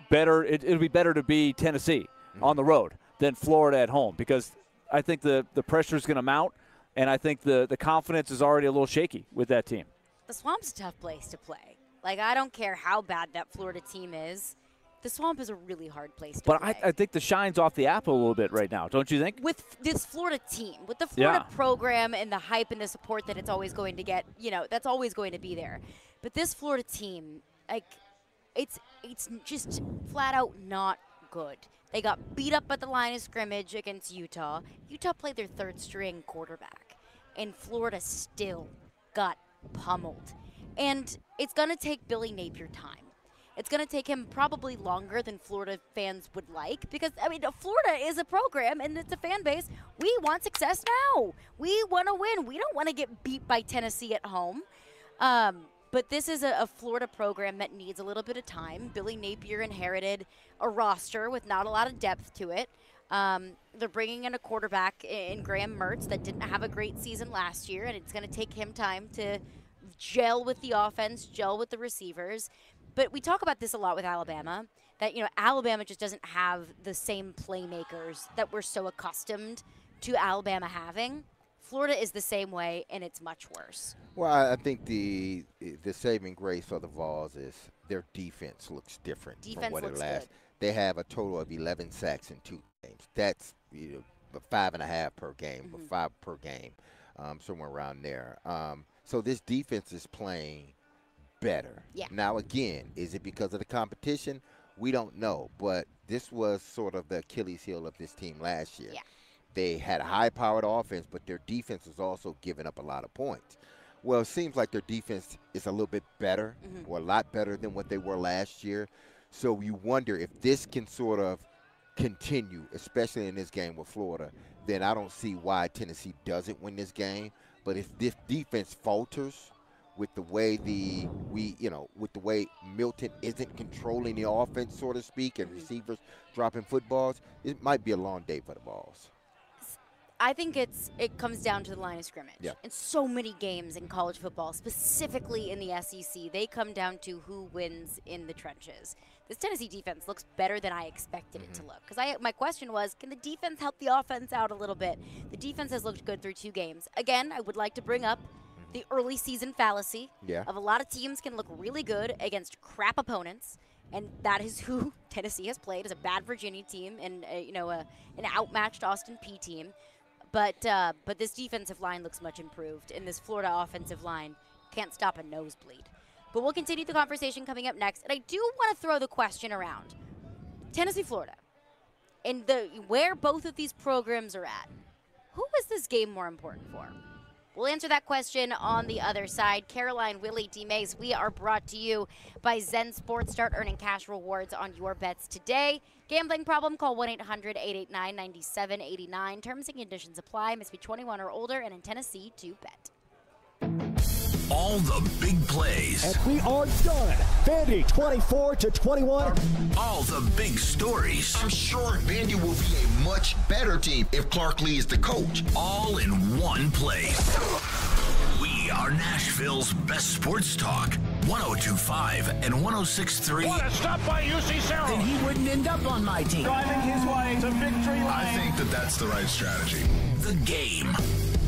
better. It'll be better to be Tennessee on the road than Florida at home because I think the pressure is going to mount, and I think the confidence is already a little shaky with that team. The Swamp's a tough place to play. I don't care how bad that Florida team is. The Swamp is a really hard place to play. But I think the shine's off the apple a little bit right now, don't you think? With this Florida team, with the Florida program and the hype and the support that it's always going to get, that's always going to be there. But this Florida team, it's just flat out not good. They got beat up at the line of scrimmage against Utah. Utah played their third-string quarterback, and Florida still got pummeled. And it's going to take Billy Napier time. It's going to take him probably longer than Florida fans would like because, Florida is a program and it's a fan base. We want success now. We want to win. We don't want to get beat by Tennessee at home. But this is a Florida program that needs a little bit of time. Billy Napier inherited a roster with not a lot of depth to it. They're bringing in a quarterback in Graham Mertz that didn't have a great season last year, and it's going to take him time to gel with the offense, gel with the receivers. But we talk about this a lot with Alabama, that, Alabama just doesn't have the same playmakers that we're so accustomed to Alabama having. Florida is the same way, and it's much worse. Well, I think the saving grace for the Vols is their defense looks different from what it last. They have a total of 11 sacks in 2 games. That's 5.5 per game, or 5 per game, somewhere around there. So this defense is playing better. Yeah. Now, again, is it because of the competition? We don't know, but this was sort of the Achilles heel of this team last year. Yeah. They had a high-powered offense, but their defense was also giving up a lot of points. Well, it seems like their defense is a little bit better or a lot better than what they were last year. So you wonder if this can sort of continue, especially in this game with Florida, then I don't see why Tennessee doesn't win this game. But if this defense falters with the way with the way Milton isn't controlling the offense, so to speak, and receivers dropping footballs, it might be a long day for the Vols. I think it comes down to the line of scrimmage. Yeah. In so many games in college football, specifically in the SEC, they come down to who wins in the trenches. This Tennessee defense looks better than I expected it to look. Because my question was, can the defense help the offense out a little bit? The defense has looked good through 2 games. Again, I would like to bring up the early season fallacy of a lot of teams can look really good against crap opponents. And that is who Tennessee has played, as a bad Virginia team and an outmatched Austin Peay team. But this defensive line looks much improved, and this Florida offensive line can't stop a nosebleed. But we'll continue the conversation coming up next. And I do want to throw the question around. Tennessee, Florida, and where both of these programs are at. Who is this game more important for? We'll answer that question on the other side. Caroline, Willy, D-Mase, we are brought to you by Zen Sports. Start earning cash rewards on your bets today. Gambling problem? Call 1-800-889-9789. Terms and conditions apply. Must be 21 or older and in Tennessee to bet. All the big plays. And we are done. Vandy 24-21. All the big stories. I'm sure Vandy will be a much better team if Clark Lee is the coach. All in one place. We are Nashville's best sports talk. 102.5 and 106.3. What a stop by UC Sarah. Then he wouldn't end up on my team. Driving his way to victory lane. I think that's the right strategy. The Game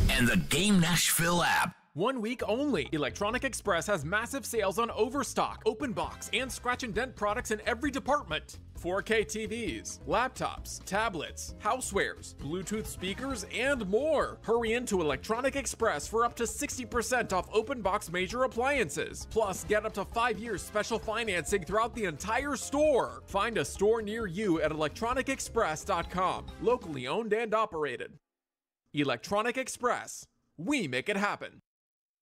and the Game Nashville app. 1 week only. Electronic Express has massive sales on Overstock, Open Box, and Scratch and Dent products in every department. 4K TVs, laptops, tablets, housewares, Bluetooth speakers, and more. Hurry into Electronic Express for up to 60% off Open Box major appliances. Plus, get up to 5 years special financing throughout the entire store. Find a store near you at electronicexpress.com. Locally owned and operated. Electronic Express. We make it happen.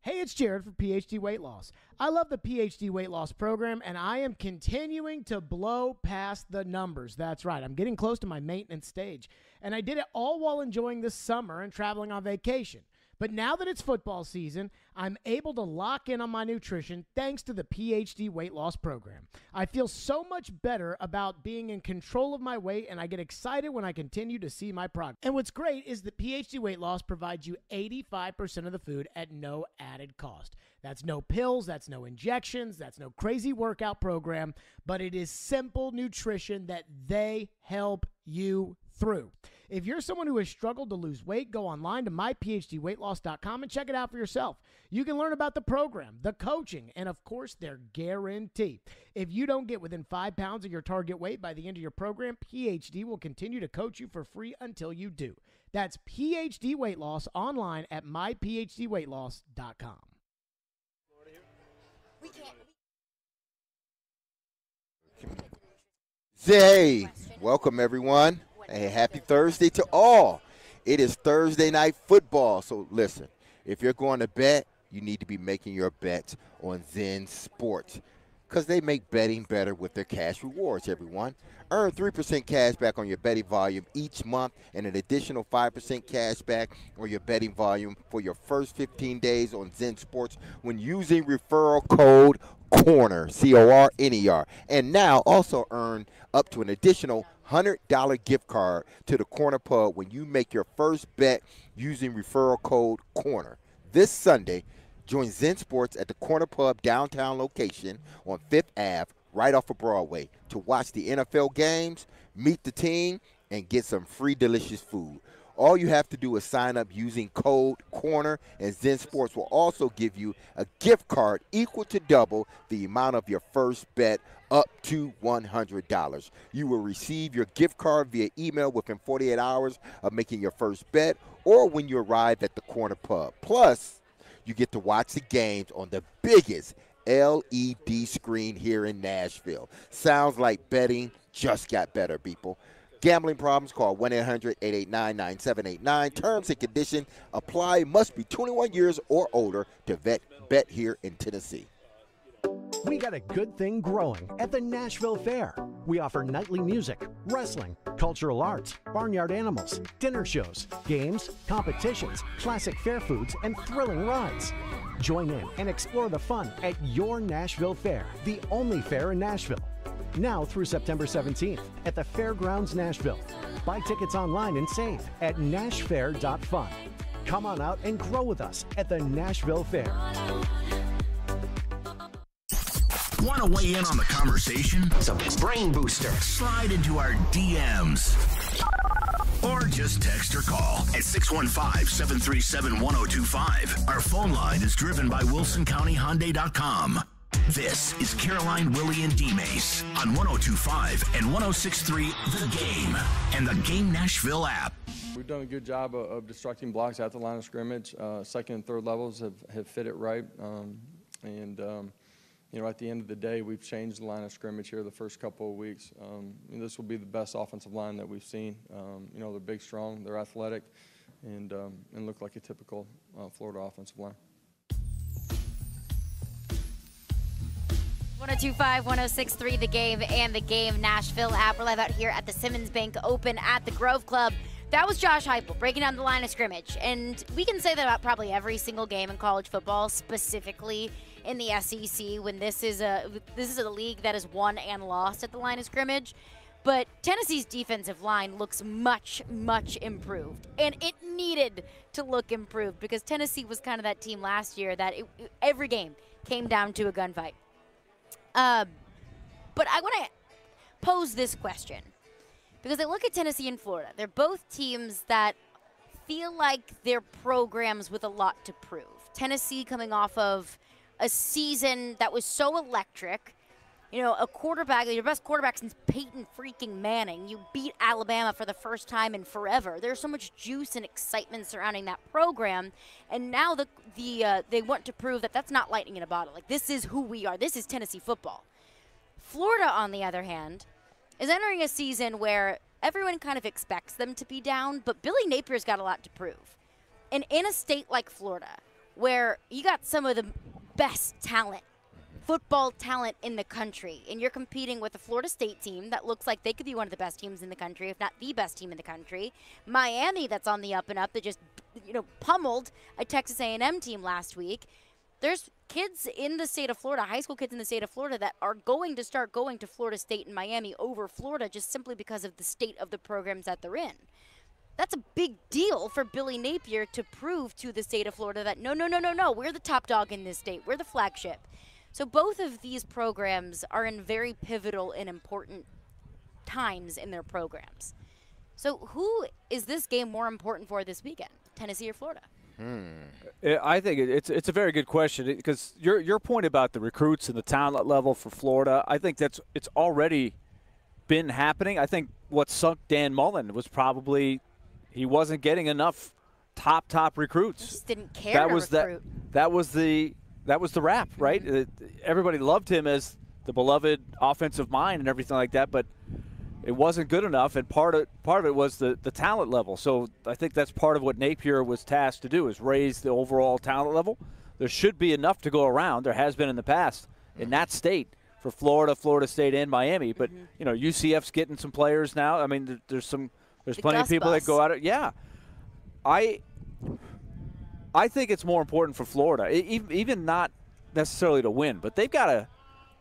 Hey, it's Jared for PhD Weight Loss. I love the PhD Weight Loss program, and I am continuing to blow past the numbers. That's right. I'm getting close to my maintenance stage, and I did it all while enjoying the summer and traveling on vacation. But now that it's football season, I'm able to lock in on my nutrition thanks to the PhD Weight Loss program. I feel so much better about being in control of my weight, and I get excited when I continue to see my progress. And what's great is that PhD Weight Loss provides you 85% of the food at no added cost. That's no pills, that's no injections, that's no crazy workout program, but it is simple nutrition that they help you through. If you're someone who has struggled to lose weight, go online to myphdweightloss.com and check it out for yourself. You can learn about the program, the coaching, and of course, their guarantee. If you don't get within 5 pounds of your target weight by the end of your program, PhD will continue to coach you for free until you do. That's PhD Weight Loss online at myphdweightloss.com. Hey, welcome everyone. Hey, happy Thursday to all. It is Thursday night football. So listen, if you're going to bet, you need to be making your bets on Zen Sports because they make betting better with their cash rewards, everyone. Earn 3% cash back on your betting volume each month and an additional 5% cash back on your betting volume for your first 15 days on Zen Sports when using referral code CORNER, C-O-R-N-E-R. And now also earn up to an additional $100 gift card to the Corner Pub when you make your first bet using referral code CORNER. This Sunday, join Zen Sports at the Corner Pub downtown location on 5th Ave, right off of Broadway, to watch the NFL games, meet the team, and get some free delicious food. All you have to do is sign up using code CORNER, and Zen Sports will also give you a gift card equal to double the amount of your first bet, up to $100. You will receive your gift card via email within 48 hours of making your first bet or when you arrive at the Corner Pub. Plus, you get to watch the games on the biggest LED screen here in Nashville. Sounds like betting just got better, people. Gambling problems, call 1-800-889-9789. Terms and conditions apply. Must be 21 years or older to bet here in Tennessee. We got a good thing growing at the Nashville Fair. We offer nightly music, wrestling, cultural arts, barnyard animals, dinner shows, games, competitions, classic fair foods, and thrilling rides. Join in and explore the fun at your Nashville Fair, the only fair in Nashville. Now through September 17th at the Fairgrounds Nashville. Buy tickets online and save at nashfair.fun. Come on out and grow with us at the Nashville Fair. Want to weigh in on the conversation? It's a brain booster. Slide into our DMs. Or just text or call at 615-737-1025. Our phone line is driven by WilsonCountyHyundai.com. This is Caroline, Willy, and D-Mase on 102.5 and 106.3 The Game and the Game Nashville app. We've done a good job of destructing blocks at the line of scrimmage. Second and third levels have fit it right. You know, at the end of the day, we've changed the line of scrimmage here the first couple of weeks. This will be the best offensive line that we've seen. You know, they're big, strong, they're athletic, and look like a typical Florida offensive line. 102.5, 106.3 The Game and the Game Nashville app. We're live out here at the Simmons Bank Open at the Grove Club. That was Josh Heupel breaking down the line of scrimmage. And we can say that about probably every single game in college football, specifically in the SEC, when this is a league that has won and lost at the line of scrimmage. But Tennessee's defensive line looks much, much improved. And it needed to look improved because Tennessee was kind of that team last year that every game came down to a gunfight. But I want to pose this question because I look at Tennessee and Florida. They're both teams that feel like they're programs with a lot to prove. Tennessee coming off of a season that was so electric. You know, a quarterback, your best quarterback since Peyton freaking Manning. You beat Alabama for the first time in forever. There's so much juice and excitement surrounding that program. And now they want to prove that that's not lightning in a bottle. Like, this is who we are. This is Tennessee football. Florida, on the other hand, is entering a season where everyone kind of expects them to be down, but Billy Napier's got a lot to prove. And in a state like Florida, where you got some of the best talent, football talent in the country, and you're competing with a Florida State team that looks like they could be one of the best teams in the country, if not the best team in the country. Miami, that's on the up and up, that just, you know, pummeled a Texas A&M team last week. There's kids in the state of Florida, high school kids in the state of Florida, that are going to start going to Florida State and Miami over Florida just simply because of the state of the programs that they're in. That's a big deal for Billy Napier to prove to the state of Florida that no, we're the top dog in this state. We're the flagship. So both of these programs are in very pivotal and important times in their programs. So who is this game more important for this weekend, Tennessee or Florida? I think it's a very good question because your point about the recruits and the talent level for Florida, I think it's already been happening. I think what sunk Dan Mullen was probably he wasn't getting enough top recruits. He just didn't care to recruit. That was the rap, right? Everybody loved him as the beloved offensive mind and everything like that, but it wasn't good enough, and part of it was the talent level. So I think that's part of what Napier was tasked to do, is raise the overall talent level. There should be enough to go around. There has been in the past in that state for Florida, Florida State, and Miami. But, you know, UCF's getting some players now. I mean, there's plenty of people that go out. Yeah. I think it's more important for Florida, even not necessarily to win, but they've got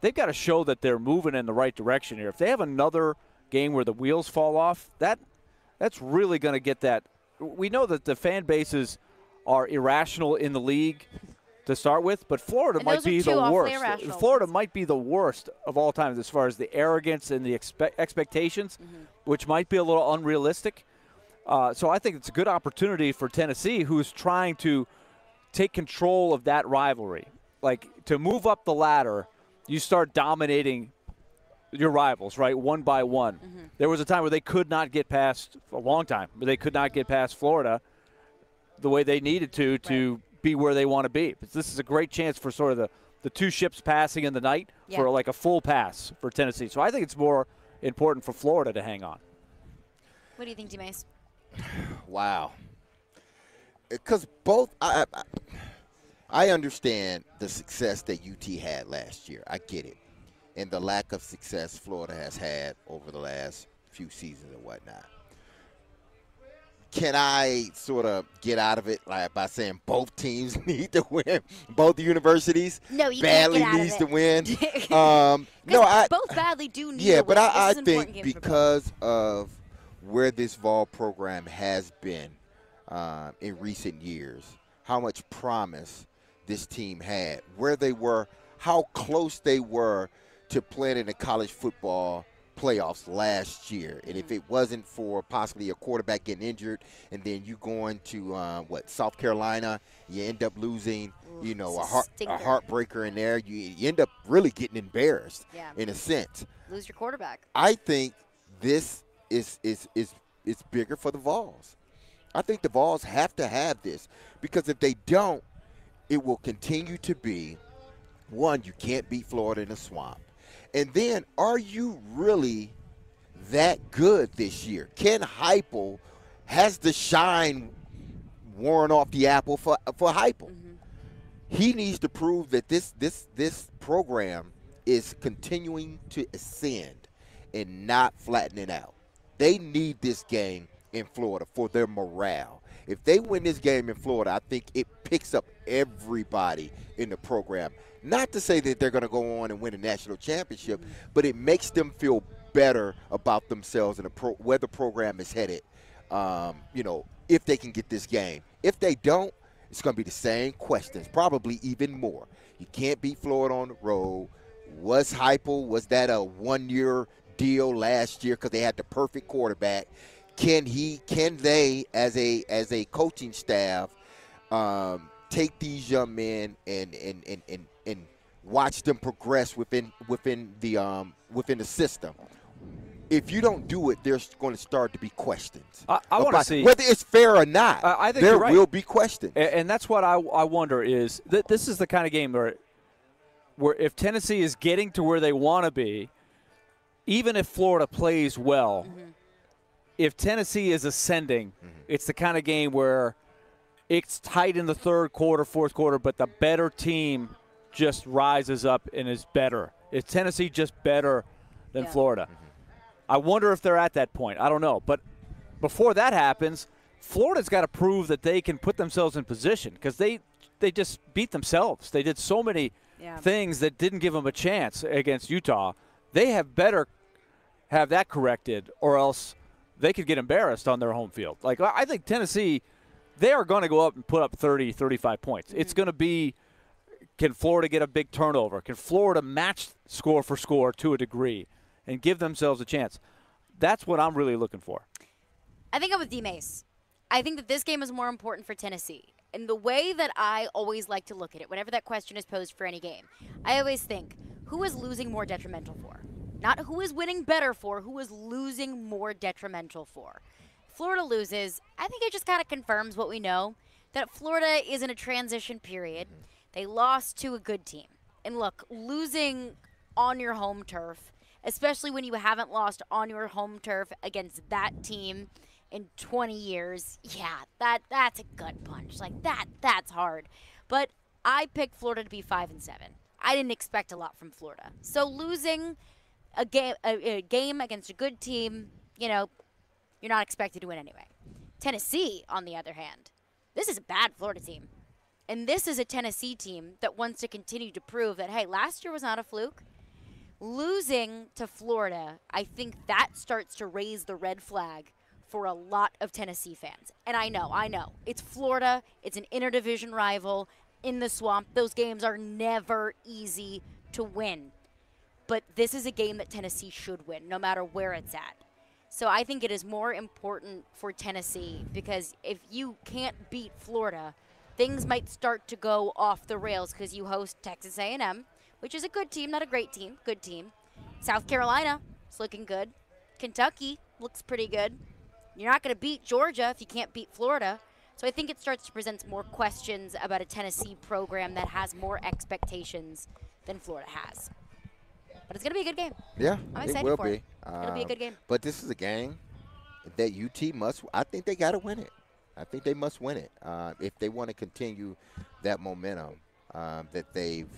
to show that they're moving in the right direction here. If they have another game where the wheels fall off, that's really going to get that. We know that the fan bases are irrational in the league to start with, but Florida might be the worst. Florida might be the worst of all time as far as the arrogance and the expectations, which might be a little unrealistic. So I think it's a good opportunity for Tennessee, who's trying to take control of that rivalry. Like, to move up the ladder, you start dominating your rivals, right, one by one. There was a time where they could not get past, a long time, but they could not get past Florida the way they needed to be where they want to be. But this is a great chance for sort of the two ships passing in the night for like a full pass for Tennessee. So I think it's more important for Florida to hang on. What do you think, D-Mase? Wow. Because both, I understand the success that UT had last year. I get it. And the lack of success Florida has had over the last few seasons and whatnot. Can I sort of get out of it by saying both teams need to win? Both universities badly needs to win. No, both badly do need to win. Yeah, but I think because of where this Vol program has been in recent years, how much promise this team had, where they were, how close they were to playing in the college football playoffs last year. And if it wasn't for possibly a quarterback getting injured and then you going to, South Carolina, you end up losing, a heartbreaker in there. You end up really getting embarrassed in a sense. Lose your quarterback. I think this is bigger for the Vols. I think the Vols have to have this because if they don't, it will continue to be, one, you can't beat Florida in a swamp. And then, are you really that good this year? Ken Heupel has the shine worn off the apple for Heupel. He needs to prove that this program is continuing to ascend and not flattening out. They need this game in Florida for their morale. If they win this game in Florida, I think it picks up everybody in the program. Not to say that they're going to go on and win a national championship, but it makes them feel better about themselves and where the program is headed, if they can get this game. If they don't, it's going to be the same questions, probably even more. You can't beat Florida on the road. Was that a one-year deal last year because they had the perfect quarterback? Can they, as a coaching staff, take these young men and watch them progress within the system? If you don't do it, there's going to start to be questions. I want to see whether it's fair or not. I think there right. will be questions, and that's what I wonder is that this is the kind of game where if Tennessee is getting to where they want to be, even if Florida plays well. If Tennessee is ascending, it's the kind of game where it's tight in the third quarter, fourth quarter, but the better team just rises up and is better. Is Tennessee just better than Florida? I wonder if they're at that point. I don't know. But before that happens, Florida's got to prove that they can put themselves in position because they just beat themselves. They did so many things that didn't give them a chance against Utah. They have better have that corrected or else – they could get embarrassed on their home field. Like, I think Tennessee, they are going to go up and put up 30, 35 points. It's going to be, can Florida get a big turnover? Can Florida match score for score to a degree and give themselves a chance? That's what I'm really looking for. I think I'm with D-Mase. I think that this game is more important for Tennessee. And the way that I always like to look at it, whenever that question is posed for any game, I always think, who is losing more detrimental for? Not who is winning better for, who is losing more detrimental for. Florida loses, I think it just kind of confirms what we know, that Florida is in a transition period. They lost to a good team. And look, losing on your home turf, especially when you haven't lost on your home turf against that team in 20 years, that's a gut punch. Like, that's hard. But I picked Florida to be 5-7. I didn't expect a lot from Florida. So losing a game against a good team, you're not expected to win anyway. Tennessee, on the other hand, this is a bad Florida team. And this is a Tennessee team that wants to continue to prove that, hey, last year was not a fluke. Losing to Florida, I think that starts to raise the red flag for a lot of Tennessee fans. And I know. It's Florida. It's an interdivision rival in the swamp. Those games are never easy to win. But this is a game that Tennessee should win, no matter where it's at. So I think it is more important for Tennessee because if you can't beat Florida, things might start to go off the rails because you host Texas A&M, which is a good team, not a great team, good team. South Carolina is looking good. Kentucky looks pretty good. You're not going to beat Georgia if you can't beat Florida. So I think it starts to present more questions about a Tennessee program that has more expectations than Florida has. But it's going to be a good game. Yeah, I'm excited for it. It'll be a good game. But this is a game that UT must – I think they got to win it. I think they must win it if they want to continue that momentum that they've,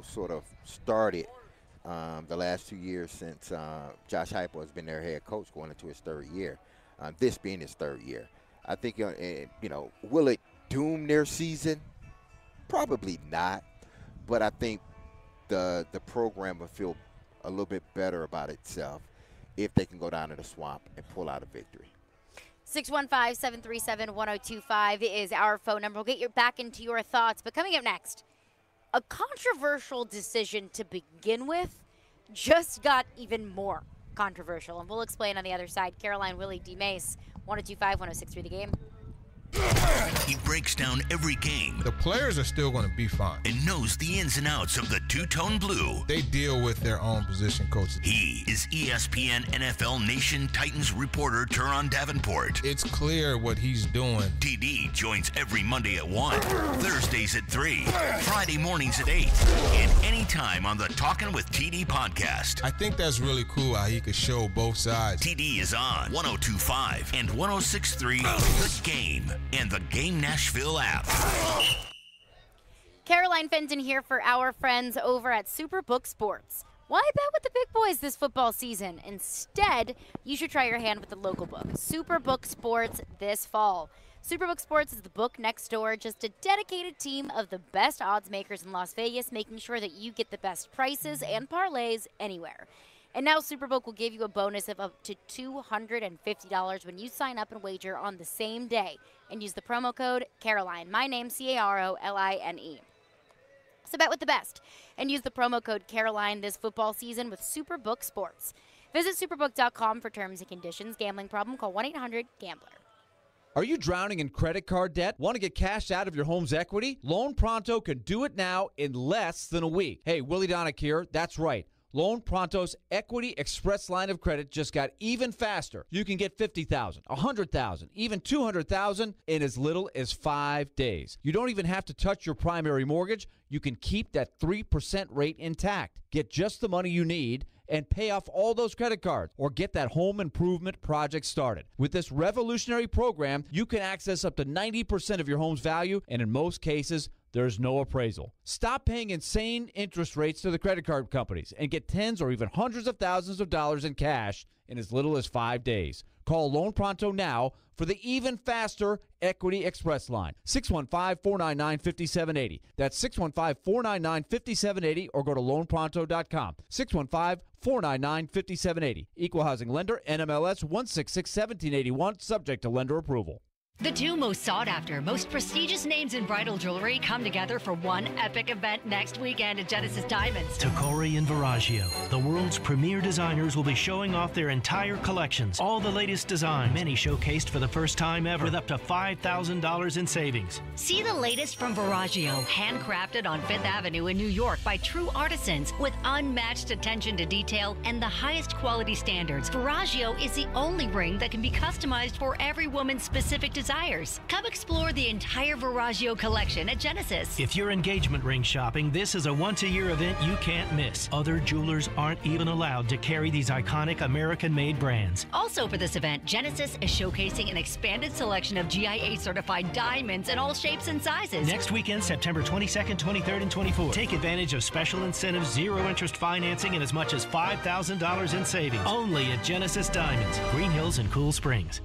sort of started the last 2 years since Josh Heupel has been their head coach going into his third year, this being his third year. I think, will it doom their season? Probably not. But I think the program will feel a little bit better about itself if they can go down to the Swamp and pull out a victory. 615-737-1025 is our phone number. We'll get you back into your thoughts. But coming up next, a controversial decision to begin with just got even more controversial. And we'll explain on the other side. Caroline, Willy, D-Mase, 1025, 1063 The Game. He breaks down every game. The players are still going to be fine. And knows the ins and outs of the two-tone blue. They deal with their own position coaches. He is ESPN NFL Nation Titans reporter Teron Davenport. It's clear what he's doing. TD joins every Monday at 1, Thursdays at 3, Friday mornings at 8, and anytime on the Talkin' with TD podcast. I think that's really cool how he could show both sides. TD is on 102.5 and 106.3 The Game and the Game Nashville app. Caroline Fenton here for our friends over at Superbook Sports. Why bet with the big boys this football season? Instead, you should try your hand with the local book, Superbook Sports, this fall. Superbook Sports is the book next door, just a dedicated team of the best odds makers in Las Vegas, making sure that you get the best prices and parlays anywhere. And now Superbook will give you a bonus of up to $250 when you sign up and wager on the same day and use the promo code Caroline. My name, Caroline. So bet with the best and use the promo code Caroline this football season with Superbook Sports. Visit superbook.com for terms and conditions. Gambling problem? Call 1-800-GAMBLER. Are you drowning in credit card debt? Want to get cash out of your home's equity? Loan Pronto can do it now in less than a week. Hey, Willy Donick here. That's right. Loan Pronto's Equity Express line of credit just got even faster. You can get $50,000, $100,000, even $200,000 in as little as 5 days. You don't even have to touch your primary mortgage. You can keep that 3% rate intact. Get just the money you need and pay off all those credit cards or get that home improvement project started. With this revolutionary program, you can access up to 90% of your home's value, and in most cases, there's no appraisal. Stop paying insane interest rates to the credit card companies and get tens or even hundreds of thousands of dollars in cash in as little as 5 days. Call Loan Pronto now for the even faster Equity Express line. 615-499-5780. That's 615-499-5780 or go to loanpronto.com. 615-499-5780. Equal housing lender, NMLS 1661781, subject to lender approval. The two most sought-after, most prestigious names in bridal jewelry come together for one epic event next weekend at Genesis Diamonds. Tacori and Viraggio, the world's premier designers, will be showing off their entire collections. All the latest designs, many showcased for the first time ever, with up to $5,000 in savings. See the latest from Viraggio, handcrafted on Fifth Avenue in New York by true artisans with unmatched attention to detail and the highest quality standards. Viraggio is the only ring that can be customized for every woman's specific desires. Come explore the entire Viraggio collection at Genesis. If you're engagement ring shopping, this is a once-a-year event you can't miss. Other jewelers aren't even allowed to carry these iconic American-made brands. Also for this event, Genesis is showcasing an expanded selection of GIA-certified diamonds in all shapes and sizes. Next weekend, September 22nd, 23rd, and 24th. Take advantage of special incentives, zero-interest financing, and as much as $5,000 in savings. Only at Genesis Diamonds, Green Hills and Cool Springs.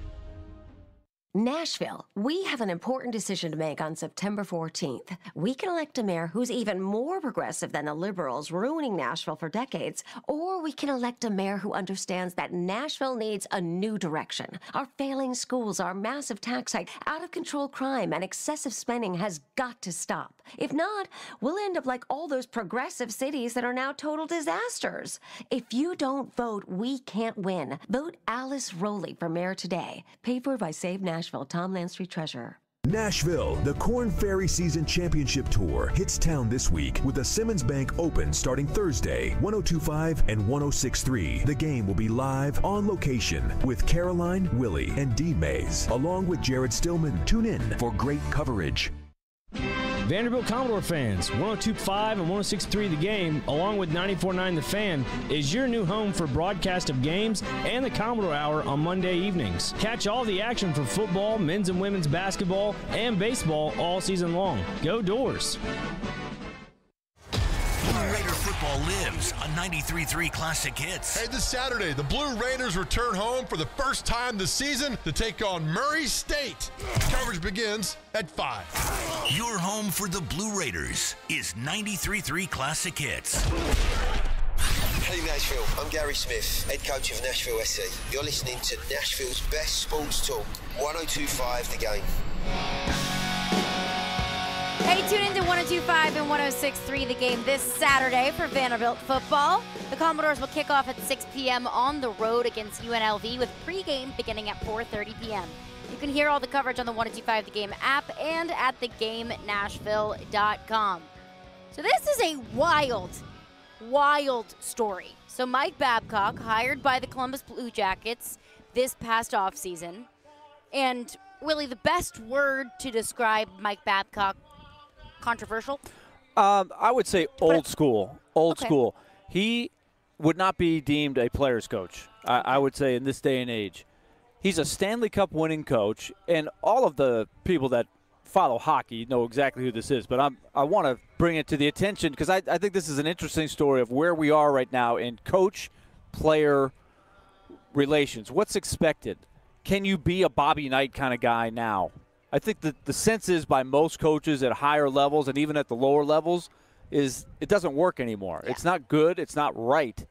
Nashville, we have an important decision to make on September 14th. We can elect a mayor who's even more progressive than the liberals ruining Nashville for decades, or we can elect a mayor who understands that Nashville needs a new direction. Our failing schools, our massive tax hike, out-of-control crime, and excessive spending has got to stop. If not, we'll end up like all those progressive cities that are now total disasters. If you don't vote, we can't win. Vote Alice Rowley for mayor today. Paid for by Save Nashville. Tom Landstreet, Treasurer. Nashville, the Korn Ferry Season Championship Tour hits town this week with the Simmons Bank Open starting Thursday, 102.5 and 106.3. The game will be live on location with Caroline, Willy, and D-Mase, along with Jared Stillman. Tune in for great coverage. Vanderbilt Commodore fans, 102.5 and 106.3 The Game, along with 94.9 The Fan, is your new home for broadcast of games and the Commodore Hour on Monday evenings. Catch all the action for football, men's and women's basketball, and baseball all season long. Go Doors! Blue Raider football lives on 93.3 Classic Hits. Hey, this Saturday, the Blue Raiders return home for the first time this season to take on Murray State. Coverage begins at 5. Your home for the Blue Raiders is 93.3 Classic Hits. Hey, morning, Nashville. I'm Gary Smith, head coach of Nashville SC. You're listening to Nashville's best sports talk, 102.5 The Game. Hey, tune into 102.5 and 106.3 The Game this Saturday for Vanderbilt football. The Commodores will kick off at 6 p.m. on the road against UNLV with pregame beginning at 4:30 p.m. You can hear all the coverage on the 102.5 The Game app and at thegamenashville.com. So this is a wild story. So Mike Babcock, hired by the Columbus Blue Jackets this past offseason. And, Willie, the best word to describe Mike Babcock, controversial? I would say old school. Old school. He would not be deemed a player's coach, I would say, in this day and age. He's a Stanley Cup winning coach, and all of the people that follow hockey know exactly who this is. But I want to bring it to the attention because I think this is an interesting story of where we are right now in coach-player relations. What's expected? Can you be a Bobby Knight kind of guy now? I think the sense is by most coaches at higher levels and even at the lower levels is it doesn't work anymore. Yeah. It's not good. It's not right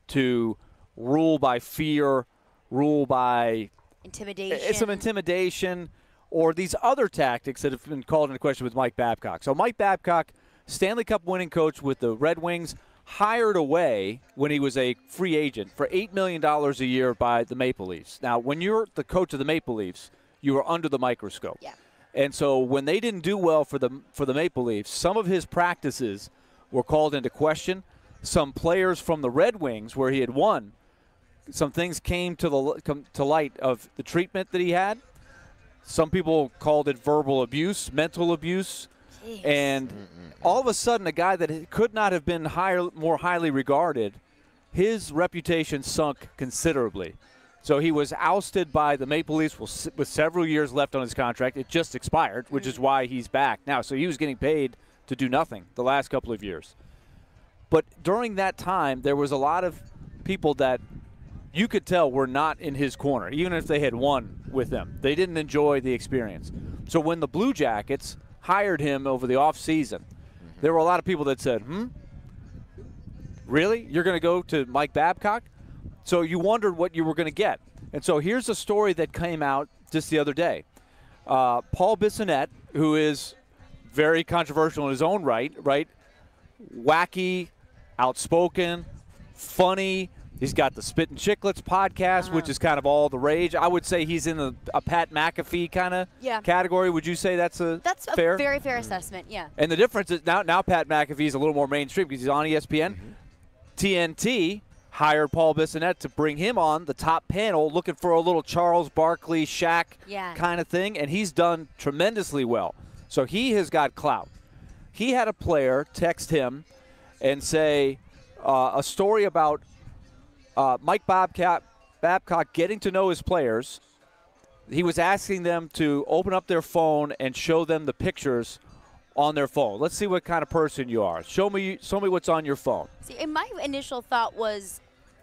to rule by fear, rule by intimidation. Some intimidation or these other tactics that have been called into question with Mike Babcock. So Mike Babcock, Stanley Cup winning coach with the Red Wings, hired away when he was a free agent for $8 million a year by the Maple Leafs. Now, when you're the coach of the Maple Leafs, you are under the microscope. Yeah. And so when they didn't do well for the Maple Leafs, some of his practices were called into question. Some players from the Red Wings, where he had won, some things came to light of the treatment that he had. Some people called it verbal abuse, mental abuse. Jeez. And all of a sudden, a guy that could not have been more highly regarded, his reputation sunk considerably. So he was ousted by the Maple Leafs with several years left on his contract. It just expired, which is why he's back now. So he was getting paid to do nothing the last couple of years. But during that time, there was a lot of people that you could tell were not in his corner, even if they had won with them. They didn't enjoy the experience. So when the Blue Jackets hired him over the offseason, there were a lot of people that said, really? You're going to go to Mike Babcock? So you wondered what you were going to get. And so here's a story that came out just the other day. Paul Bissonnette, who is very controversial in his own right? Wacky, outspoken, funny. He's got the Spit and Chicklets podcast, which is kind of all the rage. I would say he's in a Pat McAfee kind of category. Would you say that's fair? That's a very fair assessment, yeah. And the difference is now Pat McAfee is a little more mainstream because he's on ESPN. TNT hired Paul Bissonnette to bring him on the top panel, looking for a little Charles Barkley, Shaq kind of thing, and he's done tremendously well. So he has got clout. He had a player text him and say a story about Mike Babcock getting to know his players. He was asking them to open up their phone and show them the pictures on their phone. Let's see what kind of person you are. Show me what's on your phone. See, and my initial thought was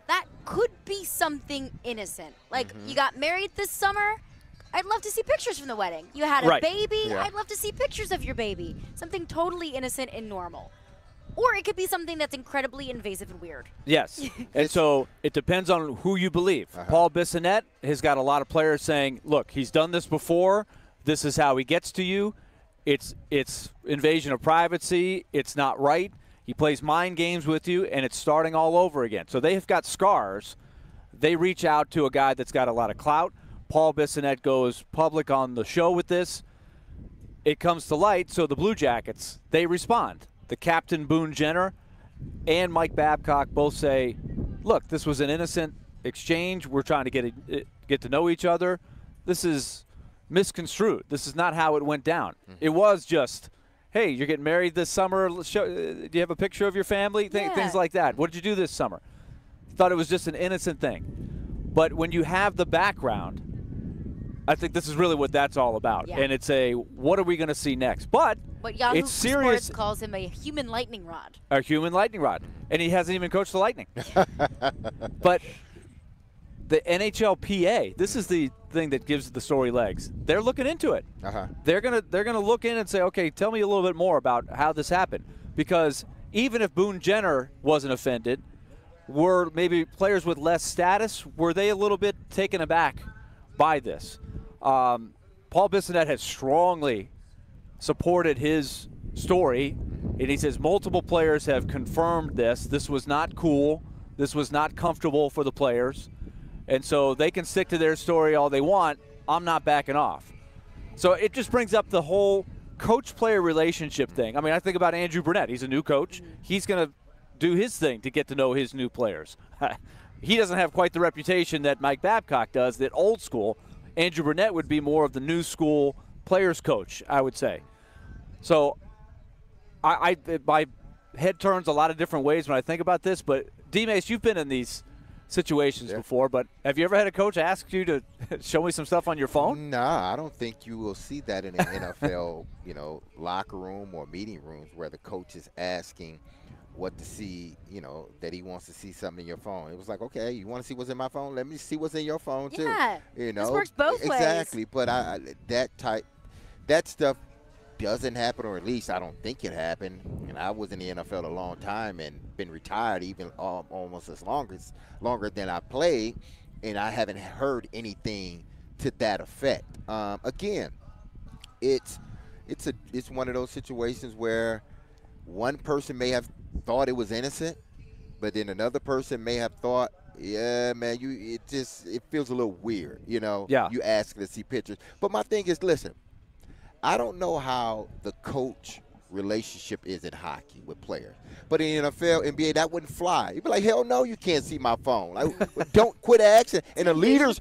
that could be something innocent. Like, you got married this summer. I'd love to see pictures from the wedding. You had a baby. Yeah. I'd love to see pictures of your baby. Something totally innocent and normal. Or it could be something that's incredibly invasive and weird. Yes. And so it depends on who you believe. Paul Bissonnette has got a lot of players saying, look, he's done this before. This is how he gets to you. It's invasion of privacy. It's not right. He plays mind games with you, and it's starting all over again. So they have got scars. They reach out to a guy that's got a lot of clout. Paul Bissonnette goes public on the show with this. It comes to light, so the Blue Jackets, they respond. The captain, Boone Jenner, and Mike Babcock both say, look, this was an innocent exchange. We're trying to get to know each other. This is misconstrued. This is not how it went down. It was just, hey, you're getting married this summer. Do you have a picture of your family? Things like that. What did you do this summer? Thought it was just an innocent thing. But when you have the background, I think this is really what that's all about. Yeah. And it's what are we going to see next? But Yahoo it's serious. Sports calls him a human lightning rod. A human lightning rod. And he hasn't even coached the Lightning. But the NHLPA, this is the thing that gives the story legs. They're looking into it. They're gonna look in and say, okay, tell me a little bit more about how this happened. Because even if Boone Jenner wasn't offended, were maybe players with less status, were they a little bit taken aback by this? Paul Bissonnette has strongly supported his story, and he says multiple players have confirmed this. This was not cool. This was not comfortable for the players. And so they can stick to their story all they want. I'm not backing off. So it just brings up the whole coach-player relationship thing. I mean, I think about Andrew Burnett. He's a new coach. He's going to do his thing to get to know his new players. He doesn't have quite the reputation that Mike Babcock does, that old school. Andrew Burnett would be more of the new school players coach, I would say. So my head turns a lot of different ways when I think about this, but D-Mase, you've been in these situations before, but have you ever had a coach ask you to show me some stuff on your phone? Nah, I don't think you will see that in an NFL, locker room or meeting rooms where the coach is asking what to see, that he wants to see something in your phone. It was like, okay, you want to see what's in my phone? Let me see what's in your phone too. Yeah, this works both ways. Exactly, but that stuff doesn't happen, or at least I don't think it happened. And I was in the NFL a long time and been retired even almost as longer than I played, and I haven't heard anything to that effect. Again, it's one of those situations where one person may have thought it was innocent, but then another person may have thought, yeah, man, it feels a little weird, Yeah. You ask to see pictures. But my thing is, listen, I don't know how the coach relationship is in hockey with players, but in NFL, NBA, that wouldn't fly. You'd be like, hell no, you can't see my phone. Like, don't quit asking. And the leaders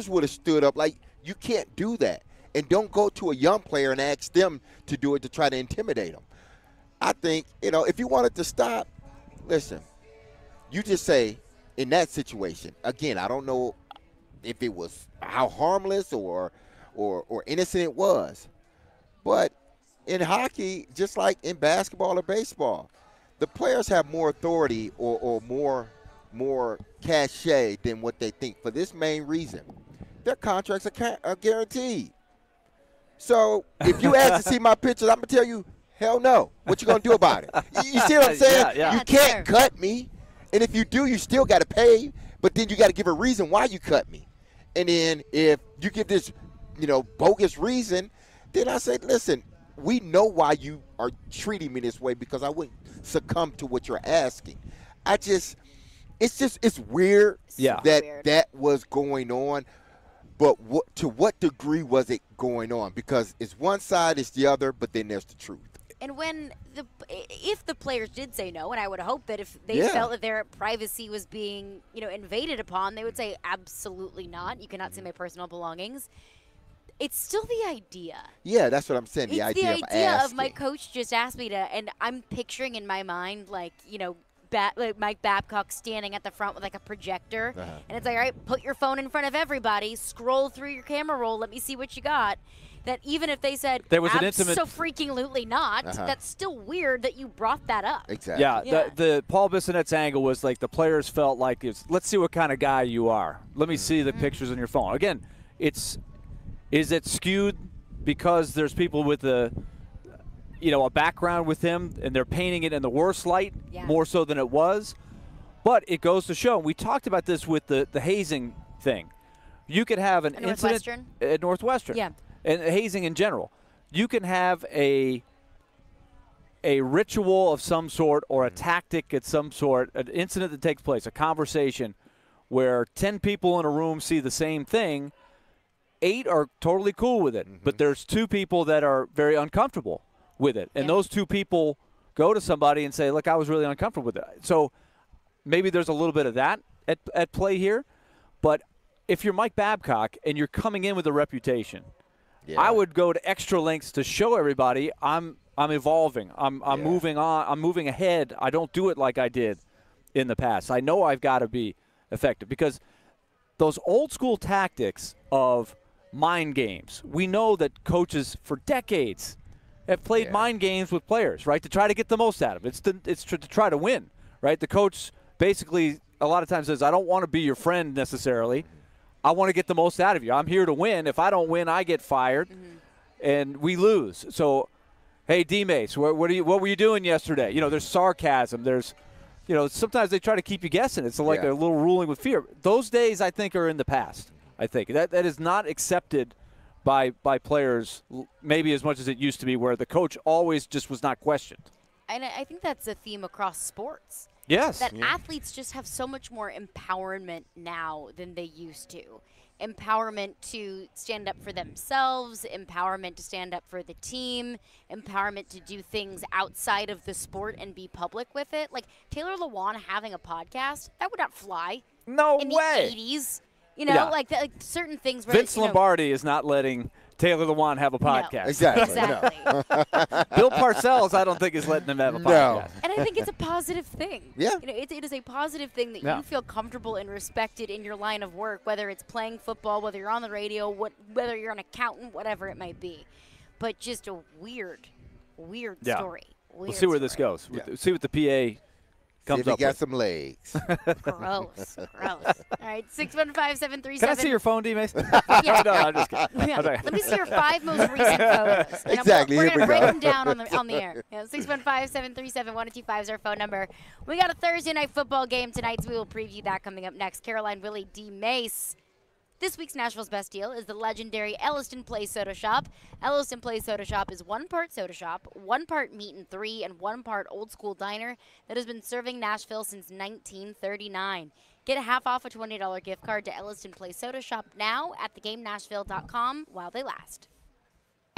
would have stood up like, you can't do that. And don't go to a young player and ask them to do it to try to intimidate them. I think, if you wanted to stop, listen, you just say in that situation, again, I don't know if it was how harmless or innocent it was. But in hockey, just like in basketball or baseball, the players have more authority or more cachet than what they think for this main reason. Their contracts are guaranteed. So if you ask to see my pictures, I'm going to tell you, hell no. What you going to do about it? You see what I'm saying? Yeah. You can't cut me. And if you do, you still got to pay. But then you got to give a reason why you cut me. And then if you give this, bogus reason, then I say, listen, we know why you are treating me this way because I wouldn't succumb to what you're asking. It's weird that was going on. But to what degree was it going on? Because it's one side, it's the other, but then there's the truth. And if the players did say no, and I would hope that if they felt that their privacy was being, invaded upon, they would say absolutely not. You cannot see my personal belongings. It's still the idea. Yeah, that's what I'm saying. The idea of my coach just asked me to, and I'm picturing in my mind like Mike Babcock standing at the front with like a projector, and it's like, all right, put your phone in front of everybody, scroll through your camera roll, let me see what you got. That even if they said there was an intimate, so freaking not, that's still weird that you brought that up. Exactly. Yeah. The Paul Bissonnette's angle was like the players felt like let's see what kind of guy you are. Let me see the pictures on your phone. Again, is it skewed because there's people with a background with him and they're painting it in the worst light more so than it was? But it goes to show, and we talked about this with the hazing thing. You could have an incident at Northwestern. Yeah. And hazing in general. You can have a ritual of some sort or a tactic of some sort, an incident that takes place, a conversation where 10 people in a room see the same thing. 8 are totally cool with it, but there's 2 people that are very uncomfortable with it. And those 2 people go to somebody and say, look, I was really uncomfortable with it. So maybe there's a little bit of that at play here. But if you're Mike Babcock and you're coming in with a reputation, I would go to extra lengths to show everybody I'm evolving. I'm moving on. I'm moving ahead. I don't do it like I did in the past. I know I've got to be effective because those old school tactics of mind games, we know that coaches for decades have played mind games with players, right, to try to get the most out of it. It's to try to win, right? The coach basically a lot of times says, I don't want to be your friend necessarily. I want to get the most out of you. I'm here to win. If I don't win, I get fired, and we lose. So, hey, D-Mase, what were you doing yesterday? There's sarcasm. There's sometimes they try to keep you guessing. It's like Yeah. a little ruling with fear. Those days, I think, are in the past. I think that is not accepted by players maybe as much as it used to be, where the coach always just was not questioned. And I think that's a theme across sports. Yes. That athletes just have so much more empowerment now than they used to. Empowerment to stand up for themselves, empowerment to stand up for the team, empowerment to do things outside of the sport and be public with it. Like Taylor Lewan having a podcast, that would not fly. No in way. The 80s. Like certain things where Vince Lombardi is not letting Taylor Lewan have a podcast. No. Exactly. Bill Parcells, I don't think, is letting him have a podcast. And I think it's a positive thing. Yeah. It is a positive thing that you feel comfortable and respected in your line of work, whether it's playing football, whether you're on the radio, whether you're an accountant, whatever it might be. But just a weird story. We'll see where this goes. See what the PA comes See if up he got with. some legs. Gross. All right, 615-737. Can I see your phone, D-Mase? Yeah. No, I'm just kidding. Yeah. Okay. Let me see your 5 most recent photos. And Exactly. We're Here going to we break go. them down on the air. 615-737-1225 is our phone number. We got a Thursday night football game tonight, so we will preview that coming up next. Caroline, Willy, D-Mase. This week's Nashville's Best Deal is the legendary Elliston Place Soda Shop. Elliston Place Soda Shop is 1 part soda shop, 1 part meat and 3, and 1 part old school diner that has been serving Nashville since 1939. Get a half off a $20 gift card to Elliston Place Soda Shop now at theGameNashville.com while they last.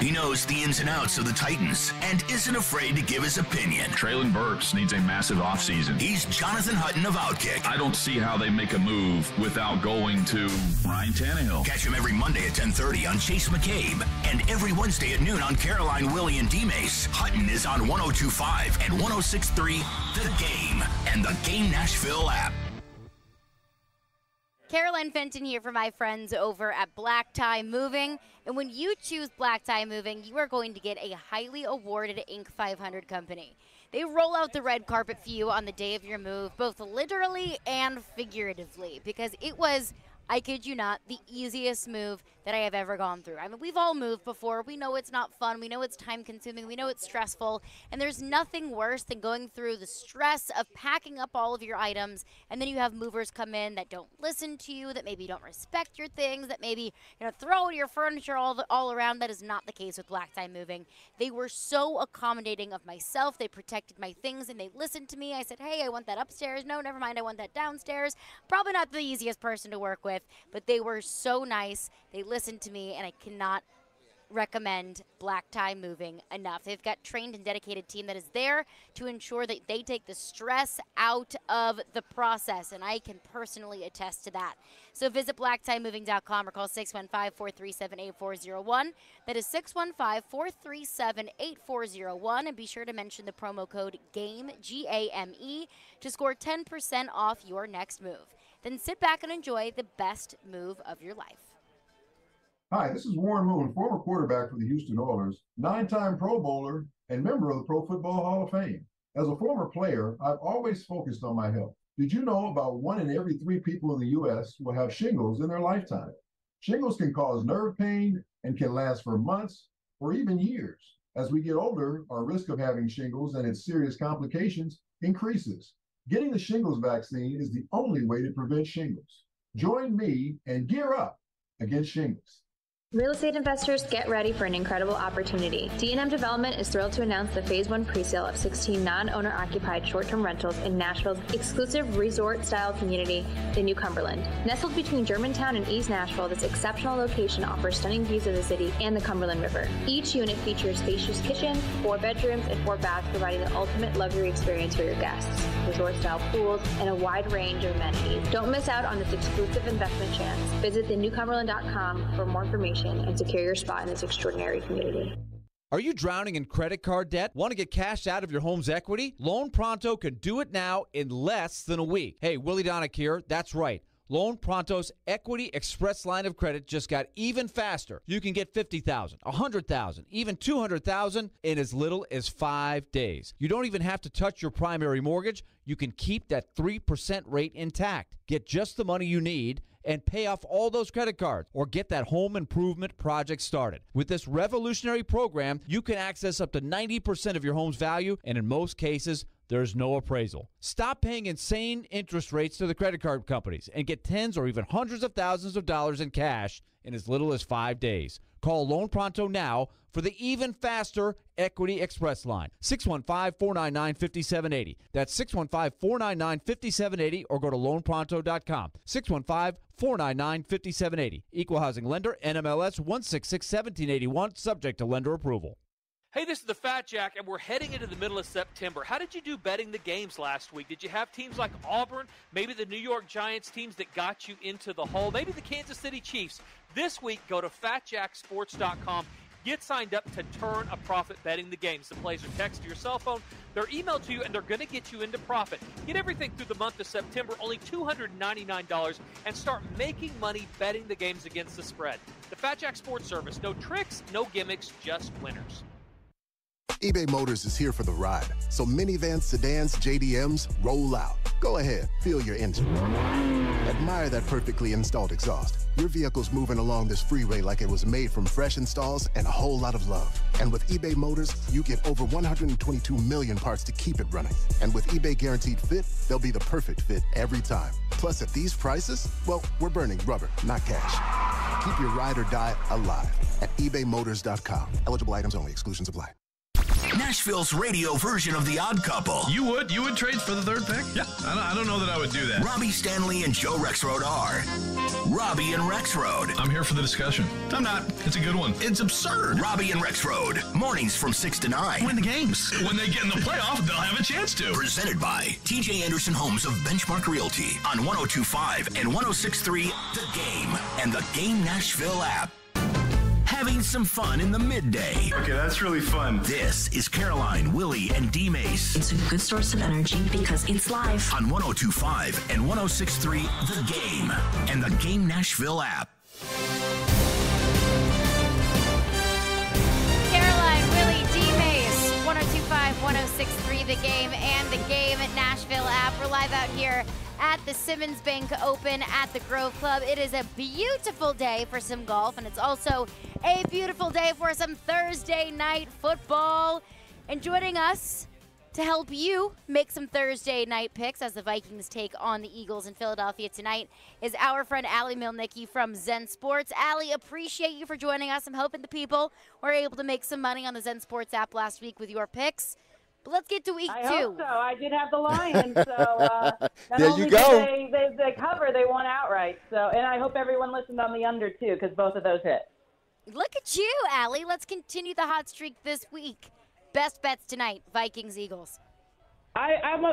He knows the ins and outs of the Titans and isn't afraid to give his opinion. Traylon Burks needs a massive offseason. He's Jonathan Hutton of Outkick. I don't see how they make a move without going to Ryan Tannehill. Catch him every Monday at 10:30 on Chase McCabe and every Wednesday at noon on Caroline, Willy, and D-Mase. Hutton is on 102.5 and 106.3 The Game and the Game Nashville app. Caroline Fenton here for my friends over at Black Tie Moving. And when you choose Black Tie Moving, you are going to get a highly awarded Inc. 500 company. They roll out the red carpet for you on the day of your move, both literally and figuratively, because it was, I kid you not, the easiest move that I have ever gone through. I mean, we've all moved before. We know it's not fun. We know it's time-consuming. We know it's stressful. And there's nothing worse than going through the stress of packing up all of your items, and then you have movers come in that don't listen to you, that maybe don't respect your things, that maybe throw your furniture all around. That is not the case with Black Tie Moving. They were so accommodating of myself. They protected my things, and they listened to me. I said, hey, I want that upstairs. No, never mind. I want that downstairs. Probably not the easiest person to work with, but they were so nice. They listened to me, and I cannot recommend Black Tie Moving enough. They've got trained and dedicated team that is there to ensure that they take the stress out of the process, and I can personally attest to that. So visit blacktiemoving.com or call 615-437-8401. That is 615-437-8401, and be sure to mention the promo code GAME, G-A-M-E, to score 10% off your next move. Then sit back and enjoy the best move of your life. Hi, this is Warren Moon, former quarterback for the Houston Oilers, 9-time Pro Bowler, and member of the Pro Football Hall of Fame. As a former player, I've always focused on my health. Did you know about 1 in every 3 people in the U.S. will have shingles in their lifetime? Shingles can cause nerve pain and can last for months or even years. As we get older, our risk of having shingles and its serious complications increases. Getting the shingles vaccine is the only way to prevent shingles. Join me and gear up against shingles. Real estate investors, get ready for an incredible opportunity. D&M Development is thrilled to announce the Phase 1 presale of 16 non-owner occupied short-term rentals in Nashville's exclusive resort-style community, the New Cumberland. Nestled between Germantown and East Nashville, this exceptional location offers stunning views of the city and the Cumberland River. Each unit features spacious kitchen, 4 bedrooms, and 4 baths, providing the ultimate luxury experience for your guests. Resort-style pools and a wide range of amenities. Don't miss out on this exclusive investment chance. Visit thenewcumberland.com for more information and secure your spot in this extraordinary community. Are you drowning in credit card debt? Want to get cash out of your home's equity? Loan Pronto can do it now in less than a week. Hey, Willy Donick here. That's right. Loan Pronto's Equity Express line of credit just got even faster. You can get $50,000, $100,000, even $200,000 in as little as 5 days. You don't even have to touch your primary mortgage. You can keep that 3% rate intact. Get just the money you need and pay off all those credit cards or get that home improvement project started. With this revolutionary program, you can access up to 90% of your home's value and in most cases, there's no appraisal. Stop paying insane interest rates to the credit card companies and get tens or even hundreds of thousands of dollars in cash in as little as 5 days. Call Loan Pronto now for the even faster Equity Express line. 615-499-5780. That's 615-499-5780 or go to loanpronto.com. 615-499-5780. Equal housing lender, NMLS 1661781, subject to lender approval. Hey, this is the Fat Jack, and we're heading into the middle of September. How did you do betting the games last week? Did you have teams like Auburn, maybe the New York Giants teams that got you into the hole, maybe the Kansas City Chiefs? This week, go to fatjacksports.com. Get signed up to turn a profit betting the games. The plays are texted to your cell phone. They're emailed to you, and they're going to get you into profit. Get everything through the month of September, only $299, and start making money betting the games against the spread. The Fat Jack Sports Service. No tricks, no gimmicks, just winners. eBay Motors is here for the ride. So minivans, sedans, JDMs, roll out. Go ahead, feel your engine. Admire that perfectly installed exhaust. Your vehicle's moving along this freeway like it was made from fresh installs and a whole lot of love. And with eBay Motors, you get over 122 million parts to keep it running. And with eBay Guaranteed Fit, they'll be the perfect fit every time. Plus, at these prices, well, we're burning rubber, not cash. Keep your ride or die alive at ebaymotors.com. Eligible items only. Exclusions apply. Nashville's radio version of The Odd Couple. You would trade for the third pick? Yeah, I don't know that I would do that. Robbie Stanley and Joe Rexrode are Robbie and Rexrode. I'm here for the discussion. I'm not. It's a good one. It's absurd. Robbie and Rexrode. Mornings from 6 to 9. Win the games. When they get in the playoff, they'll have a chance to. Presented by TJ Anderson Homes of Benchmark Realty on 102.5 and 106.3 The Game and the Game Nashville app. Having some fun in the midday. Okay, that's really fun. This is Caroline, Willy, and D-Mase. It's a good source of energy because it's live. On 102.5 and 106.3 The Game and the Game Nashville app. Caroline, Willy, D-Mase, 102.5, 106.3 The Game and the Game Nashville app. We're live out here at the Simmons Bank Open at the Grove Club. It is a beautiful day for some golf, and it's also a beautiful day for some Thursday night football. And joining us to help you make some Thursday night picks as the Vikings take on the Eagles in Philadelphia tonight is our friend Allie Milnicki from Zen Sports. Allie, appreciate you for joining us. I'm hoping the people were able to make some money on the Zen Sports app last week with your picks. But let's get to week two. I hope so. I did have the Lions, so there you go. They cover, they won outright. So, and I hope everyone listened on the under too, because both of those hit. Look at you, Allie. Let's continue the hot streak this week. Best bets tonight: Vikings, Eagles. I'm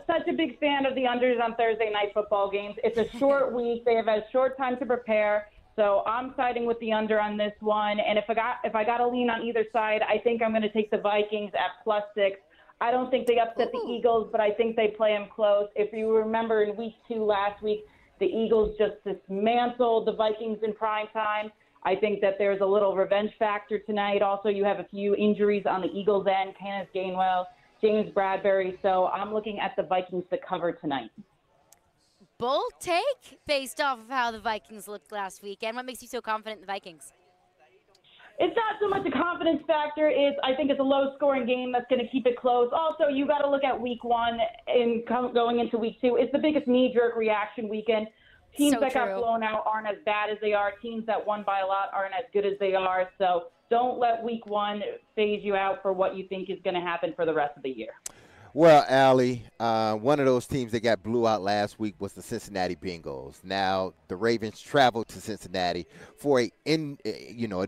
such a big fan of the unders on Thursday night football games. It's a short week. They have a short time to prepare. So I'm siding with the under on this one. And if I got to lean on either side, I think I'm going to take the Vikings at +6. I don't think they upset the Eagles, but I think they play them close. If you remember in week 2 last week, the Eagles just dismantled the Vikings in prime time. I think that there's a little revenge factor tonight. Also, you have a few injuries on the Eagles' end, Kenneth Gainwell, James Bradbury. So I'm looking at the Vikings to cover tonight. Bold take based off of how the Vikings looked last weekend. What makes you so confident in the Vikings? It's not so much a confidence factor. I think it's a low-scoring game that's going to keep it close. Also, you got to look at week 1 and going into week 2. It's the biggest knee-jerk reaction weekend. Teams that got blown out aren't as bad as they are. Teams that won by a lot aren't as good as they are. So don't let week 1 phase you out for what you think is going to happen for the rest of the year. Well, Allie, one of those teams that got blew out last week was the Cincinnati Bengals. Now, the Ravens traveled to Cincinnati for a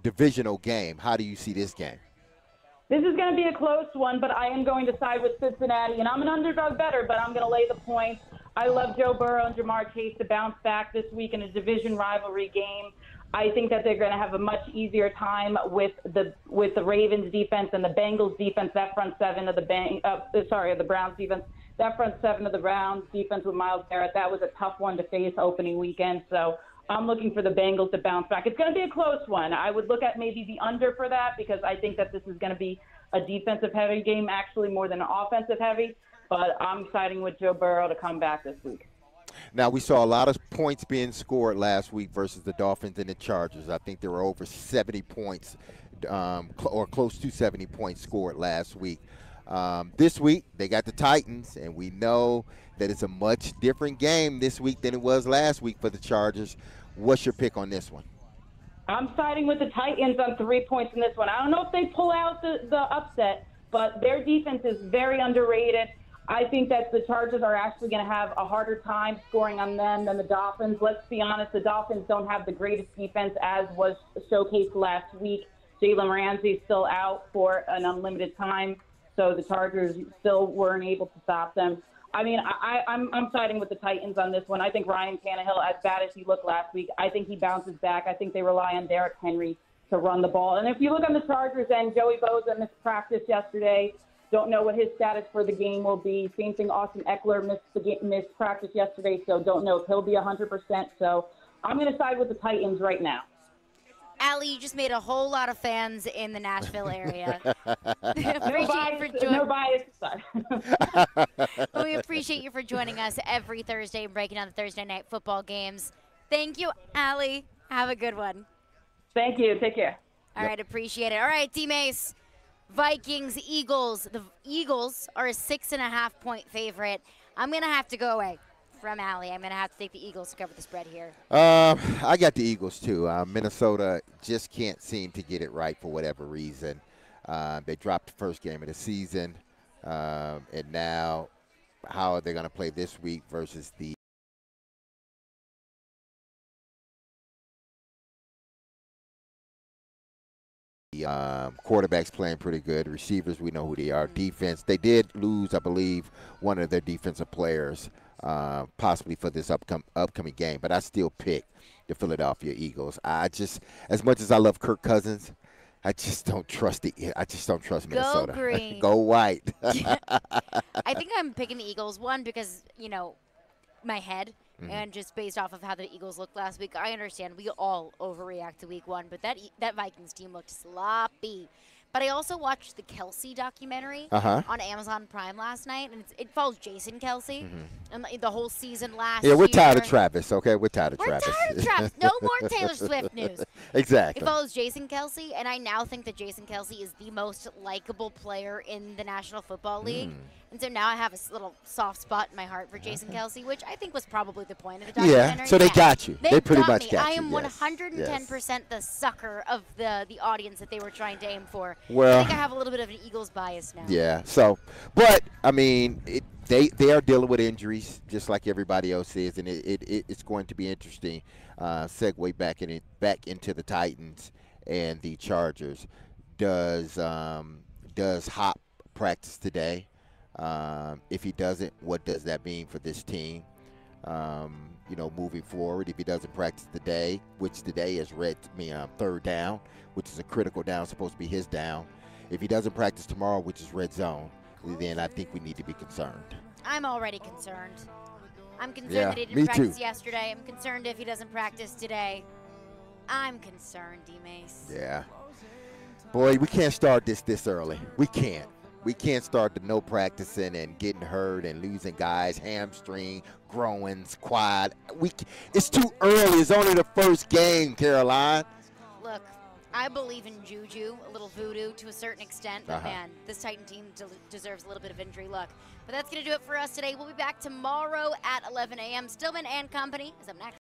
divisional game. How do you see this game? This is going to be a close one, but I am going to side with Cincinnati, and I'm an underdog bettor, but I'm going to lay the points. I love Joe Burrow and Jamar Chase to bounce back this week in a division rivalry game. I think that they're going to have a much easier time with the Ravens defense and the Bengals defense. That front seven of the Browns defense. That front seven of the Browns defense with Myles Garrett. That was a tough one to face opening weekend. So I'm looking for the Bengals to bounce back. It's going to be a close one. I would look at maybe the under for that because I think that this is going to be a defensive heavy game, actually more than an offensive heavy. But I'm siding with Joe Burrow to come back this week. Now, we saw a lot of points being scored last week versus the Dolphins and the Chargers. I think there were over 70 points or close to 70 points scored last week. This week, they got the Titans, and we know that it's a much different game this week than it was last week for the Chargers. What's your pick on this one? I'm siding with the Titans on 3 points in this one. I don't know if they pull out the upset, but their defense is very underrated. I think that the Chargers are actually going to have a harder time scoring on them than the Dolphins. Let's be honest, the Dolphins don't have the greatest defense, as was showcased last week. Jalen Ramsey's still out for an unlimited time, so the Chargers still weren't able to stop them. I mean, I'm siding with the Titans on this one. I think Ryan Tannehill, as bad as he looked last week, I think he bounces back. I think they rely on Derrick Henry to run the ball. And if you look on the Chargers end, Joey Bosa missed practice yesterday. Don't know what his status for the game will be. Same thing, Austin Eckler missed practice yesterday, so don't know if he'll be 100%. So I'm going to side with the Titans right now. Allie, you just made a whole lot of fans in the Nashville area. No bias. We appreciate you for joining us every Thursday and breaking down the Thursday night football games. Thank you, Allie. Have a good one. Thank you. Take care. All right, appreciate it. All right, D-Mase, Vikings, Eagles. The Eagles are a 6.5-point favorite. I'm going to have to go away from Allie. I'm going to have to take the Eagles to cover the spread here. I got the Eagles, too. Minnesota just can't seem to get it right for whatever reason. They dropped the first game of the season, and now how are they going to play this week versus the quarterback's playing pretty good. Receivers, we know who they are. Defense, they did lose, I believe, one of their defensive players, possibly for this upcoming game. But I still pick the Philadelphia Eagles. I just, as much as I love Kirk Cousins, I just don't trust Minnesota. Go green. Go white. I think I'm picking the Eagles. One, because, you know, my head. And just based off of how the Eagles looked last week, I understand we all overreact to week one, but that Vikings team looked sloppy. But I also watched the Kelsey documentary on Amazon Prime last night, and it follows Jason Kelsey and the whole season last year. Yeah, we're tired of Travis, okay? We're tired of Travis. We're tired of Travis. No more Taylor Swift news. Exactly. It follows Jason Kelsey, and I now think that Jason Kelsey is the most likable player in the National Football League. And so now I have a little soft spot in my heart for Jason Kelsey, which I think was probably the point of the documentary. Yeah, so they got you. They pretty much got you. I am 110% the sucker of the audience that they were trying to aim for. Well, I think I have a little bit of an Eagles bias now. Yeah, so, but, I mean, they are dealing with injuries just like everybody else is, and it's going to be interesting. Segue back into the Titans and the Chargers. Does Hop practice today? If he doesn't, what does that mean for this team? You know, moving forward, if he doesn't practice today, which today is third down, which is a critical down, supposed to be his down. If he doesn't practice tomorrow, which is red zone, then I think we need to be concerned. I'm already concerned. I'm concerned that he didn't practice yesterday. I'm concerned if he doesn't practice today. I'm concerned, D-Mase. Yeah. Boy, we can't start this early. We can't. We can't start the no practicing and getting hurt and losing guys, hamstring, groins, quad. It's too early. It's only the first game, Caroline. Look, I believe in juju, a little voodoo to a certain extent, but man, this Titan team deserves a little bit of injury luck. But that's going to do it for us today. We'll be back tomorrow at 11 a.m. Stillman and Company is up next.